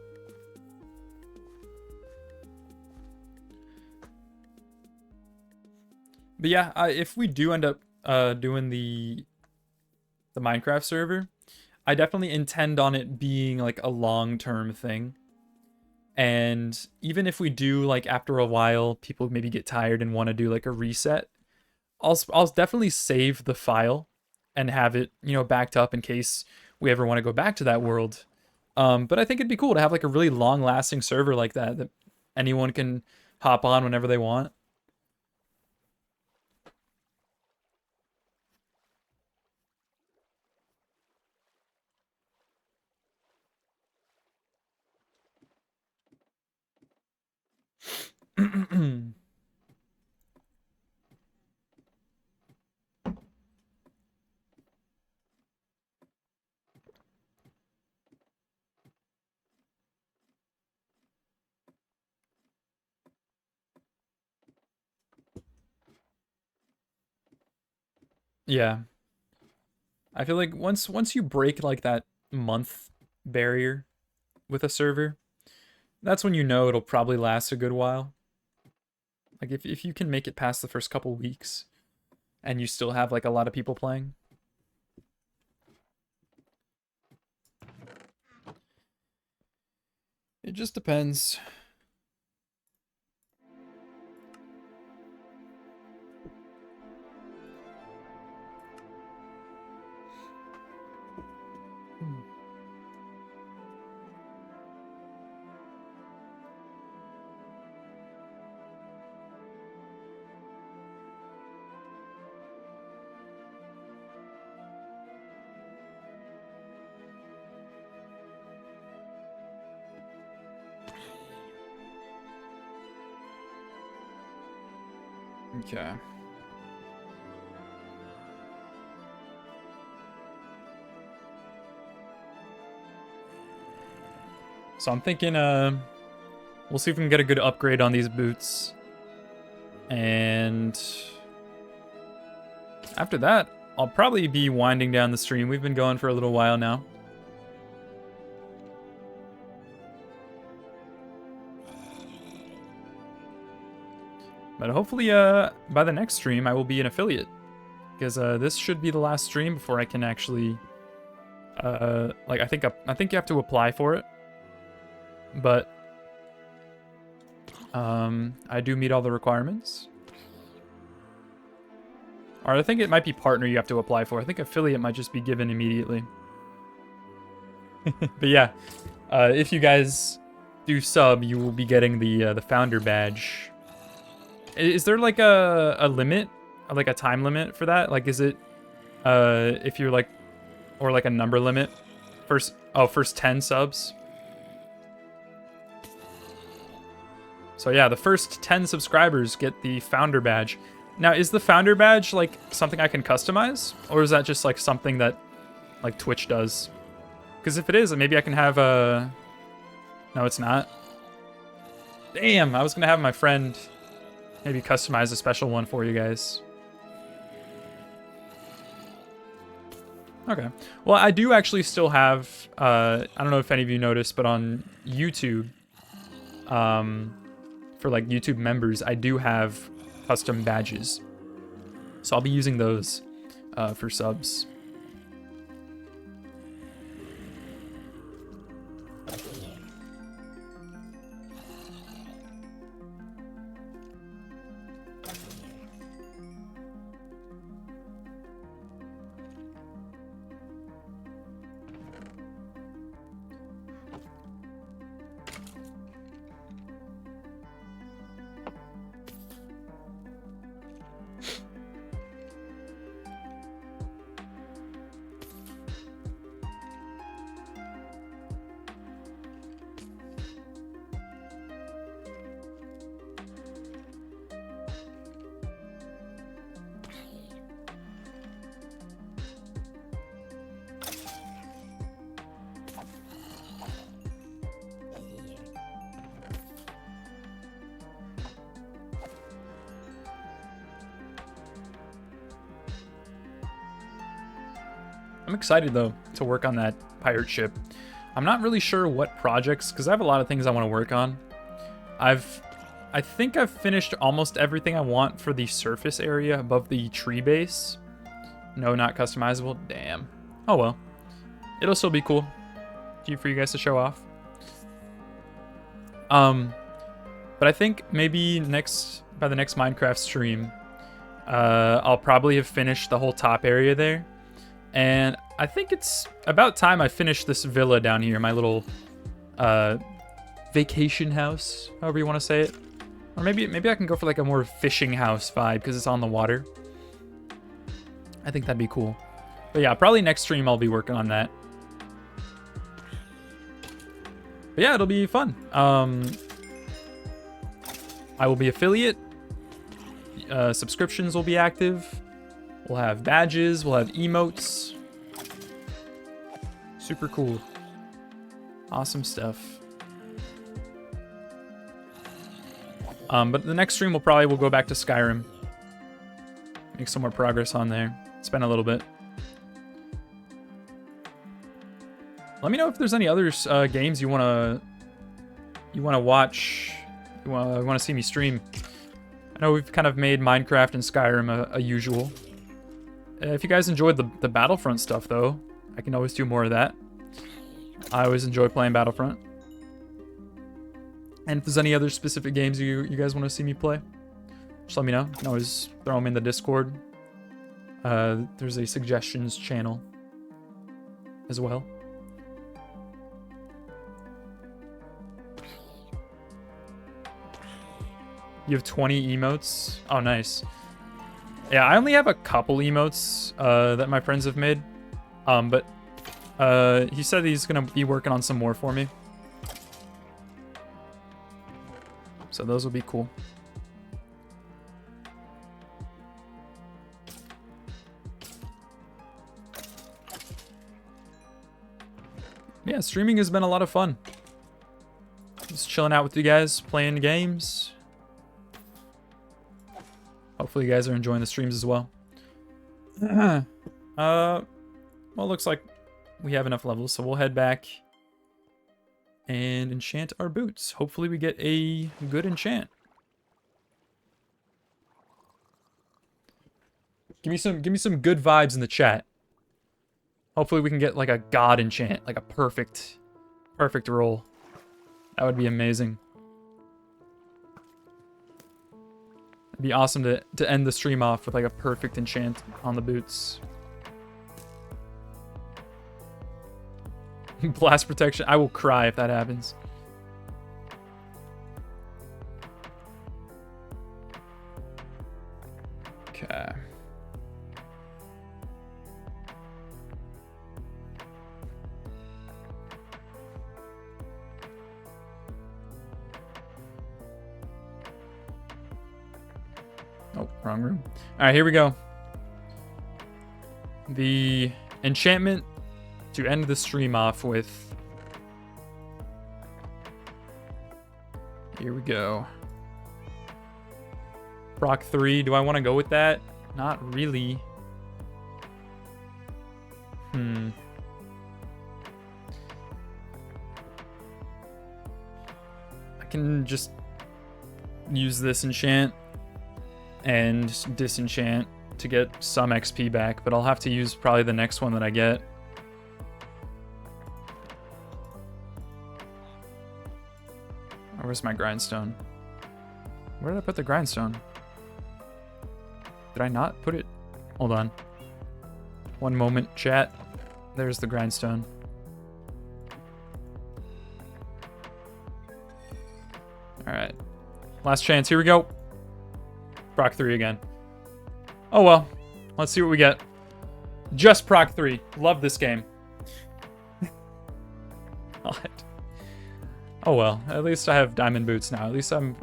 But yeah, if we do end up doing the Minecraft server, I definitely intend on it being a long-term thing. And even if we do after a while, people maybe get tired and want to do a reset, I'll definitely save the file and have it, backed up in case we ever want to go back to that world. But I think it'd be cool to have a really long-lasting server like that anyone can hop on whenever they want. Yeah. I feel like once you break like that month barrier with a server, that's when you know it'll probably last a good while. Like if you can make it past the first couple weeks and you still have like a lot of people playing. It just depends. Okay. So I'm thinking we'll see if we can get a good upgrade on these boots. And after that, I'll probably be winding down the stream. We've been going for a little while now. But hopefully by the next stream I will be an affiliate. Because this should be the last stream before I can actually like I think you have to apply for it. But I do meet all the requirements. Or I think it might be partner you have to apply for. I think affiliate might just be given immediately. But yeah, if you guys do sub, you will be getting the founder badge. Is there like a limit, like a time limit for that? Like, is it if you're like, or like a number limit? First 10 subs. So yeah, the first 10 subscribers get the founder badge. Now, is the founder badge like something I can customize, or is that just like something that like Twitch does? Because if it is, maybe I can have a. No, it's not. Damn, I was gonna have my friend maybe customize a special one for you guys. Okay. Well, I do actually still have. I don't know if any of you noticed, but on YouTube, for like YouTube members, I do have custom badges. So I'll be using those for subs. I'm excited though to work on that pirate ship. I'm not really sure what projects, because I have a lot of things I want to work on. I think I've finished almost everything I want for the surface area above the tree base. No, not customizable. Damn. Oh well. It'll still be cool for you guys to show off. But I think maybe by the next Minecraft stream, I'll probably have finished the whole top area there. And I think it's about time I finish this villa down here, my little vacation house, however you want to say it. Or maybe I can go for like a more fishing house vibe because it's on the water. I think that'd be cool. But yeah, probably next stream I'll be working on that. But yeah, it'll be fun. I will be affiliate. Subscriptions will be active. We'll have badges, we'll have emotes. Super cool. Awesome stuff. But the next stream we'll go back to Skyrim. Make some more progress on there. It's been a little bit. Let me know if there's any other games you wanna watch, you wanna see me stream. I know we've kind of made Minecraft and Skyrim a usual. If you guys enjoyed the Battlefront stuff, though, I can always do more of that. I always enjoy playing Battlefront. And if there's any other specific games you guys want to see me play, just let me know. You can always throw them in the Discord. There's a suggestions channel as well. You have 20 emotes? Oh, nice. Yeah, I only have a couple emotes that my friends have made. But he said he's going to be working on some more for me. So those will be cool. Yeah, streaming has been a lot of fun. Just chilling out with you guys, playing games. Hopefully you guys are enjoying the streams as well. Well, it looks like we have enough levels, so we'll head back and enchant our boots. Hopefully we get a good enchant. Give me some good vibes in the chat. Hopefully we can get like a god enchant, like a perfect roll. That would be amazing. It'd be awesome to end the stream off with like a perfect enchant on the boots. Blast protection. I will cry if that happens. Okay. Oh, wrong room. All right, here we go. The enchantment to end the stream off with. Here we go. Proc 3. Do I want to go with that? Not really. I can just use this enchant and disenchant to get some XP back, but I'll have to use probably the next one that I get. Oh, where's my grindstone? Where did I put the grindstone? Did I not put it? Hold on. One moment, chat. There's the grindstone. Alright. Last chance. Here we go. Proc 3 again. Oh well. Let's see what we get. Just Proc 3. Love this game. God. Oh well. At least I have diamond boots now. At least I'm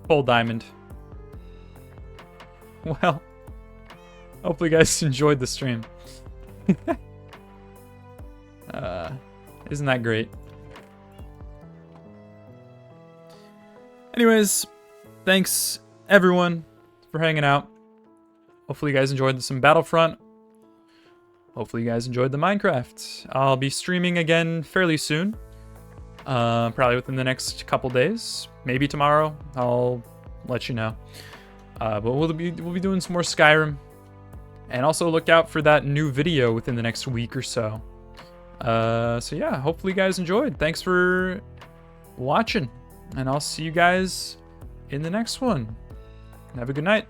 full diamond. Well. Hopefully you guys enjoyed the stream. Isn't that great? Anyways, thanks everyone for hanging out. Hopefully you guys enjoyed some Battlefront. Hopefully you guys enjoyed the Minecraft. I'll be streaming again fairly soon. Probably within the next couple days. Maybe tomorrow. I'll let you know. But we'll be doing some more Skyrim. And also look out for that new video within the next week or so. So yeah, hopefully you guys enjoyed. Thanks for watching. And I'll see you guys in the next one. Have a good night.